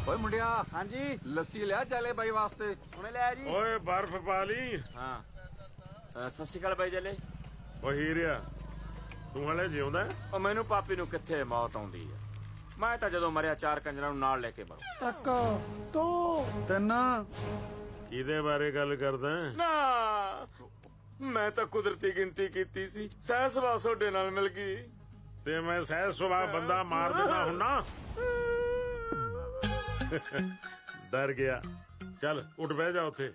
ਓਏ ਮੁੰਡਿਆ। ਹਾਂਜੀ ਲੱਸੀ ਲਿਆ ਚਾਲੇ ਬਾਈ ਵਾਸਤੇ। ਹੁਣੇ ਲਿਆ ਜੀ। ਓਏ ਬਰਫ਼ ਪਾ ਲਈ। ਹਾਂ ਸਤਿ ਸ਼੍ਰੀ ਅਕਾਲ ਬਾਈ ਜੱਲੇ। ਓ ਹੀਰਿਆ ਤੂੰ ਹਲੇ ਜਿਉਂਦਾ? ਉਹ ਮੈਨੂੰ ਪਾਪੀ ਨੂੰ ਕਿੱਥੇ ਮੌਤ ਆਉਂਦੀ ਆ। ਮੈਂ ਤਾਂ ਜਦੋਂ ਮਰਿਆ 4 ਕੰਜਰਾਂ ਨੂੰ ਨਾਲ ਲੈ ਕੇ ਮਰੂ। 1 2 3। ਕਿਹਦੇ ਬਾਰੇ ਗੱਲ ਕਰਦਾ? ਨਾ ਮੈਂ ਤਾਂ ਕੁਦਰਤੀ ਗਿਣਤੀ ਕੀਤੀ ਸੀ, ਸਹਿ ਸੁਭਾਅ ਤੁਹਾਡੇ ਨਾਲ ਮਿਲ ਗਈ ਤੇ ਮੈਂ ਸਹਿ ਸੁਭਾਅ ਬੰਦਾ ਮਾਰ ਦੇਣਾ ਹੁੰਨਾ। ਡਰ ਗਿਆ। ਚੱਲ ਉੱਠ ਬਹਿ ਜਾ ਉੱਥੇ।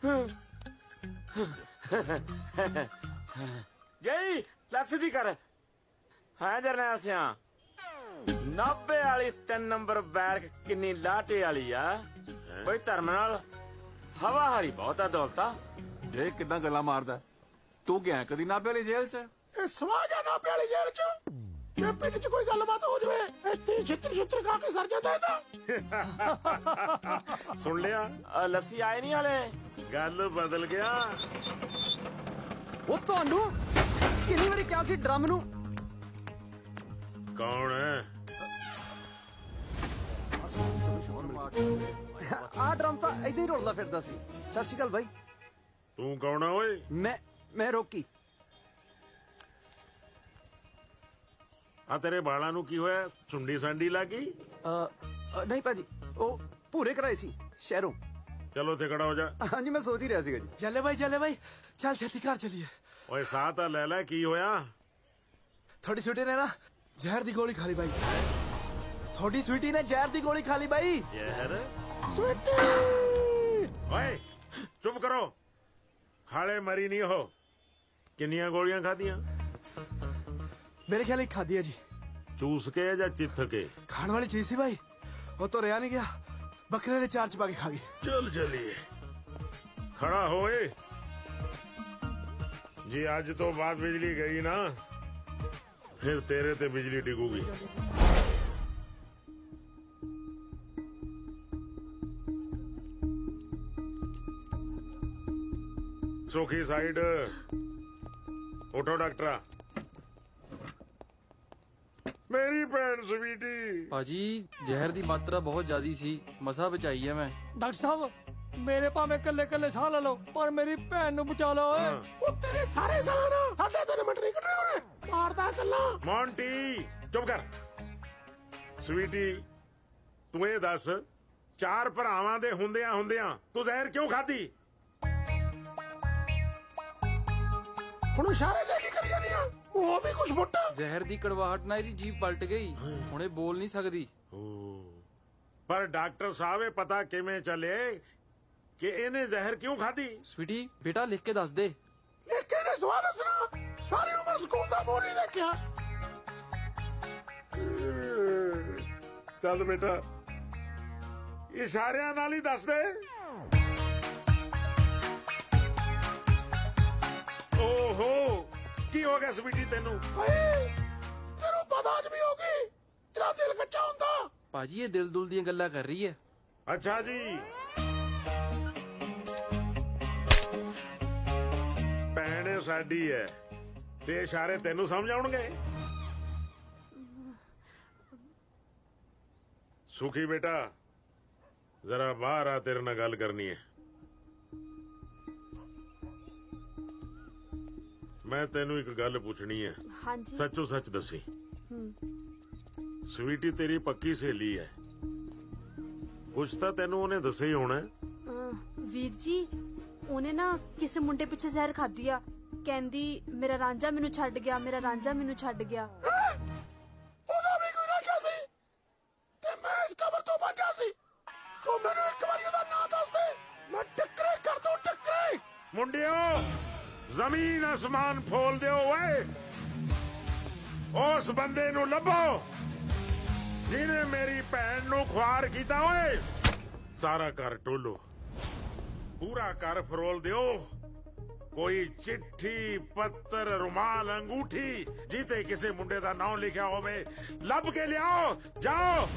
ਜਈ ਲੱਖ ਦੀ ਕਰ। ਹਾਂ ਜਰਨੈਲ ਸਿਆ 90 ਵਾਲੀ 3 ਨੰਬਰ ਬੈਰਕ ਕਿੰਨੀ ਲਾਟੇ ਵਾਲੀ ਆ ਬਈ। ਧਰਮ ਨਾਲ ਹਵਾ ਹਰੀ ਬਹੁਤ ਆ ਦੌਲਤਾ। ਜੇ ਕਿਦਾਂ ਗੱਲਾਂ ਮਾਰਦਾ, ਤੂੰ ਗਿਆ ਕਦੀ ਨਾਭੇ ਵਾਲੀ ਜੇਲ੍ਹ 'ਚ? ਇਹ ਸਵਾ ਗਿਆ ਨਾਭੇ ਵਾਲੀ ਜੇਲ੍ਹ 'ਚ। ਜੇ ਪਿੰਡ 'ਚ ਕੋਈ ਗੱਲਬਾਤ ਹੋ ਜਵੇ ਇੱਥੇ ਛਿੱਤਰ ਖਾ ਕੇ ਸਰ ਜਾਂਦਾ ਇਹਦਾ। ਸੁਣ ਲਿਆ? ਲੱਸੀ ਆਏ ਨਹੀਂ ਹਲੇ। ਗੱਲ ਬਦਲ ਗਿਆ। ਉਹ ਤੁਹਾਨੂੰ ਕਿੰਨੀ ਵਾਰੀ ਕਿਹਾ ਸੀ ਡਰਮ ਨੂੰ? ਕੌਣ ਹੈ? ਆ ਡਰਮ ਤਾਂ ਏਦਾਂ ਹੀ ਰੁਲਦਾ ਫਿਰਦਾ ਸੀ। ਸਤਿ ਸ਼੍ਰੀ ਅਕਾਲ ਬਾਈ। ਤੂੰ ਕੌਣ ਆ ਓਏ? ਮੈਂ ਰੋਕੀ। ਆ ਤੇਰੇ ਬਾਲਾਂ ਨੂੰ ਕੀ ਹੋਇਆ? ਸੁੰਡੀ ਸਾਂਡੀ ਲੱਗੀ? ਨਹੀਂ ਭਾਜੀ, ਉਹ ਪੂਰੇ ਕਰਾਏ ਸੀ ਸ਼ਹਿਰੋਂ। ਚਲੋ ਉੱਥੇ ਖੜਾ ਹੋ ਜਾ। ਹਾਂਜੀ ਮੈਂ ਸੋਚ ਹੀ ਰਿਹਾ ਸੀਗਾ ਜੀ। ਚੱਲੇ ਬਾਈ ਚੱਲ ਛੇਤੀ ਘਰ ਚਲੀਏ। ਓਏ ਸਾਹ ਤਾਂ ਲੈ ਲੈ, ਕੀ ਹੋਇਆ? ਥੋੜੀ ਸਵੀਟੀ ਨੇ ਨਾ ਜ਼ਹਿਰ ਦੀ ਗੋਲੀ ਖਾ ਲਈ ਬਾਈ। ਥੋੜੀ ਸਵੀਟੀ ਨੇ ਜ਼ਹਿਰ ਦੀ ਗੋਲੀ ਖਾ ਲਈ ਬਾਈ। ਜ਼ਹਿਰ? ਸਵੀਟੀ ਓਏ ਚੁੱਪ ਕਰੋ, ਹਾਲੇ ਮਰੀ ਨਹੀਂ ਉਹ। ਕਿੰਨੀਆਂ ਗੋਲੀਆਂ ਖਾਧੀਆਂ? ਮੇਰੇ ਖਿਆਲ ਇੱਕ ਖਾਦੀ ਹੈ ਜੀ। ਚੂਸ ਕੇ ਜਾਂ ਚਿੱਥ ਕੇ? ਖਾਣ ਵਾਲੀ ਚੀਜ਼ ਸੀ ਭਾਈ, ਉਹ तो ਰਿਹਾ ਨਹੀਂ ਗਿਆ, ਬੱਕਰੇ ਦੇ ਚਾਰ ਚ ਪਾ ਕੇ ਖਾ ਗਈ। ਚੱਲ ਚਲੀਏ। ਖੜਾ ਹੋਏ। ਜੇ ਅੱਜ ਤੋਂ ਬਾਅਦ ਬਿਜਲੀ ਗਈ ਨਾ ਫਿਰ ਤੇਰੇ ਤੇ ਬਿਜਲੀ ਡਿੱਗੂਗੀ। ਸੁਖੀ ਸਾਈਡ ਉਠੋ ਡਾਕਟਰਾ। ਮੇਰੀ ਭੈਣ ਸਵੀਟੀ। ਭਾਜੀ ਜ਼ਹਿਰ ਦੀ ਮਾਤਰਾ ਬਹੁਤ ਜ਼ਿਆਦੀ ਸੀ, ਮਸਾ ਬਚਾਈ ਹੈ ਮੈਂ। ਡਾਕਟਰ ਸਾਹਿਬ ਮੇਰੇ ਭਾਵੇਂ ਕੱਲੇ ਸਾਹ ਲੈ ਲਓ, ਪਰ ਮੇਰੀ ਭੈਣ ਨੂੰ ਬਚਾ ਲਓ ਓਏ। ਉਹ ਤੇਰੇ ਸਾਰੇ ਸਾਹ ਨਾ ਸਾਡੇ 3 ਮਿੰਟ ਨਹੀਂ ਕੱਢਣੇ ਉਹਨੇ। ਮਾਰਦਾ ਗੱਲਾਂ। ਮੌਂਟੀ ਚੁੱਪ ਕਰ। ਸਵੀਟੀ ਤੂੰ ਇਹ ਦੱਸ, 4 ਭਰਾਵਾਂ ਦੇ ਹੁੰਦਿਆਂ ਤੂੰ ਜ਼ਹਿਰ ਕਿਉਂ ਖਾਧੀ? ਹੁਣ ਇਸ਼ਾਰੇ ਦੇ ਕੀ ਕਰੀ ਜਾਂਦੀ ਆ? ਉਹ ਵੀ ਕੁਛ ਮੁੱਟਾ। ਜ਼ਹਿਰ ਦੀ ਕੜਵਾਹਟ ਨਾਲ ਇਹਦੀ ਜੀਭ ਪਲਟ ਗਈ, ਹੁਣ ਇਹ ਬੋਲ ਨਹੀਂ ਸਕਦੀ। ਪਰ ਡਾਕਟਰ ਸਾਹਿਬ ਇਹ ਪਤਾ ਕਿਵੇਂ ਚੱਲੇ ਕਿ ਇਹਨੇ ਜ਼ਹਿਰ ਕਿਉਂ ਖਾਧੀ? ਸਵੀਟੀ ਬੇਟਾ ਲਿਖ ਕੇ ਦੱਸ ਦੇ। ਲਿਖ ਕੇ ਨੇ ਸਵਾਲ ਦੱਸਣਾ। ਸਾਰੀ ਉਮਰ ਸਕੂਲ ਦਾ ਮੂੰਹ ਨਹੀਂ ਦੇਖਿਆ। ਚੱਲ ਬੇਟਾ ਇਸ਼ਾਰਿਆਂ ਨਾਲ ਹੀ ਦੱਸ ਦੇ। ਓਹੋ ਕੀ ਹੋ ਗਿਆ ਸਵੀਟੀ ਤੈਨੂੰ? ਤੈਨੂੰ ਪਤਾ ਅੱਜ ਵੀ ਹੋ ਗਈ ਤੇਰਾ ਦਿਲ ਕੱਚਾ ਹੁੰਦਾ। ਭਾਜੀ ਇਹ ਦਿਲ ਦੁਲ ਦੀਆਂ ਗੱਲਾਂ ਕਰ ਰਹੀ ਹੈ। ਅੱਛਾ ਜੀ, ਭੈਣ ਸਾਡੀ ਹੈ ਤੇ ਇਸ਼ਾਰੇ ਤੈਨੂੰ ਸਮਝ ਆਉਣਗੇ। ਸੁਖੀ ਬੇਟਾ ਜ਼ਰਾ ਬਾਹਰ ਆ, ਤੇਰੇ ਨਾਲ ਗੱਲ ਕਰਨੀ ਹੈ। ਮੈਂ ਤੈਨੂੰ ਇੱਕ ਗੱਲ ਪੁੱਛਣੀ ਹੈ। ਹਾਂਜੀ। ਸੱਚੋ ਸੱਚ ਦੱਸੀ। ਸਵੀਟੀ ਤੇਰੀ ਪੱਕੀ ਸਹੇਲੀ ਹੈ, ਕੁਛ ਤਾਂ ਤੈਨੂੰ ਉਹਨੇ ਦੱਸਿਆ ਹੀ ਹੋਣਾ। ਵੀਰ ਜੀ ਉਹਨੇ ਨਾ ਕਿਸੇ ਮੁੰਡੇ ਪਿੱਛੇ ਜ਼ਹਿਰ ਖਾਧੀ ਆ, ਕਹਿੰਦੀ ਮੇਰਾ ਰਾਂਝਾ ਮੈਨੂੰ ਛੱਡ ਗਿਆ, ਮੇਰਾ ਰਾਂਝਾ ਮੈਨੂੰ ਛੱਡ ਗਿਆ। ਉਹਦਾ ਵੀ ਕੋਈ ਰਾਂਝਾ ਸੀ ਤੇ ਮੈਂ ਇਸ ਕਬਰ ਤੋਂ ਬਚਾ ਸੀ। ਤੂੰ ਮੈਨੂੰ ਇੱਕ ਵਾਰੀ ਉਹਦਾ ਨਾਂ ਦੱਸ ਦੇ, ਮੈਂ ਟੱਕਰੇ ਕਰ ਦੂੰ ਟੱਕਰੇ। ਮੁੰਡਿਓ ਜ਼ਮੀਨ ਆਸਮਾਨ ਫੋਲ ਦਿਓ ਓਏ, ਉਸ ਬੰਦੇ ਨੂੰ ਲੱਭੋ ਜਿਹਨੇ ਮੇਰੀ ਭੈਣ ਨੂੰ ਖੁਆਰ ਕੀਤਾ। ਓਏ ਸਾਰਾ ਘਰ ਟੋਲੋ, ਪੂਰਾ ਘਰ ਫਰੋਲ ਦਿਓ। ਕੋਈ ਚਿੱਠੀ ਪੱਤਰ ਰੁਮਾਲ ਅੰਗੂਠੀ ਜਿੱਤੇ ਕਿਸੇ ਮੁੰਡੇ ਦਾ ਨਾਮ ਲਿਖਿਆ ਹੋਵੇ ਲੱਭ ਕੇ ਲਿਆਓ। ਜਾਓ।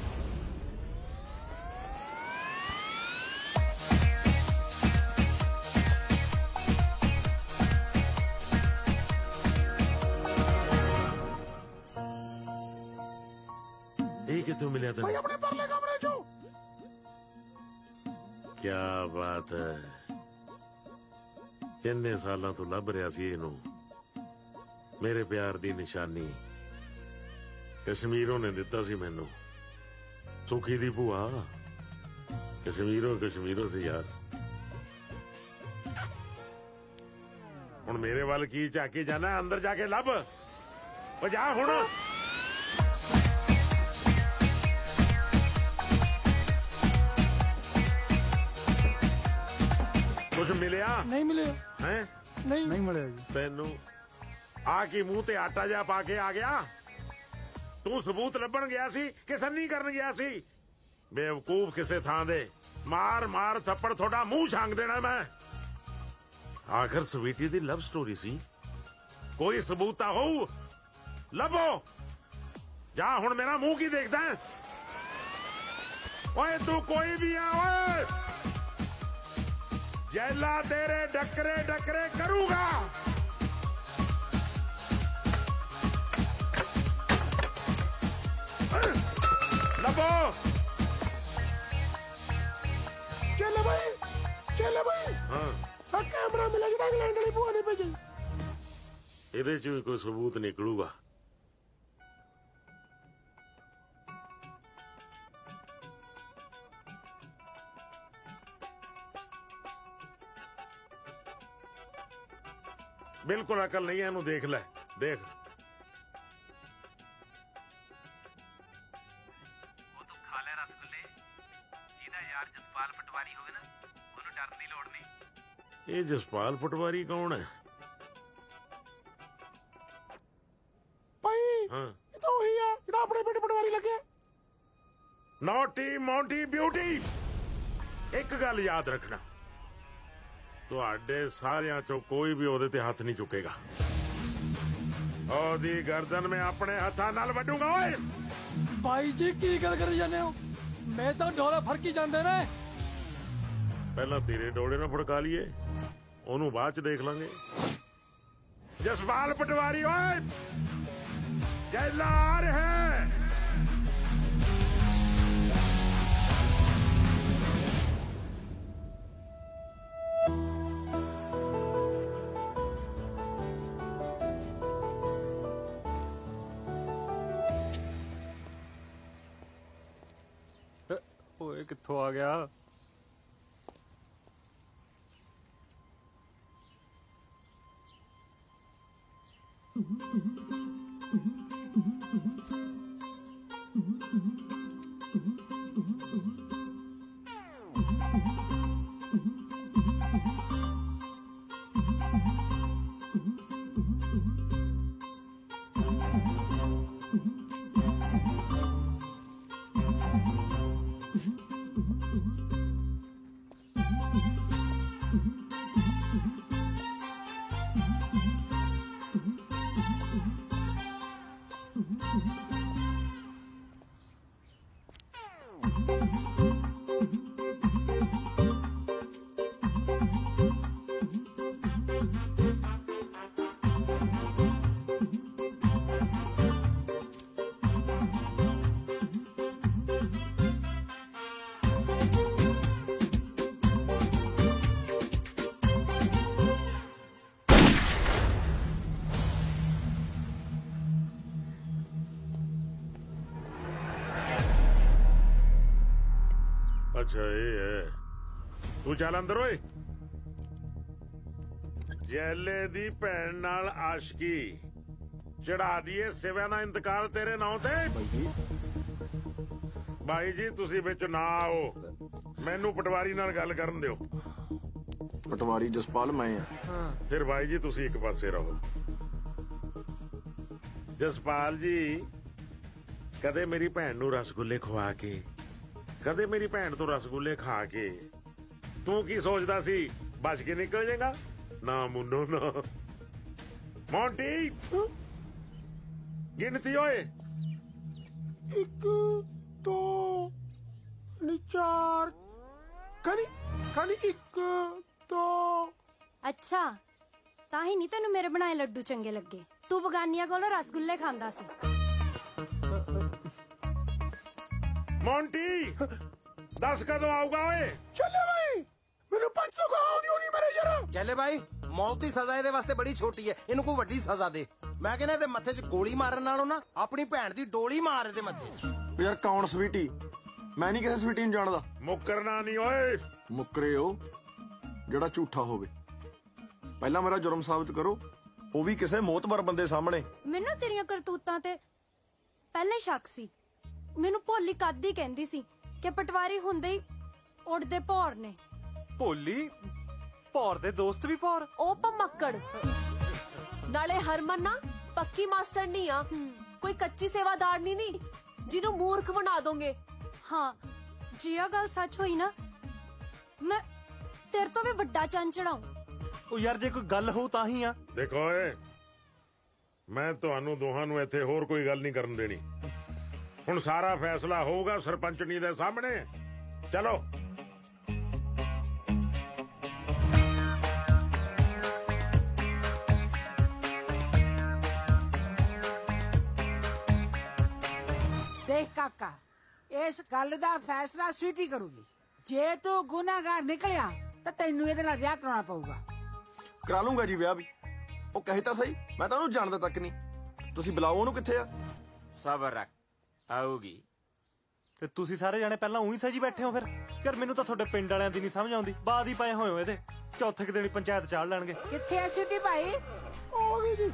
ਇਹ ਕਿੱਥੋਂ ਮਿਲਿਆ ਤੈਨੂੰ? ਭਾਈ ਆਪਣੇ ਪਰਲੇ ਕਮਰੇ ਚੋਂ। ਕਿਆ ਬਾਤ ਹੈ, ਕਿੰਨੇ ਸਾਲਾਂ ਤੋਂ ਲੱਭ ਰਿਹਾ ਸੀ ਇਹਨੂੰ। ਮੇਰੇ ਪਿਆਰ ਦੀ ਨਿਸ਼ਾਨੀ ਕਸ਼ਮੀਰੋਂ ਨੇ ਦਿੱਤਾ ਸੀ ਮੈਨੂੰ। ਸੁਖੀ ਦੀ ਭੂਆ ਕਸ਼ਮੀਰੋਂ ਸੀ ਯਾਰ। ਹੁਣ ਮੇਰੇ ਵੱਲ ਕੀ ਝਾਕੀ ਜਾਣਾ? ਅੰਦਰ ਜਾ ਕੇ ਲੱਭ। ਉਹ ਜਾ ਹੁਣ। ਕੁਛ ਮਿਲਿਆ? ਨਹੀਂ ਮਿਲਿਆ। ਹੈ ਨਹੀਂ ਮਿਲਿਆ ਜੀ। ਤੈਨੂੰ ਆ ਕੀ ਮੂੰਹ ਤੇ ਆਟਾ ਜਾ ਪਾ ਕੇ ਆ ਗਿਆ? ਤੂੰ ਸਬੂਤ ਲੱਭਣ ਗਿਆ ਸੀ ਕਿ ਸੰਨੀ ਕਰਨ ਗਿਆ ਸੀ? ਬੇਵਕੂਫ ਕਿਸੇ ਥਾਂ ਦੇ। ਮਾਰ ਮਾਰ ਥੱਪੜ ਤੁਹਾਡਾ ਮੂੰਹ ਛਾਂਗ ਦੇਣਾ ਮੈਂ। ਆਖਰ ਸਵੀਟੀ ਦੀ ਲਵ ਸਟੋਰੀ ਸੀ, ਕੋਈ ਸਬੂਤ ਤਾਂ ਹੋਊ। ਲੱਭੋ। ਜਾ ਹੁਣ, ਮੇਰਾ ਮੂੰਹ ਕੀ ਦੇਖਦਾ? ਓਏ ਤੂੰ ਕੋਈ ਵੀ ਆ ਓਏ, ਜੈਲਾ ਤੇਰੇ ਡੱਕਰੇ ਡੱਕਰੇ ਕਰੂਗਾ। ਲੱਭੋ। ਚੱਲ ਭਾਈ। ਹਾਂ ਆ ਕੈਮਰਾ ਮਿਲਿਆ ਜਿਹੜਾ ਇੰਗਲੈਂਡ ਵਾਲੀ ਭੂਆ ਨੇ ਭੇਜੀ। ਇਹਦੇ ਚ ਵੀ ਕੋਈ ਸਬੂਤ ਨਿਕਲੂਗਾ। ਬਿਲਕੁਲ ਅਕਲ ਨਹੀਂ ਹੈ ਇਹਨੂੰ। ਦੇਖ ਲੈ, ਦੇਖ। ਉਹ ਤੂੰ ਖਾ ਲੈ ਰਸਗੁੱਲੇ। ਜਿਹਦਾ ਯਾਰ ਜਸਪਾਲ ਪਟਵਾਰੀ ਹੋਵੇ ਨਾ, ਉਹਨੂੰ ਡਰਨ ਦੀ ਲੋੜ ਨਹੀਂ। ਇਹ ਜਸਪਾਲ ਪਟਵਾਰੀ ਕੌਣ ਹੈ? ਭਾਈ ਹਾਂ, ਇਹ ਤਾਂ ਉਹੀ ਆ ਜਿਹੜਾ ਆਪਣੇ ਪਿੰਡ ਪਟਵਾਰੀ ਲੱਗਿਆ। ਨੌਟੀ ਮੌਂਟੀ ਬਿਊਟੀ, ਇੱਕ ਗੱਲ ਯਾਦ ਰੱਖਣਾ, ਤੁਹਾਡੇ ਸਾਰਿਆਂ ਚੋਂ ਕੋਈ ਵੀ ਉਹਦੇ ਤੇ ਹੱਥ ਨਹੀਂ ਚੁੱਕੇਗਾ। ਉਹਦੀ ਗਰਦਨ ਮੈਂ ਆਪਣੇ ਹੱਥਾਂ ਨਾਲ ਵੱਢੂਗਾ। ਓਏ ਭਾਈ ਜੀ ਕੀ ਗੱਲ ਕਰੀ ਜਾਂਦੇ ਹੋ? ਮੈਂ ਤਾਂ ਡੋਲਾ ਫੜਕੀ ਜਾਂਦੇ ਨੇ। ਪਹਿਲਾਂ ਤੇਰੇ ਡੋਲੇ ਨਾਲ ਫੜਕਾ ਲਈਏ, ਉਹਨੂੰ ਬਾਅਦ ਚ ਦੇਖ ਲਾਂਗੇ। ਜਸਪਾਲ ਪਟਵਾਰੀ ਓਏ, ਜੈਲਾ ਆ ਰਿਹਾ ਹੈ। ਓਏ ਕਿੱਥੋਂ ਆ ਗਿਆ? ਅੱਛਾ ਇਹ ਹੈ ਤੂੰ ਚੱਲ ਅੰਦਰ ਓਏ ਜੈਲੇ ਦੀ ਭੈਣ ਨਾਲ ਆਸ਼ਕੀ ਚੜਾ ਦੀਏ ਸਿਵਿਆਂ ਦਾ ਇੰਤਕਾਲ ਤੇਰੇ ਨਾਂ ਤੇ ਬਾਈ ਜੀ ਤੁਸੀਂ ਵਿੱਚ ਨਾ ਆਓ ਮੈਨੂੰ ਪਟਵਾਰੀ ਨਾਲ ਗੱਲ ਕਰਨ ਦਿਓ ਪਟਵਾਰੀ ਜਸਪਾਲ ਮੈਂ ਆ ਫਿਰ ਬਾਈ ਜੀ ਤੁਸੀਂ ਇੱਕ ਪਾਸੇ ਰਹੋ ਜਸਪਾਲ ਜੀ ਕਦੇ ਮੇਰੀ ਭੈਣ ਨੂੰ ਰਸਗੁੱਲੇ ਖਵਾ ਕੇ ਕਦੇ ਮੇਰੀ ਭੈਣ ਤੋਂ ਰਸਗੁੱਲੇ ਖਾ ਕੇ ਤੂੰ ਕੀ ਸੋਚਦਾ ਸੀ ਬਚ ਕੇ ਨਿਕਲ ਜਾਏਗਾ ਨਾ ਮੁੰਨੋ ਨਾ ਮੌਂਟੀ ਗਿਣਤੀ ਓਏ 1 2 4 ਖਾਲੀ 1 2 ਅੱਛਾ ਤਾਂ ਹੀ ਨਹੀਂ ਤੈਨੂੰ ਮੇਰੇ ਬਣਾਏ ਲੱਡੂ ਚੰਗੇ ਲੱਗੇ ਤੂੰ ਬਗਾਨੀਆਂ ਕੋਲੋਂ ਰਸਗੁੱਲੇ ਖਾਂਦਾ ਸੀ ਮੌਂਟੀ ਦੱਸ ਕਦੋਂ ਆਊਗਾ ਓਏ ਚੱਲੇ ਬਾਈ ਮੈਨੂੰ ਪੰਜ ਤੋਂ ਕਹਾਉਂਦੀ ਹੋਣੀ ਮੇਰੇ ਯਾਰ ਚੱਲੇ ਬਾਈ ਮੌਤ ਦੀ ਸਜ਼ਾ ਇਹਦੇ ਵਾਸਤੇ ਬੜੀ ਛੋਟੀ ਹੈ ਇਹਨੂੰ ਕੋਈ ਵੱਡੀ ਸਜ਼ਾ ਦੇ ਮੈਂ ਕਹਿੰਦਾ ਇਹਦੇ ਮੱਥੇ 'ਚ ਗੋਲੀ ਮਾਰਨ ਨਾਲੋਂ ਨਾ ਆਪਣੀ ਭੈਣ ਦੀ ਡੋਲੀ ਮਾਰ ਇਹਦੇ ਮੱਥੇ 'ਚ ਯਾਰ ਕੌਣ ਸਵੀਟੀ ਮੈਂ ਨਹੀਂ ਕਿਸੇ ਸਵੀਟੀ ਨੂੰ ਜਾਣਦਾ ਮੁੱਕਰਨਾ ਨਹੀਂ ਓਏ ਮੁੱਕਰੇ ਉਹ ਜਿਹੜਾ ਝੂਠਾ ਹੋਵੇ ਪਹਿਲਾਂ ਮੇਰਾ ਜੁਰਮ ਸਾਬਤ ਕਰੋ ਉਹ ਵੀ ਕਿਸੇ ਮੋਤਬਰ ਬੰਦੇ ਸਾਹਮਣੇ ਮੈਨੂੰ ਤੇਰੀਆਂ ਕਰਤੂਤਾਂ ਤੇ ਪਹਿਲੇ ਸ਼ੱਕ ਸੀ ਮੈਨੂੰ ਭੋਲੀ ਕਾਦੀ ਕਹਿੰਦੀ ਸੀ ਕਿ ਪਟਵਾਰੀ ਹੁੰਦੇ ਹੀ ਉੜਦੇ ਭੌਰ ਨੇ ਭੋਲੀ ਭੌਰ ਦੇ ਦੋਸਤ ਵੀ ਭੌਰ ਉਹ ਪਮੱਕੜ ਨਾਲੇ ਹਰਮਨ ਨਾ ਪੱਕੀ ਮਾਸਟਰ ਨਹੀਂ ਆ ਕੋਈ ਕੱਚੀ ਸੇਵਾਦਾਰ ਨਹੀਂ ਜਿਹਨੂੰ ਮੂਰਖ ਬਣਾ ਦੋਗੇ ਹਾਂ ਜੇ ਇਹ ਗੱਲ ਸੱਚ ਹੋਈ ਨਾ ਮੈਂ ਤੇਰੇ ਤੋਂ ਵੀ ਵੱਡਾ ਚੰਨ ਚੜਾਉਂ ਉਹ ਯਾਰ ਜੇ ਕੋਈ ਗੱਲ ਹੋ ਤਾਂ ਹੀ ਆ ਦੇਖੋ ਓਏ ਮੈਂ ਤੁਹਾਨੂੰ ਦੋਹਾਂ ਨੂੰ ਇੱਥੇ ਹੋਰ ਕੋਈ ਗੱਲ ਨਹੀਂ ਕਰਨ ਦੇਣੀ ਹੁਣ ਸਾਰਾ ਫੈਸਲਾ ਹੋਊਗਾ ਸਰਪੰਚਣੀ ਦੇ ਸਾਹਮਣੇ ਚਲੋ ਦੇਖ ਕਾਕਾ ਇਸ ਗੱਲ ਦਾ ਫੈਸਲਾ ਸਵੀਟੀ ਕਰੂਗੀ ਜੇ ਤੂੰ ਗੁਨਾਹਗਾਰ ਨਿਕਲਿਆ ਤਾਂ ਤੈਨੂੰ ਇਹਦੇ ਨਾਲ ਵਿਆਹ ਕਰਾਉਣਾ ਪਊਗਾ ਕਰਾ ਲੂੰਗਾ ਜੀ ਵਿਆਹ ਵੀ ਉਹ ਕਹੇ ਤਾਂ ਸਹੀ ਮੈਂ ਤਾਂ ਉਹਨੂੰ ਜਾਣਦਾ ਤੱਕ ਨਹੀਂ ਤੁਸੀਂ ਬੁਲਾਓ ਉਹਨੂੰ ਕਿੱਥੇ ਆ ਸਬਰ ਰੱਖ ਆਊਗੀ ਤੇ ਤੁਸੀਂ ਸਾਰੇ ਜਾਣੇ ਪਹਿਲਾਂ ਉਹੀ ਸਜੀ ਬੈਠੇ ਹੋ ਫਿਰ ਯਾਰ ਮੈਨੂੰ ਤਾਂ ਤੁਹਾਡੇ ਪਿੰਡ ਵਾਲਿਆਂ ਦੀ ਨਹੀਂ ਸਮਝ ਆਉਂਦੀ ਬਾਦ ਹੀ ਪਏ ਹੋਏ ਹੋ ਇਹਦੇ ਚੌਥੇ ਕੁ ਦਿਨ ਪੰਚਾਇਤ ਚਾੜ ਲੈਣਗੇ ਕਿੱਥੇ ਆ ਸਵੀਟੀ ਭਾਈ ਹੋ ਗਈ ਜੀ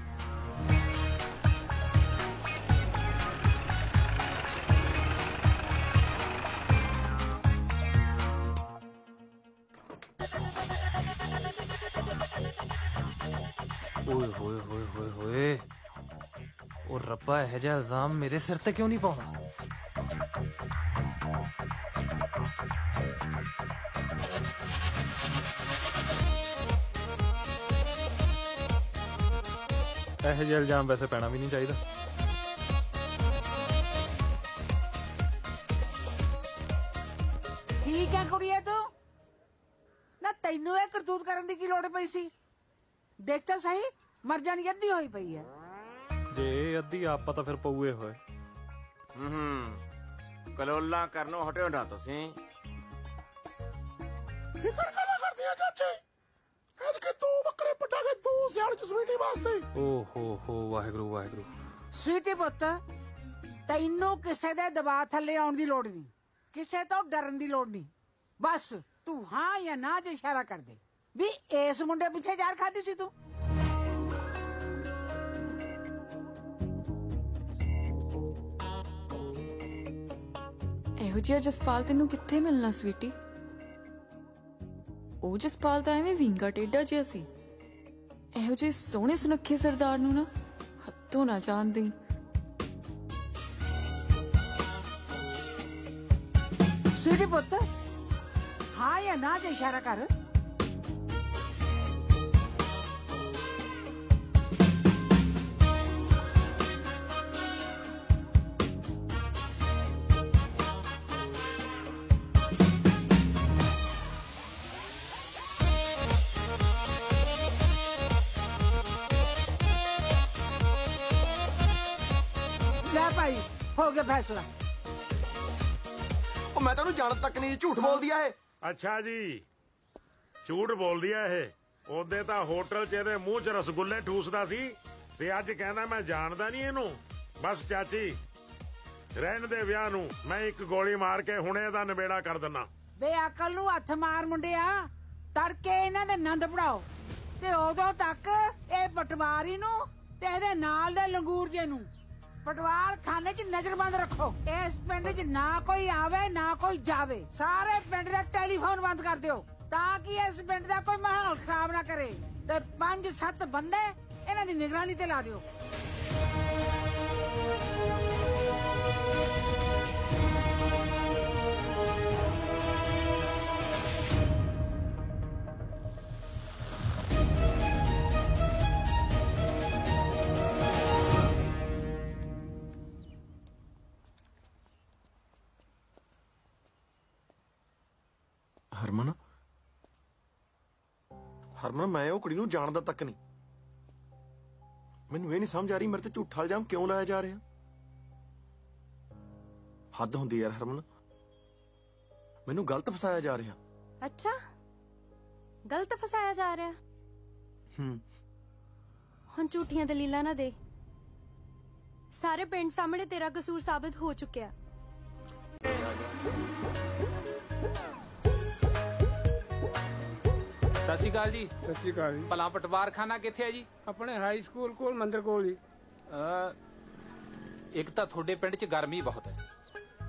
ਓਏ ਹੋਏ ਹੋਏ ਹੋਏ ਹੋਏ ਉਹ ਰੱਬਾ ਇਹ ਜਿਹਾ ਇਲਜ਼ਾਮ ਮੇਰੇ ਸਿਰ ਤੇ ਕਿਉਂ ਨਹੀਂ ਪਾਉਂਦਾ ਇਹ ਜਿਹਾ ਇਲਜ਼ਾਮ ਵੈਸੇ ਪੈਣਾ ਵੀ ਨਹੀਂ ਚਾਹੀਦਾ ਠੀਕ ਹੈ ਕੁੜੀਏ ਤੂੰ ਨਾ ਤੈਨੂੰ ਇਹ ਕਰਤੂਤ ਕਰਨ ਦੀ ਕੀ ਲੋੜ ਪਈ ਸੀ ਦੇਖ ਤਾਂ ਸਹੀ ਮਰ ਜਾਣੀ ਅੱਧੀ ਹੋਈ ਪਈ ਹੈ ਜੇ ਅੱਧੀ ਆਪਾਂ ਤਾਂ ਫਿਰ ਪਊਏ ਹੋਏ ਕਲੋਲਾਂ ਕਰਨੋਂ ਹਟਿਓ ਨਾ ਤੁਸੀਂ ਫਿਕਰ ਕਾਲਾ ਕਰਦੀ ਆ ਚਾਚੇ ਇਹਦੇ ਕਿ 2 ਬੱਕਰੇ ਪਟਾਗੇ 2 ਸਿਆਲ ਚ ਸਵੀਟੀ ਵਾਸਤੇ ਓ ਹੋ ਵਾਹਿਗੁਰੂ ਵਾਹਿਗੁਰੂ ਸਵੀਟੀ ਪੁੱਤ ਤੈਨੂੰ ਕਿਸੇ ਦੇ ਦਬਾਅ ਥੱਲੇ ਆਉਣ ਦੀ ਲੋੜ ਨਹੀਂ ਕਿਸੇ ਤੋਂ ਡਰਨ ਦੀ ਲੋੜ ਨਹੀਂ ਬਸ ਤੂੰ ਹਾਂ ਜਾਂ ਨਾ ਚ ਇਸ਼ਾਰਾ ਕਰ ਦੇ ਵੀ ਇਸ ਮੁੰਡੇ ਪਿੱਛੇ ਜ਼ਾਰ ਖਾਦੀ ਸੀ ਤੂੰ ਇਹੋ ਜਿਹਾ ਜਸਪਾਲ ਤੈਨੂੰ ਕਿੱਥੇ ਮਿਲਣਾ ਸਵੀਟੀ ਉਹ ਜਸਪਾਲ ਤਾਂ ਐਵੇਂ ਵਿੰਗਾ ਟੇਡਾ ਜਿਹਾ ਸੀ ਇਹੋ ਜਿਹੇ ਸੋਹਣੇ ਸੁਨੱਖੇ ਸਰਦਾਰ ਨੂੰ ਨਾ ਹੱਥੋਂ ਨਾ ਜਾਣਦੀ ਸਵੀਟੀ ਪੁੱਤ ਹਾਂ ਜਾਂ ਨਾ ਚ ਇਸ਼ਾਰਾ ਕਰ ਹੋ ਗਿਆ ਫੈਸਲਾ। ਉਹ ਮੈਂ ਤੈਨੂੰ ਜਾਣ ਤੱਕ ਨਹੀਂ, ਝੂਠ ਬੋਲਦੀ ਆ ਇਹ। ਅੱਛਾ ਜੀ, ਝੂਠ ਬੋਲਦੀ ਆ ਇਹ। ਉਹਦੇ ਤਾਂ ਹੋਟਲ 'ਚ ਇਹਦੇ ਮੂੰਹ 'ਚ ਰਸਗੁੱਲੇ ਠੂਸਦਾ ਸੀ ਤੇ ਅੱਜ ਕਹਿੰਦਾ ਮੈਂ ਜਾਣਦਾ ਨਹੀਂ ਇਹਨੂੰ। ਬਸ ਚਾਚੀ, ਰਹਿਣ ਦੇ ਵਿਆਹ ਨੂੰ, ਮੈਂ ਇੱਕ ਗੋਲੀ ਮਾਰ ਕੇ ਹੁਣੇ ਇਹਦਾ ਨਿਬੇੜਾ ਕਰ ਦਿੰਨਾ। ਬੇਅਕਲ ਨੂੰ ਹੱਥ ਮਾਰ ਮੁੰਡਿਆ, ਤੜਕੇ ਇਹਨਾਂ ਦੇ ਨੰਦ ਪੜਾਓ ਤੇ ਉਦੋਂ ਤੱਕ ਇਹ ਪਟਵਾਰੀ ਨੂੰ ਤੇ ਇਹਦੇ ਨਾਲ ਦੇ ਲੰਗੂਰ ਜੇ ਨੂੰ ਪਟਵਾਰ ਖਾਨੇ 'ਚ ਨਜ਼ਰਬੰਦ ਰੱਖੋ। ਇਸ ਪਿੰਡ 'ਚ ਨਾ ਕੋਈ ਆਵੇ ਨਾ ਕੋਈ ਜਾਵੇ। ਸਾਰੇ ਪਿੰਡ ਦਾ ਟੈਲੀਫੋਨ ਬੰਦ ਕਰ ਦਿਓ ਤਾਂ ਕਿ ਇਸ ਪਿੰਡ ਦਾ ਕੋਈ ਮਾਹੌਲ ਖਰਾਬ ਨਾ ਕਰੇ। ਤੇ 5-7 ਬੰਦੇ ਇਹਨਾਂ ਦੀ ਨਿਗਰਾਨੀ ਤੇ ਲਾ ਦਿਓ। ਹਰਮਨ, ਹਰਮਨ ਮੈਂ ਉਹ ਕੁੜੀ ਨੂੰ ਜਾਣਦਾ ਤੱਕ ਨਹੀਂ। ਮੈਨੂੰ ਇਹ ਨਹੀਂ ਸਮਝ ਆ ਰਹੀ ਮੇਰੇ ਤੇ ਝੂਠਾ ਇਲਜ਼ਾਮ ਕਿਉਂ ਲਾਇਆ ਜਾ ਰਿਹਾ। ਹੱਦ ਹੁੰਦੀ ਯਾਰ ਹਰਮਨ, ਮੈਨੂੰ ਗਲਤ ਫਸਾਇਆ ਜਾ ਰਿਹਾ। ਅੱਛਾ, ਗਲਤ ਫਸਾਇਆ ਜਾ ਰਿਹਾ। ਹੁਣ ਝੂਠੀਆਂ ਦਲੀਲਾਂ ਨਾ ਦੇ। ਸਾਰੇ ਪਿੰਡ ਸਾਹਮਣੇ ਤੇਰਾ ਕਸੂਰ ਸਾਬਿਤ ਹੋ ਚੁੱਕਿਆ। ਸਤਿ ਸ਼੍ਰੀ ਅਕਾਲ ਜੀ। ਸਤਿ ਸ਼੍ਰੀ ਅਕਾਲ ਜੀ। ਭਲਾ ਪਟਵਾਰਖਾਨਾ ਕਿੱਥੇ ਹੈ ਜੀ? ਆਪਣੇ ਹਾਈ ਸਕੂਲ ਕੋਲ, ਮੰਦਰ ਕੋਲ ਜੀ। ਇੱਕ ਤਾਂ ਤੁਹਾਡੇ ਪਿੰਡ 'ਚ ਗਰਮੀ ਬਹੁਤ ਹੈ।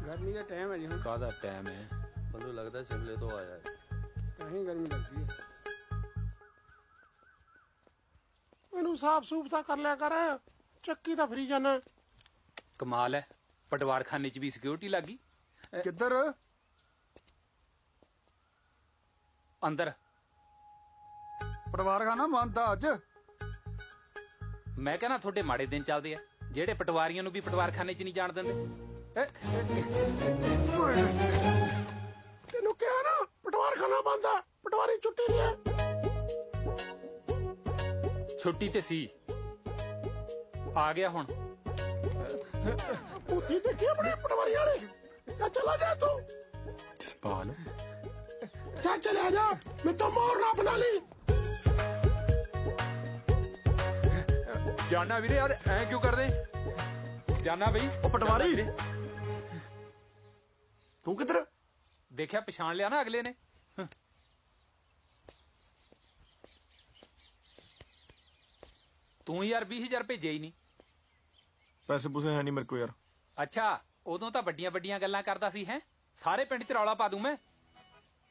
ਗਰਮੀ ਦਾ ਟਾਈਮ ਹੈ ਜੀ ਹੁਣ। ਕਾਹਦਾ ਟਾਈਮ ਹੈ? ਮੈਨੂੰ ਲੱਗਦਾ ਸ਼ਿਮਲੇ ਤੋਂ ਆਇਆ ਹੈ। ਕਹੀਂ ਗਰਮੀ ਲੱਗਦੀ ਹੈ। ਇਹਨੂੰ ਸਾਫ ਸੂਫ ਤਾਂ ਕਰ ਲਿਆ ਕਰ, ਚੱਕੀ ਤਾਂ ਫਰੀ ਜਾਣਾ। ਕਮਾਲ ਹੈ, ਪਟਵਾਰਖਾਨੇ 'ਚ ਵੀ ਸਿਕਿਉਰਿਟੀ ਲੱਗੀ। ਕਿੱਧਰ? ਅੰਦਰ। ਪਟਵਾਰਖਾਨਾ ਬੰਦ ਆ ਅੱਜ। ਮੈਂ ਕਹਿੰਦਾ ਤੁਹਾਡੇ ਮਾੜੇ ਦਿਨ ਚੱਲਦੇ ਆ ਜਿਹੜੇ ਪਟਵਾਰੀਆਂ ਨੂੰ ਵੀ ਪਟਵਾਰਖਾਨੇ 'ਚ ਨਹੀਂ ਜਾਣ ਦਿੰਦੇ। ਤੈਨੂੰ ਕਿਹਾ ਨਾ ਪਟਵਾਰਖਾਨਾ ਬੰਦ ਆ, ਪਟਵਾਰੀ ਛੁੱਟੀ ਨਹੀਂ ਹੈ। ਛੁੱਟੀ ਤੇ ਸੀ, ਆ ਗਿਆ ਹੁਣ। ਬੁੱਧੀ ਦੇਖੀ ਆਪਣੇ ਪਟਵਾਰੀ ਵਾਲੇ। ਚਲਾ ਜਾ ਤੂੰ। ਜਸਪਾਲ, ਚਲੇ ਜਾ, ਮੈਂ ਤਾਂ ਮੋਰ ਨਾ ਬਣਾ ਲਈ। ਜਾਨਾ ਵੀਰੇ, ਯਾਰ ਐ ਕਿਉਂ ਕਰਦੇ? ਜਾਨਾ ਬਈ। ਉਹ ਪਟਵਾਰੀ, ਤੂੰ ਕਿੱਧਰ? ਦੇਖਿਆ, ਪਛਾਣ ਲਿਆ ਨਾ ਅਗਲੇ ਨੇ। ਤੂੰ ਯਾਰ 20,000 ਭੇਜਿਆ ਹੀ ਨਹੀਂ। ਪੈਸੇ ਪੂਸੇ ਹੈ ਨਹੀਂ ਮੇਰੇ ਕੋਲ ਯਾਰ। ਅੱਛਾ, ਉਦੋਂ ਤਾਂ ਵੱਡੀਆਂ ਵੱਡੀਆਂ ਗੱਲਾਂ ਕਰਦਾ ਸੀ। ਹੈ ਸਾਰੇ ਪਿੰਡ 'ਚ ਰੌਲਾ ਪਾ ਦੂੰ ਮੈਂ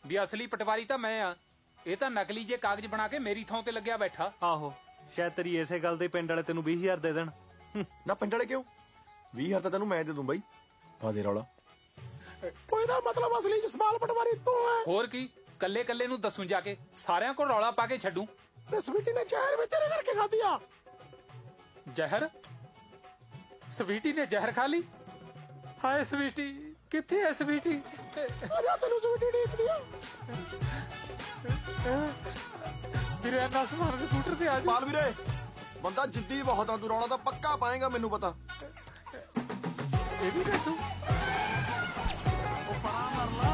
ਵੀ ਅਸਲੀ ਪਟਵਾਰੀ ਤਾਂ ਮੈਂ ਆ। ਇਹ ਤਾਂ ਨਕਲੀ ਜੇ ਕਾਗਜ਼ ਬਣਾ ਕੇ ਮੇਰੀ ਥਾਂ ਤੇ ਲੱਗਿਆ ਬੈਠਾ। ਆਹੋ, ਸ਼ਾਇਦ ਤੇਰੀ ਇਸੇ ਗੱਲ ਦੇ ਪਿੰਡ ਵਾਲੇ ਤੈਨੂੰ 20,000 ਦੇ ਦੇਣ। ਨਾ ਪਿੰਡ ਵਾਲੇ ਕਿਉਂ? 20,000 ਤਾਂ ਤੈਨੂੰ ਮੈਂ ਦੇ ਦੂੰ ਬਾਈ। ਪਾ ਦੇ ਰੌਲਾ। ਉਹਦਾ ਮਤਲਬ ਅਸਲੀ ਜਸਪਾਲ ਪਟਵਾਰੀ ਤੂੰ ਹੈ। ਹੋਰ ਕੀ, ਕੱਲੇ ਕੱਲੇ ਨੂੰ ਦੱਸੂ ਜਾ ਕੇ, ਸਾਰਿਆਂ ਕੋਲ ਰੌਲਾ ਪਾ ਕੇ ਛੱਡੂ। ਤੇ ਸਵੀਟੀ ਨੇ ਜ਼ਹਿਰ ਵੀ ਤੇਰੇ ਕਰਕੇ ਖਾਧੀ ਆ। ਜ਼ਹਿਰ? ਸਵੀਟੀ ਨੇ ਜ਼ਹਿਰ ਖਾ ਲਈ? ਹਾਏ ਸਵੀਟੀ, ਕਿੱਥੇ ਹੈ ਸਵੀਟੀ? ਅਰੇ ਤੈਨੂੰ ਸਵੀਟੀ ਦੇਖਦੀ ਆ। ਵੀਰੇ ਨਾ ਸਮਾਨ ਸਕੂਟਰ ਤੇ ਆ ਜਾ। ਪਾਲ ਵੀਰੇ, ਬੰਦਾ ਜਿੱਦੀ ਬਹੁਤ ਆ, ਤੂੰ ਰੌਲਾ ਤਾਂ ਪੱਕਾ ਪਾਏਗਾ ਮੈਨੂੰ ਪਤਾ। ਇਹ ਵੀ ਤੂੰ ਉਹ ਪਰਾਂ ਮਰ ਲਾ।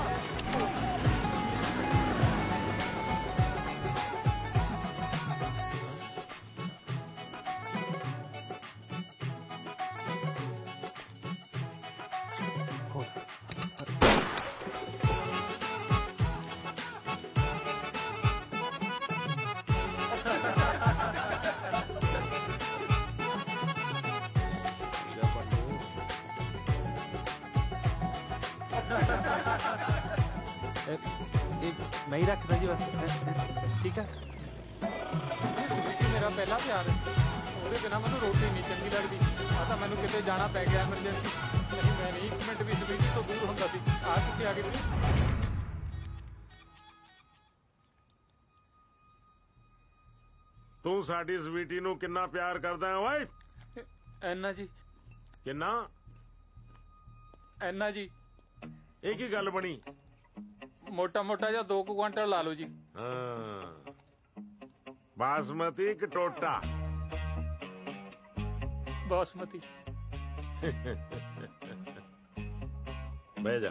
ਮੈਂ ਹੀ ਰੱਖਦਾ ਜੀ ਬਸ। ਠੀਕ ਹੈ। ਸਵੀਟੀ ਮੇਰਾ ਪਹਿਲਾ ਪਿਆਰ ਹੈ। ਉਹਦੇ ਬਿਨਾਂ ਮੈਨੂੰ ਰੋਟੀ ਨਹੀਂ ਚੰਗੀ ਲੱਗਦੀ। ਆ ਤਾਂ ਮੈਨੂੰ ਕਿਤੇ ਜਾਣਾ ਪੈ ਗਿਆ ਐਮਰਜੈਂਸੀ, ਨਹੀਂ ਮੈਂ ਨਹੀਂ ਇੱਕ ਮਿੰਟ ਵੀ ਸਵੀਟੀ ਤੋਂ ਦੂਰ ਹੁੰਦਾ ਸੀ। ਆ ਕਿੱਥੇ ਆ ਗਈ? ਤੂੰ ਸਾਡੀ ਸਵੀਟੀ ਨੂੰ ਕਿੰਨਾ ਪਿਆਰ ਕਰਦਾ ਹੈ ਓਏ? ਐਨਾ ਜੀ। ਕਿੰਨਾ? ਐਨਾ ਜੀ। ਇਹ ਕੀ ਗੱਲ ਬਣੀ? ਮੋਟਾ ਮੋਟਾ ਜਿਹਾ 2 ਕੁਆਂਟਲ ਲਾ ਲਓ ਜੀ। ਹਾਂ, ਬਾਸਮਤੀ ਕਿ ਟੋਟਾ? ਬਾਸਮਤੀ। ਬਹਿ ਜਾ।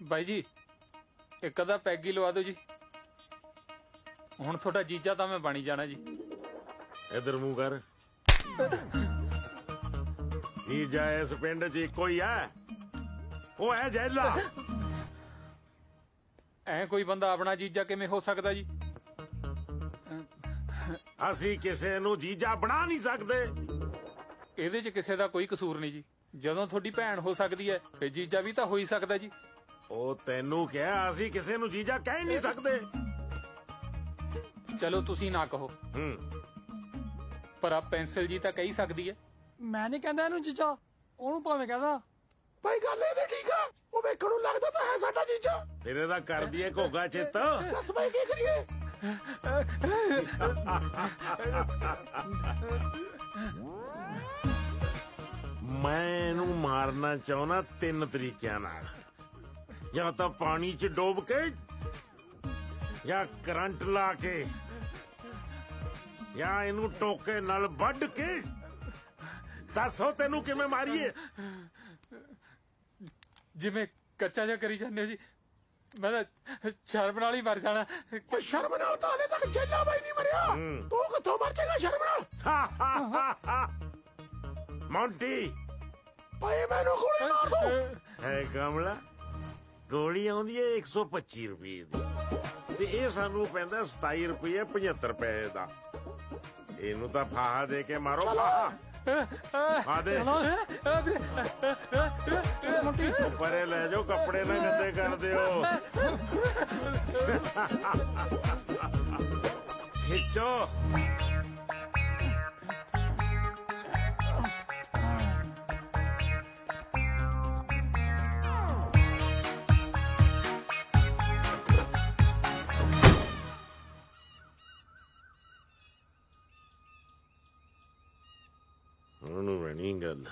ਬਾਈ ਜੀ ਇੱਕ ਅੱਧਾ ਪੈਗ ਹੀ ਲਵਾ ਦਿਓ ਜੀ। ਹੁਣ ਤੁਹਾਡਾ ਜੀਜਾ ਤਾਂ ਮੈਂ ਬਣੀ ਜਾਣਾ ਜੀ। ਇਧਰ ਮੂੰਹ ਕਰ। ਜੀਜਾ ਇਸ ਪਿੰਡ 'ਚ ਇੱਕੋ ਹੀ ਹੈ, ਉਹ ਹੈ ਜੈਲਾ। ਐ ਕੋਈ ਬੰਦਾ ਆਪਣਾ ਜੀਜਾ ਕਿਵੇਂ ਹੋ ਸਕਦਾ ਜੀ? ਅਸੀਂ ਕਿਸੇ ਨੂੰ ਜੀਜਾ ਬਣਾ ਨਹੀਂ ਸਕਦੇ। ਇਹਦੇ 'ਚ ਕਿਸੇ ਦਾ ਕੋਈ ਕਸੂਰ ਨਹੀਂ ਜੀ। ਜਦੋਂ ਤੁਹਾਡੀ ਭੈਣ ਹੋ ਸਕਦੀ ਹੈ ਫਿਰ ਜੀਜਾ ਵੀ ਤਾਂ ਹੋ ਹੀ ਸਕਦਾ ਜੀ। ਉਹ ਤੈਨੂੰ ਕਿਹਾ ਅਸੀਂ ਕਿਸੇ ਨੂੰ ਜੀਜਾ ਕਹਿ ਨਹੀਂ ਸਕਦੇ। ਚਲੋ ਤੁਸੀਂ ਨਾ ਕਹੋ, ਪਰ ਆ ਪੈਨਸਲ ਜੀ ਤਾਂ ਕਹਿ ਸਕਦੀ ਹੈ। ਮੈਂ ਨਹੀਂ ਕਹਿੰਦਾ ਇਹਨੂੰ ਜੀਜਾ, ਉਹਨੂੰ ਭਾਵੇਂ ਕਹਦਾ। ਭਾਈ ਗੱਲ ਇਹਦੇ ਠੀਕ ਆ, ਉਹ ਵੇਖਣ ਨੂੰ ਲੱਗਦਾ ਤਾਂ ਹੈ ਸਾਡਾ ਜੀਜਾ। ਫਿਰ ਇਹਦਾ ਕਰ ਦਈਏ ਘੋਗਾ ਚਿੱਤ। ਦੱਸ ਭਾਈ ਕੀ ਕਰੀਏ? ਮੈਂ ਇਹਨੂੰ ਮਾਰਨਾ ਚਾਹੁੰਦਾ 3 ਤਰੀਕਿਆਂ ਨਾਲ। ਜਾਂ ਤਾਂ ਪਾਣੀ 'ਚ ਡੋਬ ਕੇ, ਜਾਂ ਕਰੰਟ ਲਾ ਕੇ, ਜਾਂ ਇਹਨੂੰ ਟੋਕੇ ਨਾਲ ਵੱਢ ਕੇ। ਦੱਸੋ ਤੈਨੂੰ ਕਿਵੇਂ ਮਾਰੀਏ? ਜਿਵੇਂ ਕੱਚਾ ਜਿਹਾ ਕਰੀ ਜਾਂਦੇ ਹੋ ਜੀ। ਮੈਂ ਤਾਂ ਸ਼ਰਮ ਨਾਲ ਹੀ ਮਰ ਜਾਣਾ। ਸ਼ਰਮ ਨਾਲ ਤਾਂ ਹਲੇ ਤੱਕ ਜੈਲਾ ਬਾਈ ਨਹੀਂ ਮਰਿਆ, ਤੂੰ ਕਿੱਥੋਂ ਮਰ ਜਾਏਗਾ ਸ਼ਰਮ ਨਾਲ? ਮੌਂਟੀ ਭਾਈ ਮੈਨੂੰ ਗੋਲੀ ਮਾਰ ਦੋ। ਹੈ ਕਮਲਾ, ਗੋਲੀ ਆਉਂਦੀ ਹੈ 125 ਰੁਪਏ ਦੀ, ਤੇ ਇਹ ਸਾਨੂੰ ਪੈਂਦਾ 27 ਰੁਪਏ 75 ਪੈਸੇ ਦਾ। ਇਹਨੂੰ ਤਾਂ ਫਾਹਾ ਦੇ ਕੇ ਮਾਰੋ, ਫਾਹਾ ਆ ਦੇ। ਪਰੇ ਲੈ ਜਾਓ, ਕੱਪੜੇ ਨਾ ਗੰਦੇ ਕਰ ਦਿਓ। ਖਿੱਚੋ। ਉਹਨੂੰ ਬਣੀ ਗੱਲ।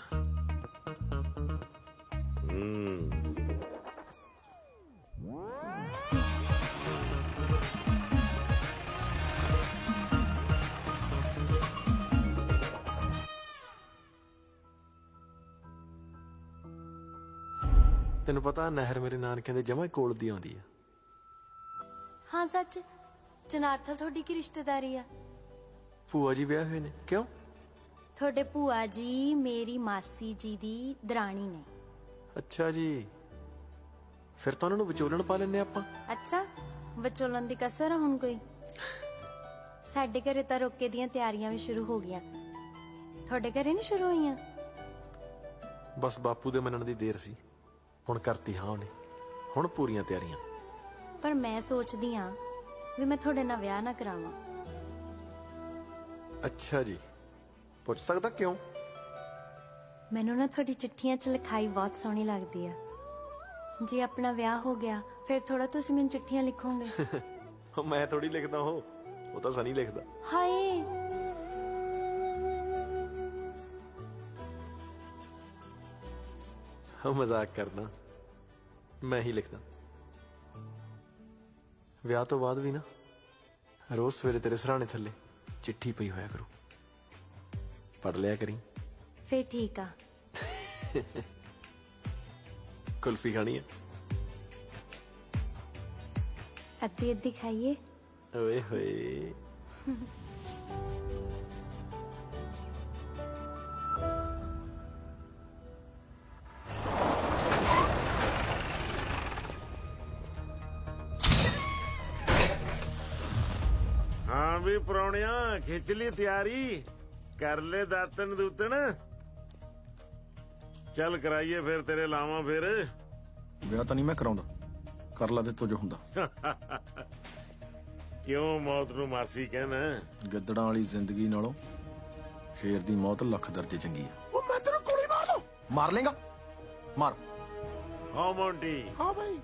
ਤੈਨੂੰ ਪਤਾ ਨਹਿਰ ਮੇਰੇ ਨਾਨਕਿਆਂ ਦੇ ਜਮਾਂ ਕੋਲ ਦੀ ਆਉਂਦੀ ਆ। ਹਾਂ ਸੱਚ, ਜਨਾਰਥਲ ਤੁਹਾਡੀ ਕੀ ਰਿਸ਼ਤੇਦਾਰੀ ਆ? ਭੂਆ ਜੀ ਵਿਆਹ ਹੋਏ ਨੇ। ਕਿਉਂ? ਤੁਹਾਡੇ ਭੂਆ ਜੀ ਮੇਰੀ ਮਾਸੀ ਜੀ ਦੀ ਦਰਾਣੀ ਨੇ। ਅੱਛਾ ਜੀ, ਫਿਰ ਤਾਂ ਉਹਨਾਂ ਨੂੰ ਵਿਚੋਲਣ ਪਾ ਲੈਨੇ ਆਪਾਂ। ਅੱਛਾ, ਵਿਚੋਲਣ ਦੀ ਕਸਰ ਆ ਹੁਣ ਕੋਈ? ਸਾਡੇ ਘਰੇ ਤਾਂ ਰੋਕੇ ਦੀਆਂ ਤਿਆਰੀਆਂ ਵੀ ਸ਼ੁਰੂ ਹੋ ਗਈਆਂ। ਤੁਹਾਡੇ ਘਰੇ ਨਹੀਂ ਸ਼ੁਰੂ ਹੋਈਆਂ? ਬਸ ਬਾਪੂ ਦੇ ਮੰਨਣ ਦੀ ਦੇਰ ਸੀ, ਹੁਣ ਕਰਤੀ ਹਾਂ ਉਹਨੇ। ਹੁਣ ਪੂਰੀਆਂ ਤਿਆਰੀਆਂ। ਪਰ ਮੈਂ ਸੋਚਦੀ ਆ ਵੀ ਮੈਂ ਤੁਹਾਡੇ ਨਾਲ ਵਿਆਹ ਨਾ ਕਰਾਵਾਂ। ਅੱਛਾ ਜੀ, ਪੁੱਛ ਸਕਦਾ ਕਿਉਂ? ਮੈਨੂੰ ਨਾ ਤੁਹਾਡੀ ਚਿੱਠੀਆਂ 'ਚ ਲਿਖਾਈ ਬਹੁਤ ਸੋਹਣੀ ਲੱਗਦੀ ਆ। ਜੇ ਆਪਣਾ ਵਿਆਹ ਹੋ ਗਿਆ ਫਿਰ ਥੋੜਾ ਤੁਸੀਂ ਮੈਨੂੰ ਚਿੱਠੀਆਂ ਲਿਖੋਗੇ। ਮੈਂ ਥੋੜੀ ਲਿਖਦਾ, ਉਹ ਤਾਂ ਸਨੀ ਲਿਖਦਾ। ਹਾਏ, ਉਹ ਮਜ਼ਾਕ ਕਰਦਾ, ਮੈਂ ਹੀ ਲਿਖਦਾ। ਵਿਆਹ ਤੋਂ ਬਾਅਦ ਵੀ ਨਾ ਰੋਜ਼ ਸਵੇਰੇ ਤੇਰੇ ਸਿਰਹਾਣੇ ਥੱਲੇ ਚਿੱਠੀ ਪਈ ਹੋਇਆ ਕਰੂ, ਪੜ ਲਿਆ ਕਰੀ। ਫੇਰ ਠੀਕ ਆ। ਕੁਲਫੀ ਖਾਣੀ ਆ? ਅੱਧੀ ਅੱਧੀ ਖਾਈਏ। ਓਏ ਹੋਏ। ਹਾਂ ਵੀ ਪ੍ਰਾਹੁਣਿਆ, ਖਿੱਚ ਲਈ ਤਿਆਰੀ, ਕਰ ਲੈ ਦਾਤਨ ਦੂਤਨ। ਚੱਲ ਕਰਾਈਏ ਫਿਰ ਤੇਰੇ ਲਾਵਾਂ। ਫਿਰ ਵਿਆਹ ਤਾਂ ਨਹੀਂ ਮੈਂ ਕਰਾਉਂਦਾ, ਕਰ ਲਾ ਦੇ ਤੋ ਜੋ ਹੁੰਦਾ। ਕਿਉਂ ਮੌਤ ਨੂੰ ਮਾਸੀ ਕਹਿਣਾ? ਗਿੱਦੜਾਂ ਵਾਲੀ ਜ਼ਿੰਦਗੀ ਨਾਲੋਂ ਸ਼ੇਰ ਦੀ ਮੌਤ ਲੱਖ ਦਰਜੇ ਚੰਗੀ ਆ। ਉਹ ਮੈਂ ਤੈਨੂੰ ਗੋਲੀ ਮਾਰ ਦੂੰ। ਮਾਰ ਲੇਗਾ? ਮਾਰ। ਹਾਂ ਮੋਂਟੀ। ਹਾਂ ਭਾਈ।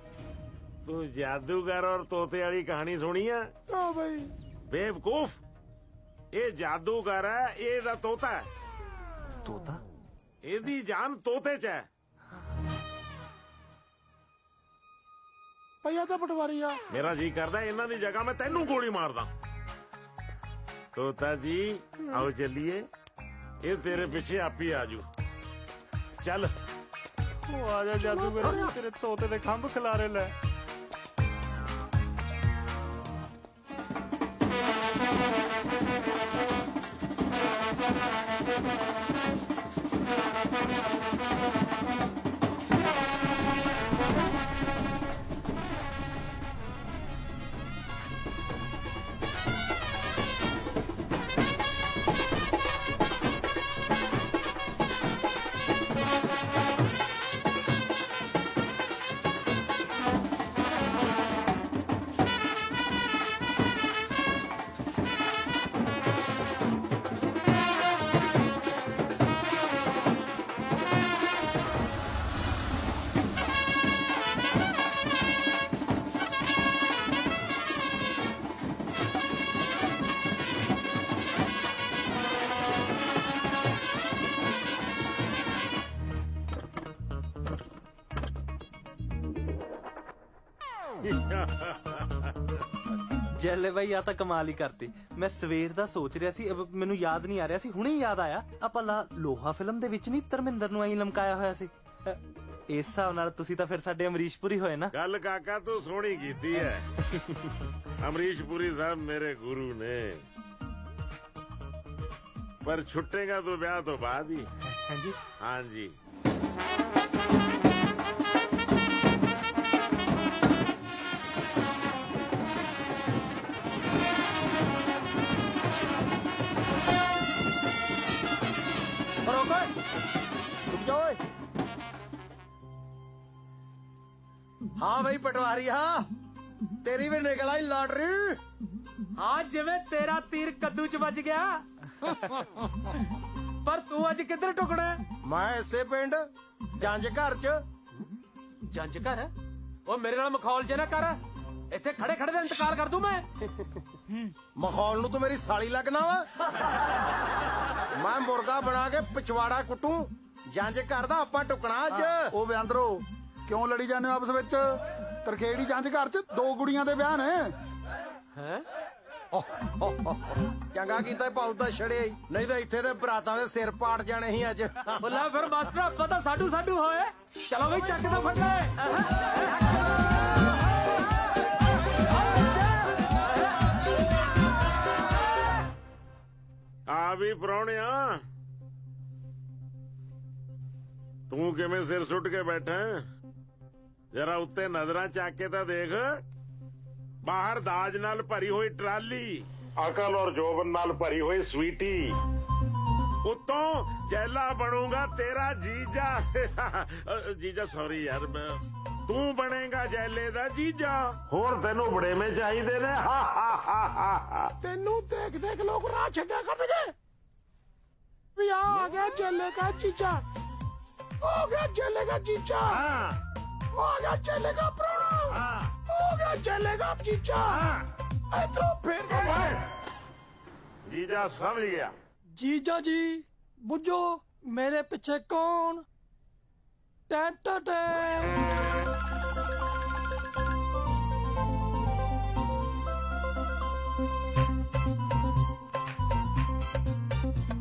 ਤੂੰ ਜਾਦੂਗਰ ਔਰ ਤੋਤੇ ਵਾਲੀ ਕਹਾਣੀ ਸੁਣੀ ਆ? ਹਾਂ ਭਾਈ। ਬੇਵਕੂਫ, ਇਹ ਜਾਦੂਗਰ ਹੈ, ਇਹਦਾ ਤੋਤਾ ਹੈ। ਤੋਤਾ? ਇਹਦੀ ਜਾਨ ਤੋਤੇ 'ਚ ਹੈ। ਭਈਆ ਤਾਂ ਪਟਵਾਰੀ ਆ। ਮੇਰਾ ਜੀ ਕਰਦਾ ਇਹਨਾਂ ਦੀ ਜਗ੍ਹਾ ਮੈਂ ਤੈਨੂੰ ਗੋਲੀ ਮਾਰਦਾ। ਤੋਤਾ ਜੀ ਆਓ ਚੱਲੀਏ, ਇਹ ਤੇਰੇ ਪਿੱਛੇ ਆਪੀ ਆਜੂ। ਚੱਲ ਉਹ ਆ ਜਾ ਜਾਦੂਗਰ ਤੇਰੇ ਤੋਤੇ ਦੇ ਖੰਭ ਖਿਲਾਰੇ ਲੈ ਜੈਲੇ ਬਾਈ ਆ ਤਾਂ ਕਮਾਲ ਹੀ ਕਰਤੀ ਮੈਂ ਸਵੇਰ ਦਾ ਸੋਚ ਰਿਹਾ ਸੀ ਮੈਨੂੰ ਯਾਦ ਨਹੀਂ ਆ ਰਿਹਾ ਸੀ ਹੁਣੇ ਯਾਦ ਆਇਆ ਆਪਾਂ ਲੋਹਾ ਫਿਲਮ ਦੇ ਵਿੱਚ ਨਹੀਂ ਧਰਮਿੰਦਰ ਨੂੰ ਐਂ ਲਮਕਾਇਆ ਹੋਇਆ ਸੀ ਇਸ ਹਿਸਾਬ ਨਾਲ ਤੁਸੀਂ ਤਾਂ ਫਿਰ ਸਾਡੇ ਅਮਰੀਸ਼ ਪੁਰੀ ਹੋਏ ਨਾ ਗੱਲ ਕਾਕਾ ਤੂੰ ਸੋਹਣੀ ਕੀਤੀ ਹੈ ਅਮਰੀਸ਼ ਪੁਰੀ ਸਾਹਿਬ ਮੇਰੇ ਗੁਰੂ ਨੇ ਪਰ ਛੁੱਟੇਗਾ तो ब्याह तो बाद ही हाँ जी हाँ जी हाँ भाई पटवारी हाँ तेरी भी निकल आई लॉटरी हाँ जिवें तेरा तीर कद्दू च बज गया पर तू अज किधर टुकड़ा मैं इसे पिंड जंज घर च जंज घर है ओ मेरे नाल मखौल जे ना कर इत्थे खड़े खड़े दा इंतकाल कर दूं मैं मखौल नू तो मेरी साली लगना वा मैं मुर्गा बना के पिछवाड़ा कुटू जंज घर दा आपां टुकना अज ओ बेंदरो क्यों लड़ी जाने हो आपस विच तरखेड़ी जंज घर च दो कुड़ियां दे ब्याह ने हैं चंगा कीता पौधा छड़े नहीं तो इत्थे दे बरातां दे सिर पाड़ जाने ही अज बोला फिर मास्टर पता साडू साडू होए चलो भाई चक दो फड़ ले आ भी प्राहुणिया तू किवें सिर सुट के बैठा जरा उत्ते नजरां ਚੱਕ ਕੇ ਤਾਂ देख बाहर दाज नाल भरी हुई ट्राली अकल और जोबन नाल भरी हुई स्वीटी उत्तों जैला बनूंगा तेरा जीजा जीजा सॉरी यार मैं तू बनेगा जैले दा जीजा होर तेनू बड़े में चाहिए ने तेनू देख देख लोग राह छड्या करनगे भी आ गया जैले का जीजा हो गया जैले का जीजा हो गया जैले का प्राणा हो गया चलेगा जीजा इधर फिर जीजा समझ गया जीजा जी बुझो मेरे पीछे कौन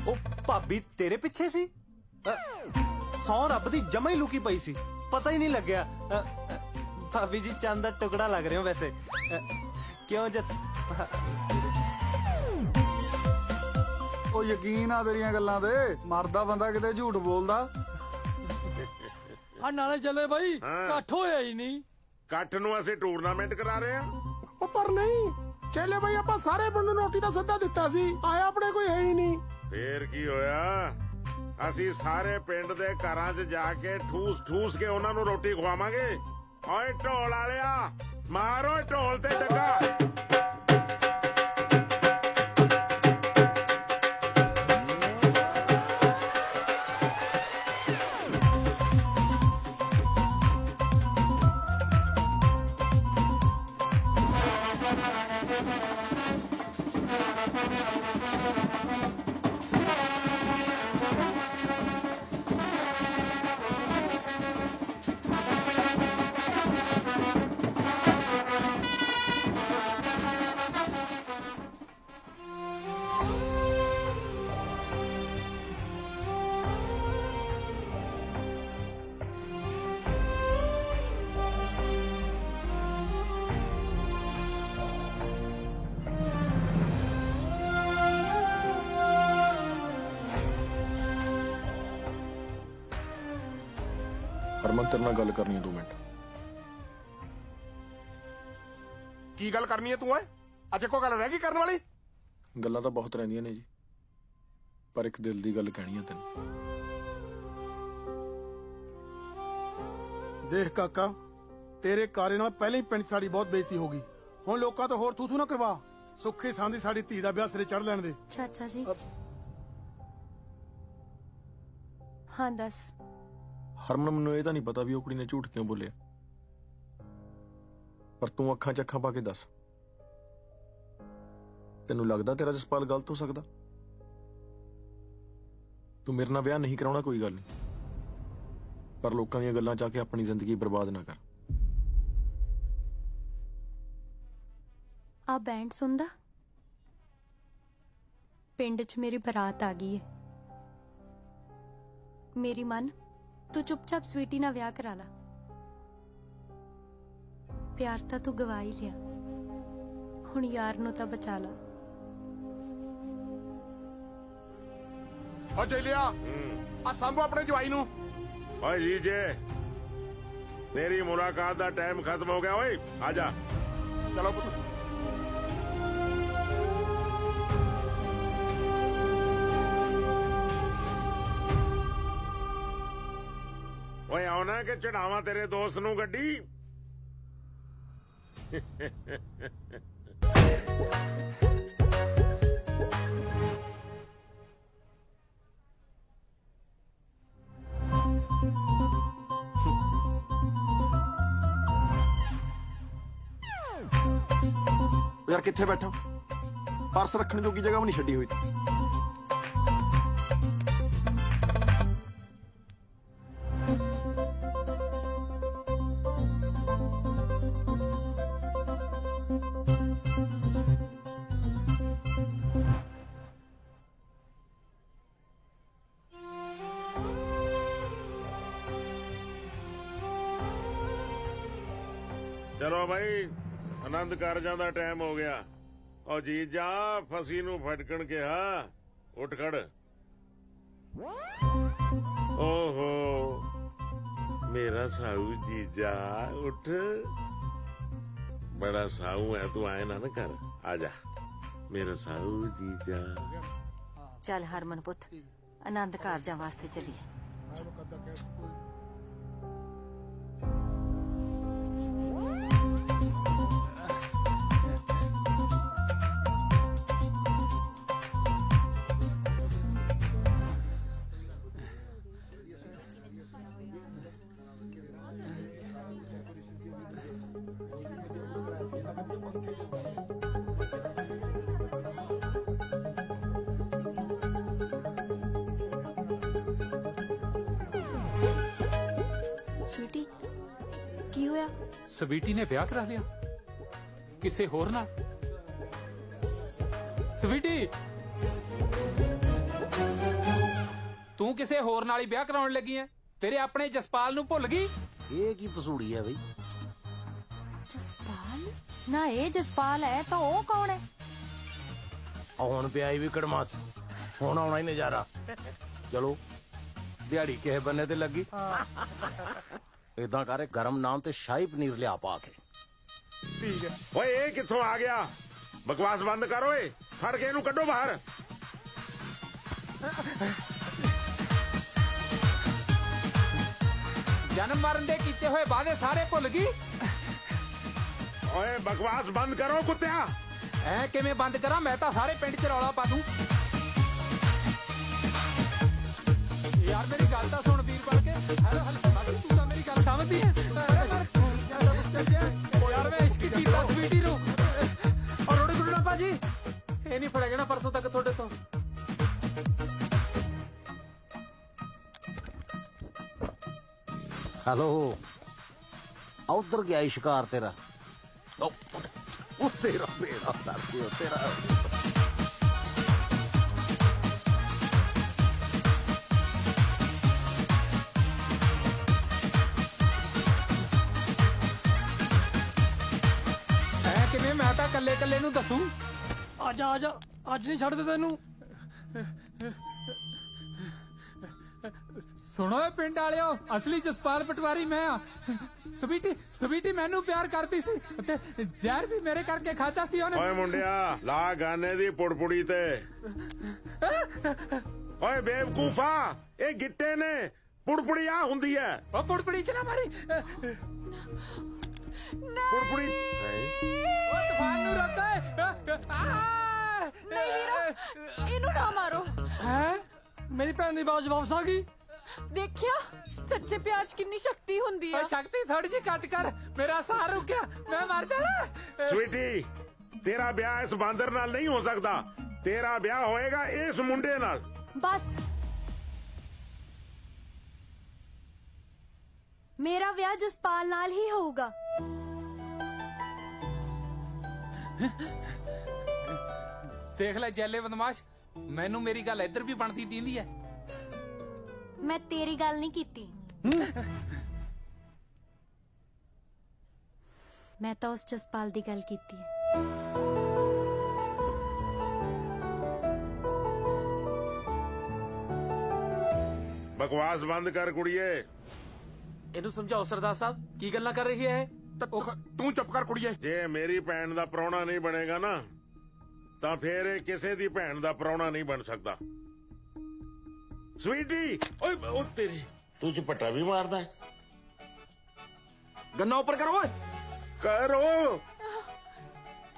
ओ भाभी तेरे पीछे सी सौ रब दी जमा ही लुकी पई सी पता ही नहीं लग्या भाभी जी चंद दा टुकड़ा लग रहे हो वैसे क्यों जस ओ यकीन आ तेरियां गल्लां ते मरदा बंदा किते झूठ बोलदा आ नाले चले भाई इकट्ठ होया ही नहीं इकट्ठ ਨੂੰ ਅਸੀਂ ਟੂਰਨਾਮੈਂਟ ਕਰਾ ਰਹੇ ਹਾਂ ਉਹ ਪਰ ਨਹੀਂ ਚਲੇ ਬਈ ਆਪਾਂ ਸਾਰੇ ਪਿੰਡ ਨੂੰ ਰੋਟੀ ਦਾ ਸੱਦਾ ਦਿੱਤਾ ਸੀ ਆਇਆ ਆਪਣੇ ਕੋਈ ਹੈ ਹੀ ਨਹੀਂ ਫੇਰ ਕੀ ਹੋਇਆ ਅਸੀਂ ਸਾਰੇ ਪਿੰਡ ਦੇ ਘਰਾਂ 'ਚ ਜਾ ਕੇ ਠੂਸ ਠੂਸ ਕੇ ਉਹਨਾਂ ਨੂੰ ਰੋਟੀ ਖਵਾਵਾਂਗੇ ਓਏ ਢੋਲ ਵਾਲਿਆ ਮਾਰੋ ਢੋਲ ਤੇ ਡੱਗਾ ਹਰਮਨ ਤੇਰੇ ਨਾਲ ਗੱਲ ਕਰਨੀ ਹੈ 2 ਮਿੰਟ। ਕੀ ਗੱਲ ਕਰਨੀ ਹੈ ਤੂੰ ਓਏ? ਅੱਜ ਕੋਈ ਗੱਲ ਰਹਿ ਗਈ ਕਰਨ ਵਾਲੀ? ਗੱਲਾਂ ਤਾਂ ਬਹੁਤ ਰਹਿੰਦੀਆਂ ਨੇ ਜੀ, ਪਰ ਇੱਕ ਦਿਲ ਦੀ ਗੱਲ ਕਹਿਣੀ ਹੈ ਤੈਨੂੰ। ਦੇਖ ਕਾਕਾ, ਤੇਰੇ ਕਾਰੇ ਨਾਲ ਪਹਿਲਾਂ ਹੀ ਪਿੰਡ 'ਚ ਸਾਡੀ ਬਹੁਤ ਬੇਇੱਜ਼ਤੀ ਹੋ ਗਈ। ਹੁਣ ਲੋਕਾਂ ਤੋਂ ਹੋਰ ਥੂ ਨਾ ਕਰਵਾ। ਸੁੱਖੀ ਸਾਂਦੀ ਸਾਡੀ ਧੀ ਦਾ ਵਿਆਹ ਸਿਰੇ ਚੜ ਲੈਣ ਦੇ। ਚਾਚਾ ਜੀ ਹਾਂ ਦੱਸ। ਹਰਮਨ ਮੈਨੂੰ ਇਹ ਤਾਂ ਨਹੀਂ ਪਤਾ ਵੀ ਉਹ ਕੁੜੀ ਨੇ ਝੂਠ ਕਿਉਂ ਬੋਲਿਆ, ਪਰ ਤੂੰ ਅੱਖਾਂ 'ਚ ਅੱਖਾਂ ਪਾ ਕੇ ਦੱਸ, ਤੈਨੂੰ ਲੱਗਦਾ ਤੇਰਾ ਜਸਪਾਲ ਗਲਤ ਹੋ ਸਕਦਾ? ਤੂੰ ਮੇਰੇ ਨਾਲ ਵਿਆਹ ਨਹੀਂ ਕਰਾਉਣਾ ਕੋਈ ਗੱਲ ਨਹੀਂ, ਪਰ ਲੋਕਾਂ ਦੀਆਂ ਗੱਲਾਂ 'ਚ ਆ ਕੇ ਆਪਣੀ ਜ਼ਿੰਦਗੀ ਬਰਬਾਦ ਨਾ ਕਰ। ਆ ਬੈਂਡ ਸੁਣਦਾ? ਪਿੰਡ 'ਚ ਮੇਰੀ ਬਰਾਤ ਆ ਗਈ ਹੈ। ਮੇਰੀ ਮਨ, ਤੂੰ ਚੁੱਪਚਾਪ ਸਵੀਟੀ ਨਾਲ ਵਿਆਹ ਕਰਾ ਲਾ। ਪਿਆਰ ਤਾਂ ਤੂੰ ਗਵਾ ਹੀ ਲਿਆ, ਹੁਣ ਯਾਰ ਨੂੰ ਤਾਂ ਬਚਾ ਲਾ। ਓ ਜੈਲਿਆ, ਆ ਸੰਭੋ ਆਪਣੇ ਜਵਾਈ ਨੂੰ। ਓਏ ਜੀਜੇ, ਮੇਰੀ ਮੁਲਾਕਾਤ ਦਾ ਟਾਈਮ ਖਤਮ ਹੋ ਗਿਆ। ਓਏ ਆ ਜਾ। ਚਲੋ ਓਏ ਆਉਣਾ ਕਿ ਚੜਾਵਾਂ ਤੇਰੇ ਦੋਸਤ ਨੂੰ ਗੱਡੀ? ਯਾਰ ਕਿੱਥੇ ਬੈਠਾ? ਪਰਸ ਰੱਖਣ ਜੋਗੀ ਜਗ੍ਹਾ ਵੀ ਨਹੀਂ ਛੱਡੀ ਹੋਈ। ਚਲੋ ਭਾਈ, ਆਨੰਦ ਕਾਰਜਾਂ ਦਾ ਟਾਈਮ ਹੋ ਗਿਆ। ਓ ਜੀਜਾ, ਫਸੀ ਨੂੰ ਫਟਕਣ ਕਿਹਾ, ਉੱਠ ਖੜ। ਓਹੋ ਮੇਰਾ ਸਾਊ ਜੀਜਾ, ਉੱਠ। ਬੜਾ ਸਾਊ ਹੈ ਤੂੰ, ਆਏ ਨਾ ਕਰ। ਆ ਜਾ ਮੇਰਾ ਸਾਊ ਜੀਜਾ। ਚੱਲ ਹਰਮਨ ਪੁੱਤ, ਆਨੰਦ ਕਾਰਜਾਂ ਵਾਸਤੇ ਚੱਲੀਏ। ਸਵੀਟੀ, ਕੀ ਹੋਇਆ? ਸਵੀਟੀ ਨੇ ਵਿਆਹ ਕਰਾ ਲਿਆ ਕਿਸੇ ਹੋਰ ਨਾਲ? ਸਵੀਟੀ, ਤੂੰ ਕਿਸੇ ਹੋਰ ਨਾਲ ਹੀ ਵਿਆਹ ਕਰਾਉਣ ਲੱਗੀ ਐ? ਤੇਰੇ ਆਪਣੇ ਜਸਪਾਲ ਨੂੰ ਭੁੱਲ ਗਈ? ਇਹ ਕੀ ਪਸੂੜੀ ਹੈ ਬਈ? ਜਸਪਾਲ? ਨਾ ਇਹ ਜਸਪਾਲ ਹੈ ਤਾਂ ਉਹ ਕੌਣ ਹੈ? ਹੁਣ ਪਿਆਈ ਵੀ ਕੜਮਾਸ, ਹੁਣ ਆਉਣਾ ਹੀ ਨਜ਼ਾਰਾ। ਚਲੋ ਦਿਹਾੜੀ ਕਿਸੇ ਬੰਨੇ ਤੇ ਲੱਗੀ। ਇਦਾਂ ਕਰੇ, ਗਰਮ ਨਾਮ ਤੇ ਸ਼ਾਹੀ ਪਨੀਰ ਲਿਆ ਪਾ ਕੇ। ਠੀਕ ਹੈ। ਓਏ ਇਹ ਕਿੱਥੋਂ ਆ ਗਿਆ? ਬਕਵਾਸ ਬੰਦ ਕਰ ਓਏ, ਫੜ ਕੇ ਇਹਨੂੰ ਕੱਢੋ ਬਾਹਰ। ਜਨਮ ਮਰਨ ਦੇ ਕੀਤੇ ਹੋਏ ਵਾਅਦੇ ਸਾਰੇ ਭੁੱਲ ਗਈ? ਓਏ ਬਕਵਾਸ ਬੰਦ ਕਰੋ ਕੁੱਤਿਆ। ਐ ਕਿਵੇਂ ਬੰਦ ਕਰਾਂ? ਮੈਂ ਤਾਂ ਸਾਰੇ ਪਿੰਡ 'ਚ ਰੌਲਾ ਪਾ ਦੂੰ। ਯਾਰ ਮੇਰੀ ਗੱਲ ਤਾਂ ਸੁਣ ਵੀਰ ਬਣ ਕੇ। ਹੈਲੋ ਹੈਲੋ, ਤੂੰ ਤਾਂ ਮੇਰੀ ਗੱਲ ਸਮਝਦੀ ਹੈ? ਯਾਰ ਮੈਂ ਇਸ਼ਕ ਕੀਤਾ ਸਵੀਟੀ ਨੂੰ। ਔਰ ਰੋੜੀ ਗੁੱਡਣਾ ਭਾਜੀ, ਇਹ ਨਹੀਂ ਫੜਿਆ ਜਾਣਾ ਪਰਸੋਂ ਤੱਕ ਤੁਹਾਡੇ ਤੋਂ। ਹੈਲੋ, ਉਧਰ ਗਿਆ ਸ਼ਿਕਾਰ ਤੇਰਾ। ਉਹ ਤੇਰਾ ਬੇੜਾ ਕਰਦੇ ਤੇਰਾ। ਕਿਵੇਂ? ਮੈਂ ਤਾਂ ਕੱਲੇ ਕੱਲੇ ਨੂੰ ਦੱਸੂ। ਆਜਾ ਆਜਾ, ਅੱਜ ਨਹੀਂ ਛੱਡਦੇ ਤੈਨੂੰ। ਸੁਣੋ ਏ ਪਿੰਡ ਵਾਲਿਓ, ਅਸਲੀ ਜਸਪਾਲ ਪਟਵਾਰੀ ਮੈਂ ਆ। ਸਵੀਟੀ ਮੈਨੂੰ ਪਿਆਰ ਕਰਦੀ ਸੀ ਤੇ ਜ਼ਹਿਰ ਵੀ ਮੇਰੇ ਕਰਕੇ ਖਾਦਾ ਸੀ ਉਹਨੇ। ਓਏ ਮੁੰਡਿਆ, ਲਾ ਗਾਨੇ ਦੀ ਪੁੜਪੁੜੀ ਤੇ। ਓਏ ਬੇਵਕੂਫਾ, ਇਹ ਗਿੱਟੇ ਨੇ, ਪੁੜਪੁੜੀ ਆ ਹੁੰਦੀ ਐ। ਉਹ ਪੁੜਪੁੜੀ ਚ ਨਾ ਮਾਰੀ। ਪੁੜਪੁੜੀ ਉਹ ਤੂਫਾਨ ਨੂੰ ਰੋਕੋ। ਨਹੀਂ ਵੀਰੋ, ਇਹਨੂੰ ਨਾ ਮਾਰੋ। ਹੈ ਮੇਰੀ ਭੈਣ ਦੀ ਬਾਜ ਵਾਪਸ ਆ ਗਈ। ਦੇਖਿਆ ਸੱਚੇ ਪਿਆਰ ਚ ਕਿੰਨੀ ਸ਼ਕਤੀ ਹੁੰਦੀ ਆ। ਸ਼ਕਤੀ ਥੋੜੀ ਜਿਹੀ ਘੱਟ ਕਰ, ਮੇਰਾ ਸਾਹ ਰੁਕ ਗਿਆ, ਮੈਂ ਮਰ ਜਾਣਾ। ਸਵੀਟੀ, ਤੇਰਾ ਵਿਆਹ ਇਸ ਬਾਂਦਰ ਨਾਲ ਨਹੀਂ ਹੋ ਸਕਦਾ। ਤੇਰਾ ਵਿਆਹ ਹੋਏਗਾ ਇਸ ਮੁੰਡੇ ਨਾਲ। ਬਸ, ਮੇਰਾ ਵਿਆਹ ਜਸਪਾਲ ਨਾਲ ਹੀ ਹੋਊਗਾ। ਦੇਖ ਲੈ ਜੈਲੇ ਬਦਮਾਸ਼, ਮੈਨੂੰ ਮੇਰੀ ਗੱਲ ਇੱਧਰ ਵੀ ਬਣਦੀ ਦੀਂਦੀ ਐ। ਮੈਂ ਤੇਰੀ ਗੱਲ ਨਹੀਂ ਕੀਤੀ, ਮੈਂ ਤਾਂ ਉਸ ਜਸਪਾਲ ਦੀ ਗੱਲ ਕੀਤੀ ਹੈ। ਬਕਵਾਸ ਬੰਦ ਕਰ ਕੁੜੀਏ। ਇਹਨੂੰ ਸਮਝਾਓ ਸਰਦਾਰ ਸਾਹਿਬ, ਕੀ ਗੱਲਾਂ ਕਰ ਰਹੀ ਹੈ? ਤੂੰ ਚੁੱਪ ਕਰ ਕੁੜੀਏ। ਜੇ ਮੇਰੀ ਭੈਣ ਦਾ ਪ੍ਰਾਹੁਣਾ ਨਹੀਂ ਬਣੇਗਾ ਨਾ, ਤਾਂ ਫੇਰ ਇਹ ਕਿਸੇ ਦੀ ਭੈਣ ਦਾ ਪ੍ਰਾਹੁਣਾ ਨਹੀਂ ਬਣ ਸਕਦਾ। ਸਵੀਟੀ, ਓਏ ਉਹ ਤੇਰੀ, ਤੂੰ ਝਪੱਟਾ ਵੀ ਮਾਰਦਾ ਹੈ। ਗੰਨਾ ਉੱਪਰ ਕਰੋ ਓਏ। ਕਰੋ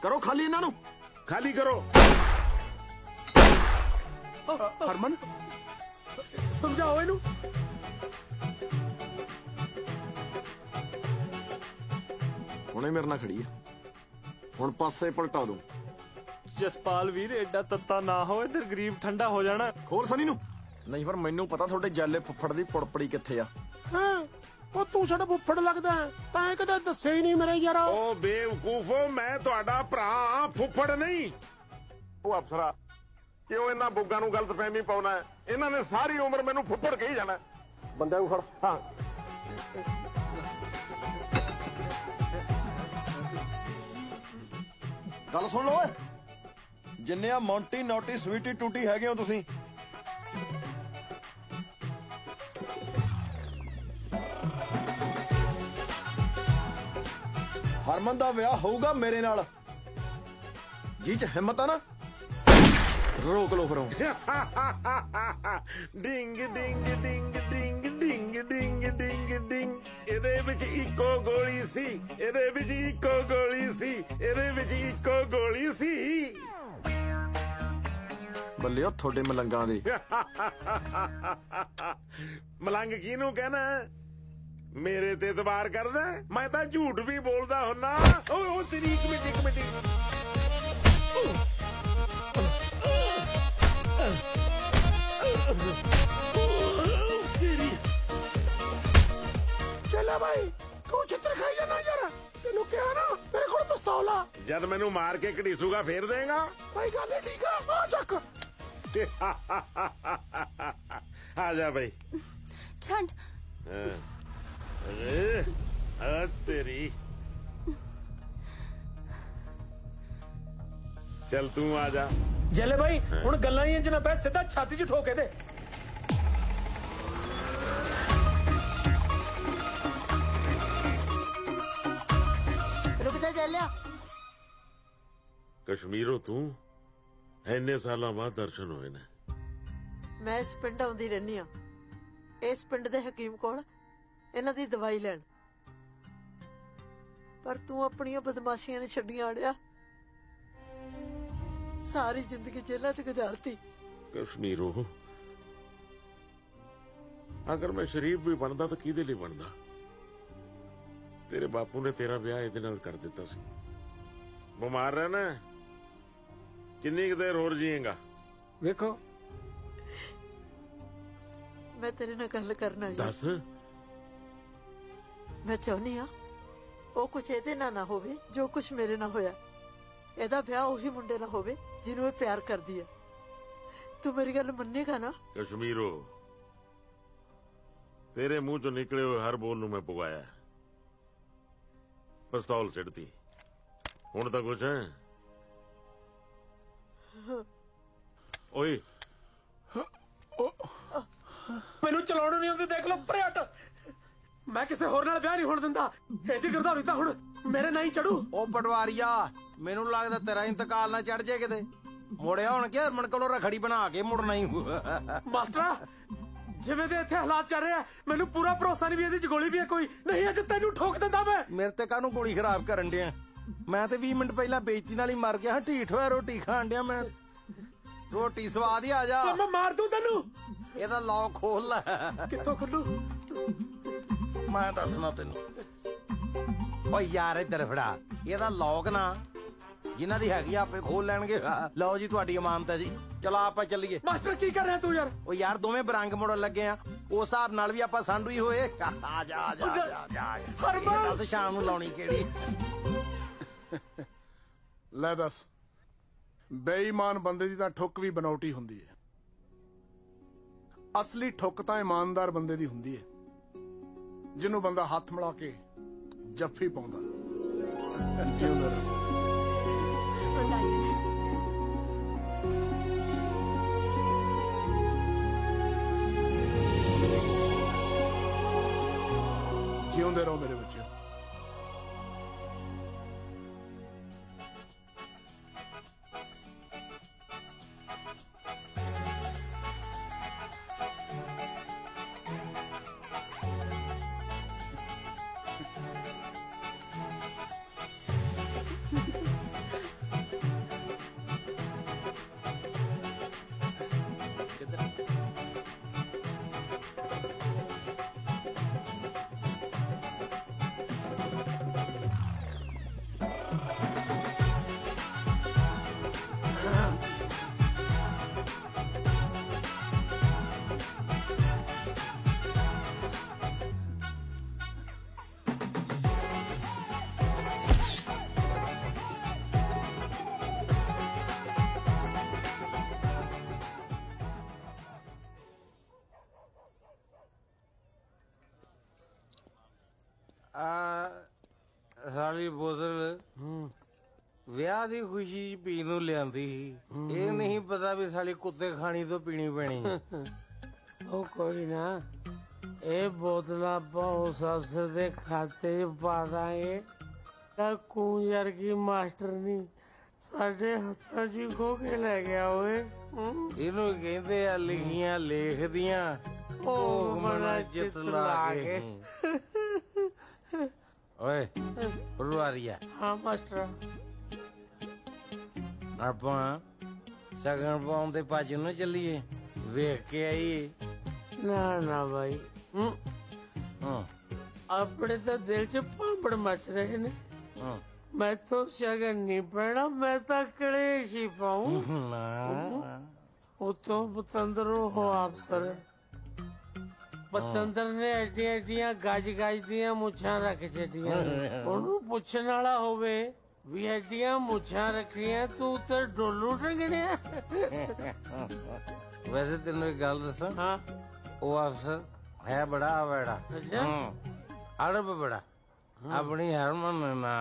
ਕਰੋ ਖਾਲੀ ਇਹਨਾਂ ਨੂੰ, ਖਾਲੀ ਕਰੋ। ਹਰਮਨ ਸਮਝਾਓ ਇਹਨੂੰ। ਹੁਣੇ ਮੇਰੇ ਨਾਲ ਖੜੀ ਆ, ਹੁਣ ਪਾਸੇ ਪਲਟਾ ਦੂੰ। ਜਸਪਾਲ ਵੀਰ, ਐਡਾ ਤੱਤਾ ਨਾ ਹੋ, ਇੱਧਰ ਗਰੀਬ ਠੰਡਾ ਹੋ ਜਾਣਾ। ਖੋਲ ਸਨੀ ਨੂੰ। ਨਹੀਂ ਪਰ ਮੈਨੂੰ ਪਤਾ ਤੁਹਾਡੇ ਜੈਲੇ ਫੁੱਫੜ ਦੀ ਪੁੜਪੜੀ ਕਿੱਥੇ ਆ। ਹਾਂ, ਉਹ ਤੂੰ ਸਾਡਾ ਫੁੱਫੜ ਲੱਗਦਾ ਤਾਂ ਇਹ ਕਦੇ ਦੱਸਿਆ ਹੀ ਨਹੀਂ ਮੇਰੇ ਯਾਰਾ। ਓ ਬੇਵਕੂਫੋ, ਮੈਂ ਤੁਹਾਡਾ ਭਰਾ, ਫੁੱਫੜ ਨਹੀਂ। ਉਹ ਅਫਸਰਾ, ਕਿਉਂ ਇਹਨਾਂ ਬੁੱਗਾਂ ਨੂੰ ਗਲਤਫਹਿਮੀ ਪਾਉਣਾ ਹੈ? ਇਹਨਾਂ ਨੇ ਸਾਰੀ ਉਮਰ ਮੈਨੂੰ ਫੁੱਫੜ ਕਹੀ ਜਾਣਾ। ਬੰਦੇ ਨੂੰ ਫੜ। ਹਾਂ, ਗੱਲ ਸੁਣ ਲਓ ਓਏ, ਜਿੰਨੇ ਆ ਮੌਂਟੀ ਨੋਟੀ ਸਵੀਟੀ ਟੂਟੀ ਹੈਗੇ ਹੋ ਤੁਸੀਂ, ਹਰਮਨ ਦਾ ਵਿਆਹ ਹੋਊਗਾ ਮੇਰੇ ਨਾਲ। ਜੀ ਚ ਹਿੰਮਤ ਆ ਨਾ, ਰੋਕ ਲੋ ਫਿਰੋਂ। ਡਿੰਗ ਡਿੰਗ ਡਿੰਗ ਡਿੰਗ ਡਿੰਗ ਡਿੰਗ ਡਿੰਗ ਡਿੰਗ। ਇਹਦੇ ਵਿੱਚ ਇੱਕੋ ਗੋਲੀ ਸੀ, ਇਹਦੇ ਵਿੱਚ ਇੱਕੋ ਗੋਲੀ ਸੀ, ਇਹਦੇ ਵਿੱਚ ਇੱਕੋ ਗੋਲੀ ਸੀ। ਬੱਲਿਓ ਤੁਹਾਡੇ ਮਲੰਗਾਂ ਦੇ। ਮਲੰਗ ਕਿਹਨੂੰ ਕਹਿਣਾ? ਮੇਰੇ ਤੇ ਇਤਬਾਰ ਕਰਦਾ? ਮੈਂ ਤਾਂ ਝੂਠ ਵੀ ਬੋਲਦਾ ਹੁੰਨਾ। ਉਹ ਤੇਰੀ ਇੱਕ ਮਿੰਟ ਤੇਰੀ। ਚੱਲਾ ਭਾਈ, ਤੂੰ ਚਿੱਤਰ ਖਾਈ ਜਾਣਾ ਯਾਰ। ਤੈਨੂੰ ਕਿਹਾ ਨਾ ਮੇਰੇ ਕੋਲ ਪਿਸਤੌਲ ਆ। ਜਦ ਮੈਨੂੰ ਮਾਰ ਕੇ ਘੜੀਸੂਗਾ ਫੇਰ ਦੇਗਾ। ਭਾਈ ਗੱਲ ਹੈ, ਠੀਕ ਆ, ਆ ਚੱਕ। ਆ ਜਾ ਭਾਈ। ਠੰਡ ਆ ਤੇਰੀ। ਚੱਲ ਤੂੰ ਆ ਜਾ। ਜੈਲੇ ਭਾਈ, ਹੁਣ ਗੱਲਾਂ ਹੀ ਇੰਜ ਨਾ ਪੈ, ਸਿੱਧਾ ਛਾਤੀ 'ਚ ਠੋਕੇ ਦੇ। ਰੁਕ ਜਾ ਜੈਲਿਆ। ਕਸ਼ਮੀਰੋਂ ਤੂੰ? ਇੰਨੇ ਸਾਲਾਂ ਬਾਅਦ ਦਰਸ਼ਨ ਹੋਏ ਨੇ। ਮੈਂ ਇਸ ਪਿੰਡ ਆਉਂਦੀ ਰਹਿੰਦੀ ਆ, ਇਸ ਪਿੰਡ ਦੇ ਹਕੀਮ ਕੋਲ ਇਹਨਾਂ ਦੀ ਦਵਾਈ ਲੈਣ। ਪਰ ਤੂੰ ਆਪਣੀਆਂ ਬਦਮਾਸ਼ੀਆਂ ਨੇ ਛੱਡੀਆਂ ਅੜਿਆ, ਸਾਰੀ ਜ਼ਿੰਦਗੀ ਜੇਲ੍ਹਾਂ 'ਚ ਗੁਜ਼ਾਰਤੀ। ਕਸ਼ਮੀਰੋਂ, ਅਗਰ ਮੈਂ ਸ਼ਰੀਫ ਵੀ ਬਣਦਾ ਤਾਂ ਕਿਹਦੇ ਲਈ ਬਣਦਾ? ਤੇਰੇ ਬਾਪੂ ਨੇ ਤੇਰਾ ਵਿਆਹ ਇਹਦੇ ਨਾਲ ਕਰ ਦਿੱਤਾ ਸੀ। ਬਿਮਾਰ ਰਹਿਣਾ, ਕਿੰਨੀ ਕੁ ਦੇਰ ਹੋਰ ਜੀਏਗਾ? ਵੇਖੋ, ਮੈਂ ਤੇਰੇ ਨਾਲ ਗੱਲ ਕਰਨਾ। ਦੱਸ। ਮੈਂ ਚਾਹੁੰਦੀ ਆ ਉਹ ਕੁਛ ਇਹਦੇ ਨਾਲ ਨਾ ਹੋਵੇ ਜੋ ਕੁਛ ਮੇਰੇ ਨਾਲ ਹੋਇਆ। ਇਹਦਾ ਵਿਆਹ ਉਹੀ ਮੁੰਡੇ ਨਾਲ ਹੋਵੇ ਜਿਹਨੂੰ ਇਹ ਪਿਆਰ ਕਰਦੀ ਹੈ। ਤੂੰ ਮੇਰੀ ਗੱਲ ਮੰਨੇਗਾ ਨਾ? ਕਸ਼ਮੀਰੋ, ਤੇਰੇ ਮੂੰਹ ਚੋਂ ਨਿਕਲੇ ਹੋਏ ਹਰ ਬੋਲ ਨੂੰ ਮੈਂ ਪੁਗਾਇਆ। ਪਿਸਤੌਲ ਸਿੱਟਦੀ, ਹੁਣ ਤਾਂ ਕੁਛ ਹੈ? ਓਏ ਮੈਨੂੰ ਚਲਾਉਣ ਨਹੀਂ ਆਉਂਦੀ, ਦੇਖ ਲਓ ਪਰੇ ਹਟ। ਮੈਂ ਕਿਸੇ ਹੋਰ ਨਾਲ ਵਿਆਹ ਨਹੀਂ ਹੋਣ ਦਿੰਦਾ। ਇਹਦੀ ਗਿਰਦਾਵਰੀ ਤਾਂ ਹੁਣ ਮੇਰੇ ਨਾਲ ਹੀ ਚੜੂ। ਉਹ ਪਟਵਾਰੀਆ, ਮੈਨੂੰ ਲੱਗਦਾ ਤੇਰਾ ਇੰਤਕਾਲ ਨਾ ਚੜ ਜੇ ਕਿਤੇ। ਮੁੜਿਆ ਹੁਣ ਕਿ ਹਰਮਨ ਕੋਲੋਂ ਰਖੜੀ ਬਣਾ ਕੇ ਮੁੜਨਾ ਹੀ। ਮਾਸਟਰਾ, ਜਿਵੇਂ ਦੇ ਇੱਥੇ ਹਾਲਾਤ ਚੱਲ ਰਹੇ ਆ, ਮੈਨੂੰ ਪੂਰਾ ਭਰੋਸਾ ਨਹੀਂ ਵੀ ਇਹਦੀ ਚ ਗੋਲੀ ਵੀ ਹੈ ਕੋਈ। ਨਹੀਂ ਅੱਜ ਤੈਨੂੰ ਠੋਕ ਦਿੰਦਾ ਮੈਂ। ਮੇਰੇ ਤੇ ਕਾਹਨੂੰ ਗੋਲੀ ਖਰਾਬ ਕਰਨ ਡਿਆ? ਮੈਂ ਤੇ 20 ਮਿੰਟ ਪਹਿਲਾਂ ਬੇਇੱਜ਼ਤੀ ਨਾਲ ਹੀ ਮਰ ਗਿਆ। ਢੀਠ ਹੋਇਆ ਰੋਟੀ ਖਾਣ ਡਿਆ ਮੈਂ। ਰੋਟੀ ਸਵਾਦ ਹੀ ਆ ਜਾ। ਮੈਂ ਮਾਰ ਦੂੰ ਤੈਨੂੰ। ਇਹਦਾ ਲੌਕ ਖੋਲ ਲੈ। ਕਿੱਥੋਂ ਖੁੱਲੂ? ਮੈਂ ਦੱਸਣਾ ਤੈਨੂੰ। ਓ ਯਾਰ ਇੱਧਰ ਫੜਾ। ਇਹਦਾ ਲੌਕ ਨਾ ਜਿਨ੍ਹਾਂ ਦੀ ਹੈਗੀ ਆਪੇ ਖੋਲ ਲੈਣਗੇ। ਲਓ ਜੀ ਤੁਹਾਡੀ ਅਮਾਨਤ ਹੈ ਜੀ। ਚਲੋ ਆਪਾਂ ਚੱਲੀਏ। ਮਾਸਟਰ ਕੀ ਕਰ ਰਿਹਾ ਤੂੰ ਯਾਰ? ਓ ਯਾਰ ਦੋਵੇਂ ਬਰੰਗ ਮੋੜਨ ਲੱਗੇ ਆ, ਉਸ ਹਿਸਾਬ ਨਾਲ ਵੀ ਆਪਾਂ ਸਾਂਢੂ ਹੀ ਹੋਏ। ਆ ਜਾ ਦੱਸ ਸ਼ਾਮ ਨੂੰ ਲਾਉਣੀ ਕਿਹੜੀ? ਲੈ ਦੱਸ, ਬੇਈਮਾਨ ਬੰਦੇ ਦੀ ਤਾਂ ਠੁੱਕ ਵੀ ਬਨੌਟੀ ਹੁੰਦੀ ਹੈ। ਅਸਲੀ ਠੁੱਕ ਤਾਂ ਇਮਾਨਦਾਰ ਬੰਦੇ ਦੀ ਹੁੰਦੀ ਹੈ, ਜਿਹਨੂੰ ਬੰਦਾ ਹੱਥ ਮਿਲਾ ਕੇ ਜੱਫੀ ਪਾਉਂਦਾ। ਜਿਉਂਦਾ ਰਹੋ। ਜਿਉਂਦੇ ਰਹੋ ਮੇਰੇ ਬੱਚੇ। ਸਾਲੀ ਬੋਤਲ ਵਿਆਹ ਦੀ ਖੁਸ਼ੀ ਪੀਣ ਨੂੰ ਲਿਆਂਦੀ ਸੀ। ਇਹ ਨਹੀਂ ਪਤਾ ਵੀ ਸਾਲੀ ਕੁੱਤੇ ਖਾਣੀ ਤੋਂ ਪੀਣੀ ਪੈਣੀ। ਉਹ ਕੋਈ ਨਾ, ਇਹ ਬੋਤਲਾਂ ਆਪਾਂ ਉਸ ਅਫਸਰ ਦੇ ਖਾਤੇ 'ਚ ਪਾ ਦਾਂਗੇ ਤਾਂ ਕੂੰ ਵਰਗੀ ਮਾਸਟਰ ਨਹੀਂ ਸਾਡੇ ਹੱਥਾਂ 'ਚ ਖੋ ਕੇ ਲੈ ਗਿਆ ਓਏ। ਇਹਨੂੰ ਕਹਿੰਦੇ ਆ ਲਿਖੀਆਂ ਲੇਖਦੀਆਂ ਭੋਗ ਮਨਾ ਚਿੱਤ ਲਾ ਕੇ। ਓਏ ਪਟਵਾਰੀਆ। ਹਾਂ ਮਾਸਟਰ। ਆਪਾਂ ਸਗਨ ਪਾਉਣ ਦੇ ਭੱਜ ਨੂੰ ਚੱਲੀਏ, ਵੇਖ ਕੇ ਆਈਏ। ਨਾ ਭਾਈ, ਆਪਣੇ ਤਾਂ ਦਿਲ 'ਚ ਭਾਂਬੜ ਮਚ ਰਹੇ ਨੇ। ਮੈਂ ਤਾਂ ਸ਼ਗਨ ਨਹੀਂ ਪੈਣਾ, ਮੈਂ ਤਾਂ ਕਲੇਸ਼ ਹੀ ਪਾਉਂ। ਉਤੋਂ ਪਤੰਦਰੋਂ ਹੋ ਅਫਸਰ। ਪਤੰਦਰ ਨੇ ਐਡੀਆਂ ਗੱਜ ਦੀਆਂ ਮੁੱਛਾਂ ਰੱਖ ਛੱਡੀਆਂ। ਉਹਨੂੰ ਪੁੱਛਣ ਵਾਲਾ ਹੋਵੇ ਵੀ ਐਡੀਆਂ ਮੁੱਛਾਂ ਰੱਖੀਆਂ ਤੂੰ ਤੇ ਡੋਲੂ ਟੰਗਣਿਆ। ਵੈਸੇ ਤੈਨੂੰ ਇੱਕ ਗੱਲ ਦੱਸਾਂ? ਹਾਂ। ਉਹ ਅਫਸਰ ਹੈ ਬੜਾ ਆਵੜਾ। ਅੜਬ ਬੜਾ। ਆਪਣੀ ਹਰਮਨ ਨਾ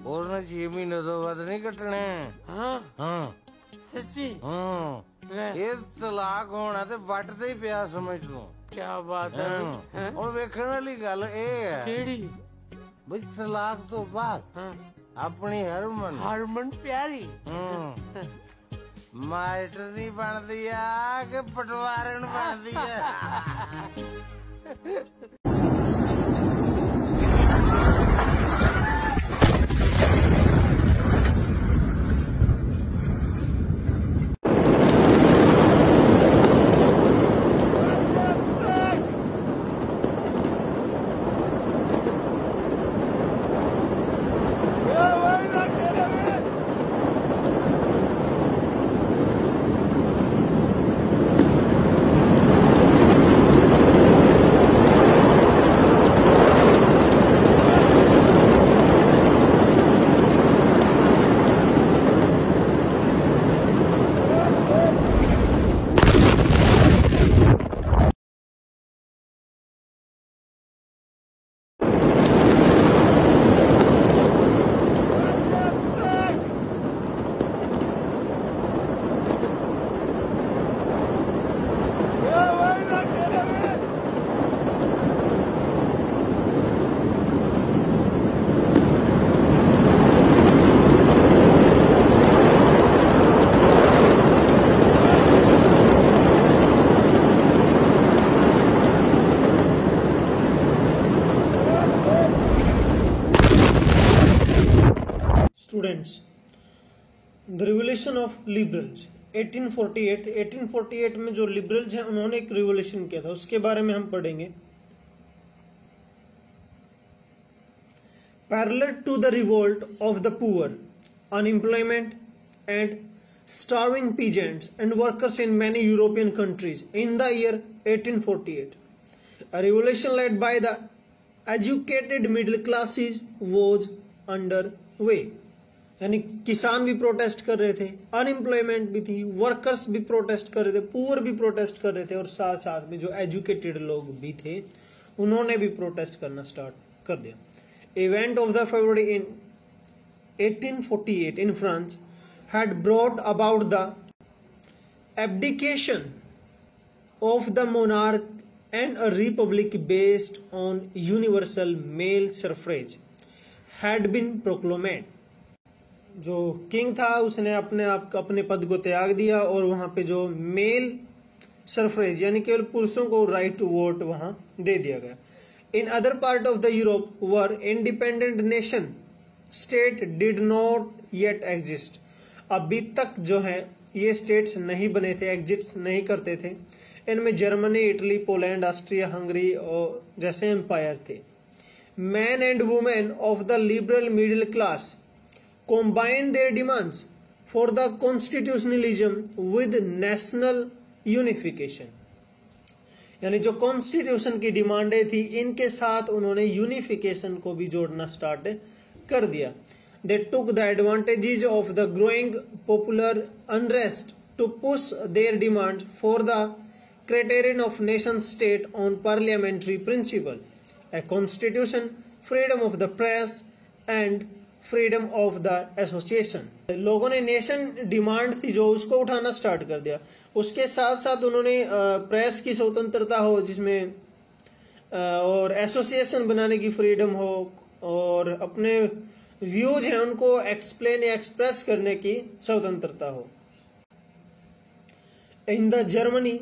ਉਹਨੇ 6 ਮਹੀਨੇ ਤੋਂ ਵੱਧ ਨਹੀਂ ਕੱਟਣੇ। ਹਾਂ ਸੱਚੀ? ਇਹ ਤਲਾਕ ਹੋਣਾ ਤੇ ਵੱਟ ਤੇ ਹੀ ਪਿਆ ਸਮਝ ਤੂੰ। ਕਿਆ ਬਾਤ ਹੈ। ਹੁਣ ਵੇਖਣ ਵਾਲੀ ਗੱਲ ਇਹ ਹੈ ਕਿਹੜੀ ਬਈ ਤਲਾਕ ਤੋਂ ਬਾਅਦ ਆਪਣੀ ਹਰਮਨ ਪਿਆਰੀ ਮਾਸਟਰ ਨਹੀਂ ਬਣਦੀ ਆ ਕਿ ਪਟਵਾਰਨ ਬਣਦੀ ਆ। Students, the revolution of liberals 1848 में जो लिबरल्स हैं उन्होंने एक रिवोल्यूशन किया था, उसके बारे में हम पढ़ेंगे। Parallel to the revolt of the poor, unemployment and starving peasants and workers in many European countries in the year 1848. A revolution led by the educated middle classes was underway. यानी किसान भी प्रोटेस्ट कर रहे थे, unemployment भी थी, workers भी protest कर रहे थे, पुअर भी प्रोटेस्ट कर रहे थे, और साथ साथ में जो एजुकेटेड लोग भी थे उन्होंने भी प्रोटेस्ट करना स्टार्ट कर दिया। Event of the February in 1848 in France had brought about the abdication of the monarch and a republic based on universal male suffrage had been proclaimed. जो किंग था उसने अपने पद को त्याग दिया और वहां पे जो मेल सफरेज यानी केवल पुरुषों को राइट टू वोट वहां दे दिया गया। In other part of the Europe were independent nation state did not yet exist. अभी तक जो है ये स्टेट्स नहीं बने थे, एग्जिस्ट नहीं करते थे। इनमें Germany, Italy, Poland, Austria, Hungary और जैसे एम्पायर थे। Man and women of the liberal middle class combined their demands for the constitutionalism with national unification. यानी जो कॉन्स्टिट्यूशन की डिमांडें थी इनके साथ उन्होंने यूनिफिकेशन को भी जोड़ना स्टार्ट कर दिया। They took the advantages of the growing popular unrest to push their demand for the criterion of nation state on parliamentary principle, a constitution, freedom of the press and freedom of the association. लोगों ने nation demand थी जो उसको उठाना start कर दिया। उसके साथ साथ उन्होंने प्रेस की स्वतंत्रता हो जिसमें और एसोसिएशन बनाने की फ्रीडम हो और अपने व्यूज हैं उनको एक्सप्लेन या एक्सप्रेस करने की स्वतंत्रता हो। इन द जर्मनी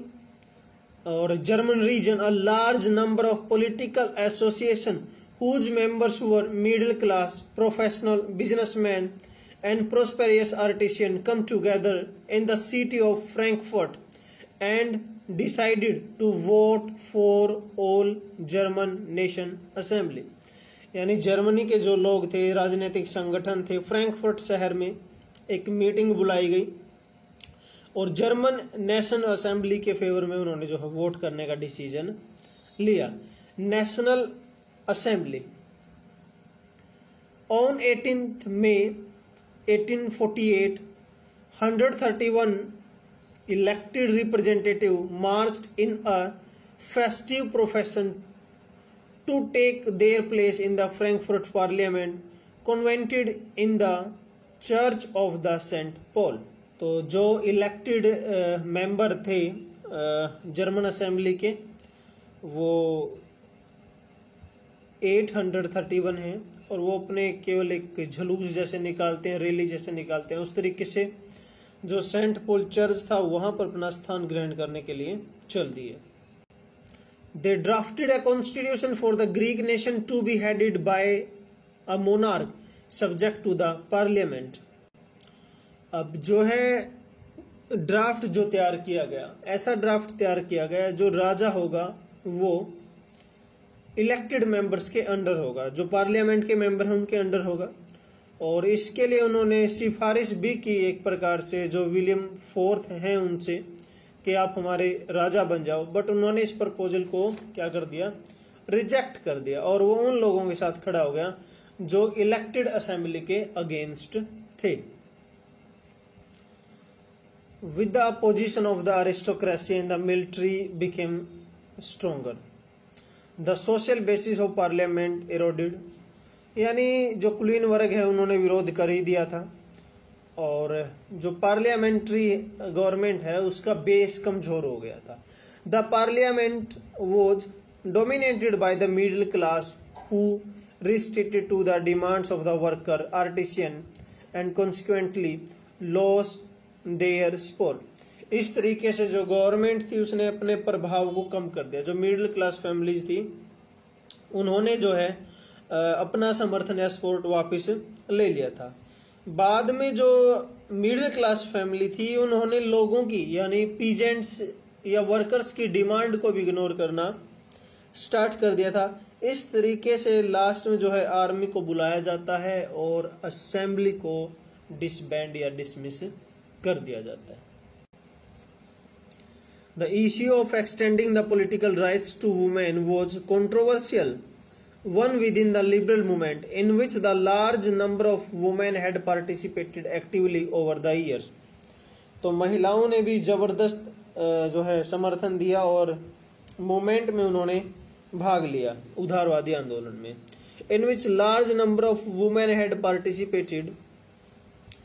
और German region a large number of political association whose members were middle class, professional, businessmen and prosperous artisans come together in the city of Frankfurt and decided to vote for all German Nation Assembly. यानी Germany के जो लोग थे, राजनीतिक संगठन थे, Frankfurt शहर में एक मीटिंग बुलाई गई और जर्मन नेशनल असेंबली के फेवर में उन्होंने जो है वोट करने का डिसीजन लिया। National Assembly. On 18th May 1848, 131 elected representatives marched in a festive procession to take their place in the Frankfurt Parliament, convented in the Church of the St. Paul. तो जो elected member थे German assembly के वो 831 हैं और वो अपने केवल एक झलूस जैसे निकालते हैं, रैली जैसे निकालते हैं। उस तरीके से जो सेंट पॉल चर्च था वहां पर अपना स्थान ग्रहण करने के लिए चल दिए। They drafted a constitution for the Greek nation to be headed by a monarch subject to the parliament. अब जो है ड्राफ्ट जो तैयार किया गया, ऐसा ड्राफ्ट तैयार किया गया जो राजा होगा वो इलेक्टेड मेंबर्स के अंडर होगा, जो पार्लियामेंट के मेंबर हैं उनके अंडर होगा। और इसके लिए उन्होंने सिफारिश भी की एक प्रकार से जो विलियम फोर्थ हैं उनसे कि आप हमारे राजा बन जाओ, बट उन्होंने इस प्रपोजल को क्या कर दिया, रिजेक्ट कर दिया और वो उन लोगों के साथ खड़ा हो गया जो इलेक्टेड असेंबली के अगेंस्ट थे। With the opposition of the aristocracy and the military became stronger, the social basis of parliament eroded. यानी जो कुलीन वर्ग है उन्होंने विरोध कर ही दिया था और जो पार्लियामेंट्री गवर्नमेंट है उसका बेस कमजोर हो गया था। The parliament was dominated by the middle class who restricted to the demands of the worker artisan and consequently lost their support. इस तरीके से जो गवर्नमेंट थी उसने अपने प्रभाव को कम कर दिया। जो मिडिल क्लास फैमिलीज थी उन्होंने जो है अपना समर्थन या सपोर्ट वापस ले लिया था। बाद में जो मिडिल क्लास फैमिली थी उन्होंने लोगों की यानी पीजेंट्स या वर्कर्स की डिमांड को भी इग्नोर करना स्टार्ट कर दिया था। इस तरीके से लास्ट में जो है आर्मी को बुलाया जाता है और असेंबली को डिसबैंड या डिसमिस कर दिया जाता है। The issue of extending the political rights to women was controversial, one within the liberal movement, in which the large number of women had participated actively over the years. तो महिलाओं ने भी जबरदस्त जो है समर्थन दिया और मूवमेंट में उन्होंने भाग लिया, उदारवादी आंदोलन में। In which large number of women had participated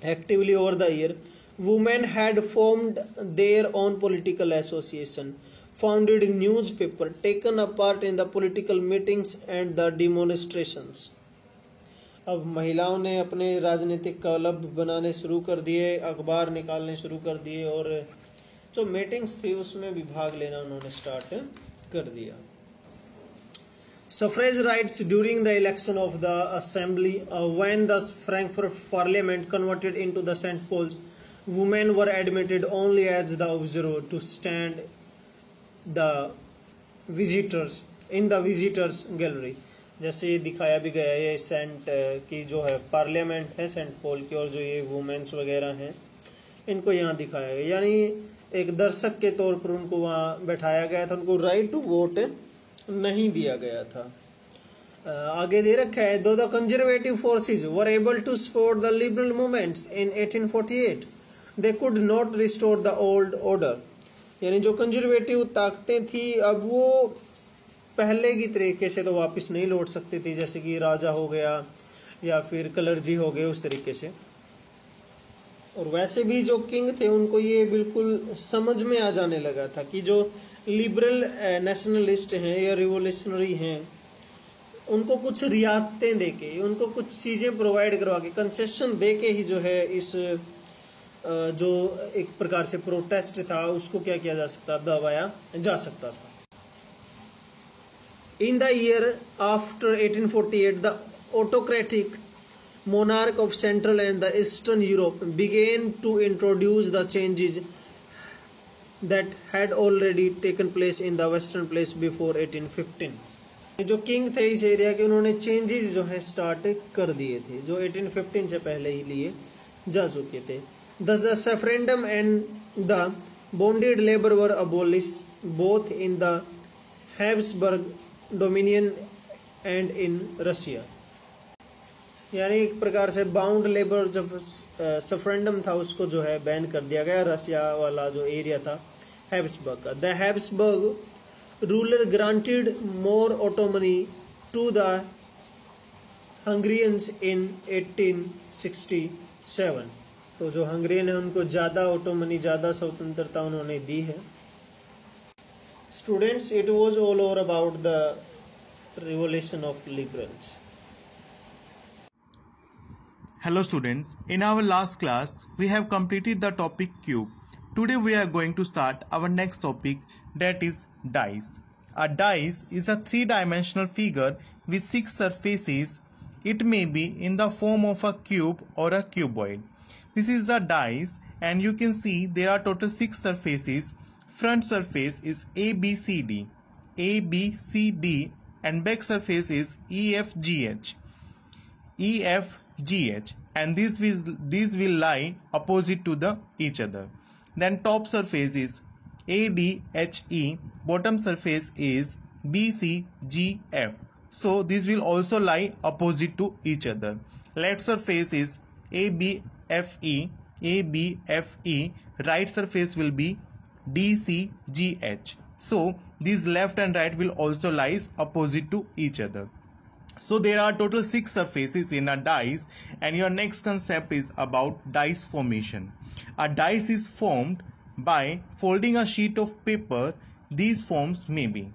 actively over the year. Women had formed their own political association, founded newspaper, taken a part in the political meetings and the demonstrations. अब महिलाओं ने अपने राजनीतिक club बनाने शुरू कर दिए, अखबार निकालने शुरू कर दिए और जो मीटिंग्स थी उसमें भी भाग लेना उन्होंने स्टार्ट कर दिया। Suffrage rights during the election of the assembly, when the Frankfurt Parliament converted into the St. Paul's, women were admitted only as the observer to stand the visitors in the visitors gallery. जैसे दिखाया भी गया है Saint की जो है parliament है Saint Paul की और जो ये वुमेन्स वगैरह हैं इनको यहाँ दिखाया गया, यानी एक दर्शक के तौर पर उनको वहाँ बैठाया गया था, उनको राइट टू वोट नहीं दिया गया था। आगे दे रखा है though the conservative forces were able to support the liberal movements in 1848 they could not restore the old order, यानी जो कंजर्वेटिव ताकतें थी अब वो पहले की तरीके से तो वापस नहीं लौट सकती थी, जैसे कि राजा हो गया या फिर कलर्जी हो गए उस तरीके से। और वैसे भी जो किंग थे उनको ये बिल्कुल समझ में आ जाने लगा था कि जो लिबरल नेशनलिस्ट हैं या रिवोल्यूशनरी हैं उनको कुछ रियायतें देके, उनको कुछ चीजें प्रोवाइड करवा के, कंसेशन देके ही जो है इस जो एक प्रकार से प्रोटेस्ट था उसको क्या किया जा सकता, दबाया जा सकता था। In the year after 1848, the autocratic monarch of Central and the Eastern Europe began to introduce the changes that had already taken place in the Western place before 1815. जो किंग थे इस एरिया के उन्होंने चेंजेस जो है start कर दिए थे जो 1815 से पहले ही लिए जा चुके थे। The referendum and the bonded labor were abolished both in the Habsburg dominion and in Russia, यानी एक प्रकार से बाउंड लेबर जब सफरेंडम था उसको जो है बैन कर दिया गया, रशिया वाला जो एरिया था हैब्सबर्ग का। The Habsburg ruler granted more autonomy to the Hungarians in 1867, तो जो हंगरियन है उनको ज्यादा ऑटोनॉमी, ज्यादा स्वतंत्रता उन्होंने दी है। Students, it was all over about the revolution of liberals. Hello students, in our last class we have completed the topic cube. Today we are going to start our next topic, that is dice. A dice is a three-dimensional figure with 6 surfaces. It may be in the form of a cube or a cuboid. This is the dice and you can see there are total 6 surfaces. Front surface is ABCD, and back surface is EFGH, and these will lie opposite to each other. Then top surface is ADHE, bottom surface is BCGF. So these will also lie opposite to each other. Left surface is ABFE, right surface will be DCGH. So these left and right will also lie opposite to each other. So there are total 6 surfaces in a dice, and your next concept is about dice formation. A dice is formed by folding a sheet of paper. These forms may be,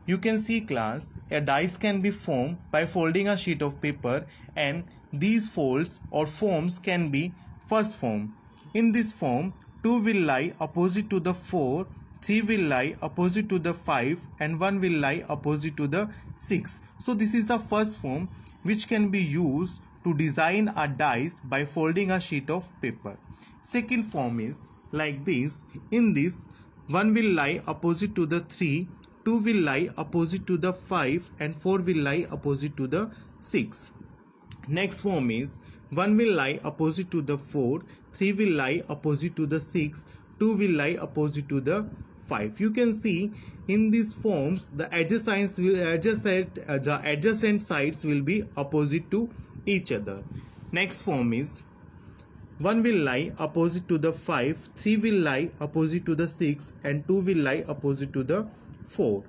you can see class, a dice can be formed by folding a sheet of paper, and these folds or forms can be first form. In this form 2 will lie opposite to the 4, 3 will lie opposite to the 5 and 1 will lie opposite to the 6. So this is the first form which can be used to design a dice by folding a sheet of paper. Second form is like this. In this, 1 will lie opposite to the 3, 2 will lie opposite to the 5, and 4 will lie opposite to the 6. Next form is 1 will lie opposite to the 4, 3 will lie opposite to the 6, 2 will lie opposite to the 5. You can see in these forms the adjacent sides will be opposite to each other. Next form is 1 will lie opposite to the 5, 3 will lie opposite to the 6, and 2 will lie opposite to the 4.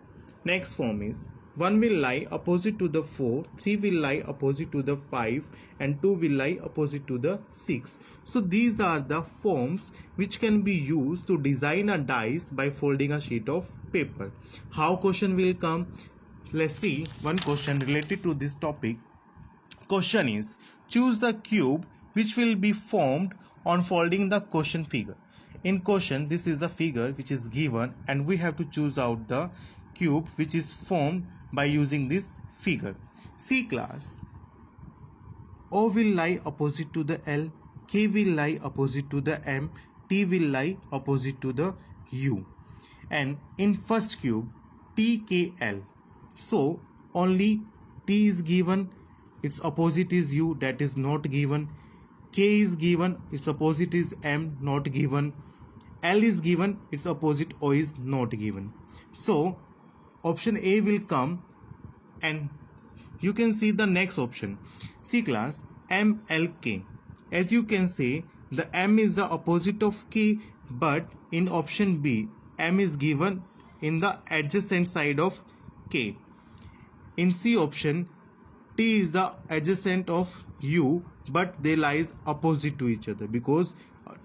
Next form is 1 will lie opposite to the 4, 3 will lie opposite to the 5, and 2 will lie opposite to the 6. So these are the forms which can be used to design a dice by folding a sheet of paper. How question will come? Let's see one question related to this topic. Question is, choose the cube which will be formed on folding the question figure. In question, this is the figure which is given and we have to choose out the cube which is formed by using this figure. See class, O will lie opposite to the L, K will lie opposite to the M, T will lie opposite to the U. And in first cube, TKL. So only T is given, its opposite is U, that is not given. K is given, its opposite is M, not given. L is given, its opposite O is not given. So option A will come, and you can see the next option. See class, MLK. As you can see, the M is the opposite of K, but in option B, M is given in the adjacent side of K. In C option, T is the adjacent of U, but they lies opposite to each other because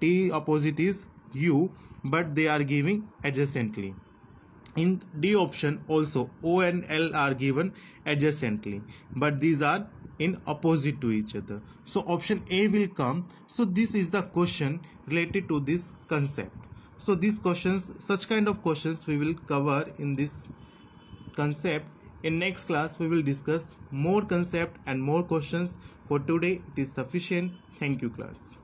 T opposite is U, but they are giving adjacently. In D option also, O and L are given adjacently, but these are in opposite to each other. So option A will come. So this is the question related to this concept. So these questions, such kind of questions we will cover in this concept. In next class we will discuss more concept and more questions. For today it is sufficient. Thank you class.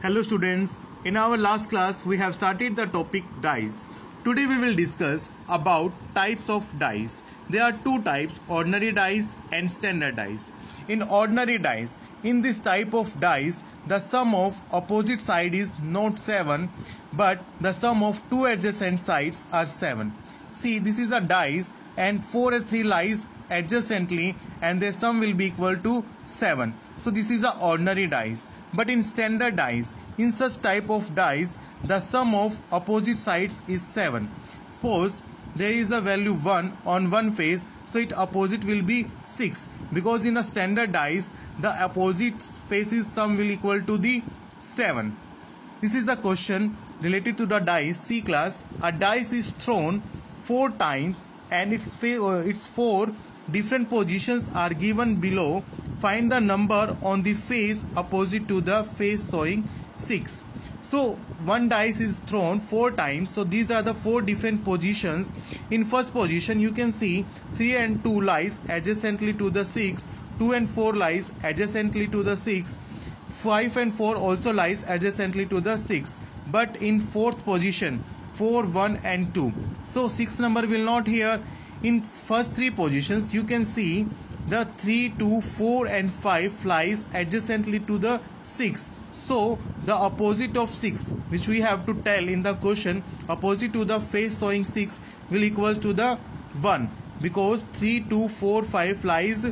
Hello students, in our last class we have started the topic dice. Today we will discuss about types of dice. There are two types, ordinary dice and standard dice. In ordinary dice, in this type of dice, the sum of opposite side is not 7, but the sum of two adjacent sides are 7. See, this is a dice and 4 and 3 lies adjacently and their sum will be equal to 7. So this is a ordinary dice. But in standard dice, in such type of dice, the sum of opposite sides is 7. Suppose there is a value 1 on one face, so its opposite will be 6. Because in a standard dice, the opposite faces sum will equal to the 7. This is the question related to the dice. C class, a dice is thrown 4 times and its 4 different positions are given below. Find the number on the face opposite to the face showing 6. So one dice is thrown 4 times. So these are the 4 different positions. In first position you can see 3 and 2 lies adjacently to the 6. 2 and 4 lies adjacently to the 6. 5 and 4 also lies adjacently to the 6. But in fourth position 4, 1 and 2. So 6 number will not here. In first 3 positions you can see the 3, 2, 4 and 5 lies adjacently to the 6. So the opposite of 6, which we have to tell in the question, opposite to the face showing 6 will equal to the 1, because 3, 2, 4, 5 lies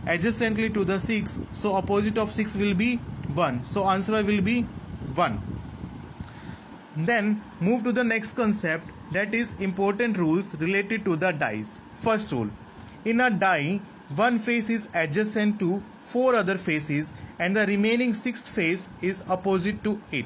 adjacently to the 6. So opposite of 6 will be 1. So answer will be 1. Then move to the next concept, that is important rules related to the dice. First rule, in a die, one face is adjacent to 4 other faces and the remaining 6th face is opposite to it.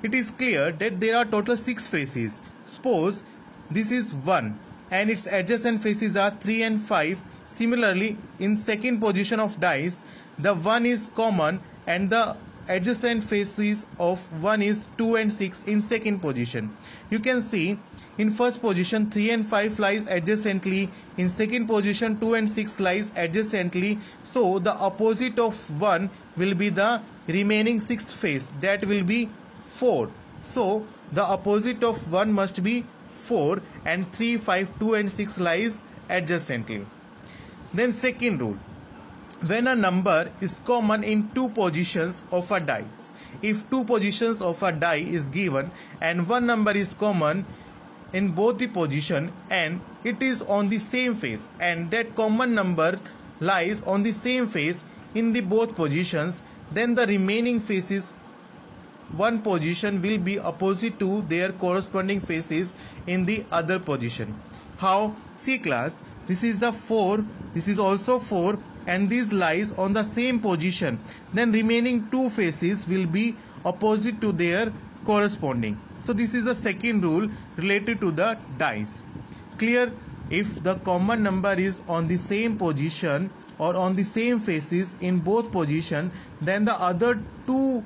It is clear that there are total 6 faces. Suppose this is 1 and its adjacent faces are 3 and 5. Similarly, in second position of dice, the 1 is common and the adjacent faces of 1 is 2 and 6 in second position. You can see In first position 3 and 5 lies adjacently. In second position 2 and 6 lies adjacently. So the opposite of 1 will be the remaining sixth face, that will be 4. So the opposite of 1 must be 4, and 3, 5, 2 and 6 lies adjacently. Then second rule, when a number is common in two positions of a die, if two positions of a die is given and one number is common in both the position and it is on the same face, and that common number lies on the same face in the both positions, then the remaining faces one position will be opposite to their corresponding faces in the other position. How? See class, this is the 4, this is also 4, and these lies on the same position, then remaining two faces will be opposite to their corresponding. So this is the second rule related to the dice. Clear? If the common number is on the same position or on the same faces in both position, then the other two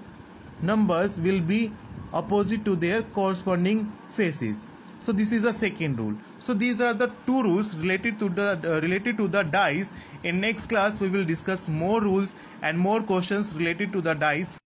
numbers will be opposite to their corresponding faces. So this is the second rule. So these are the two rules related to the dice. In next class we will discuss more rules and more questions related to the dice.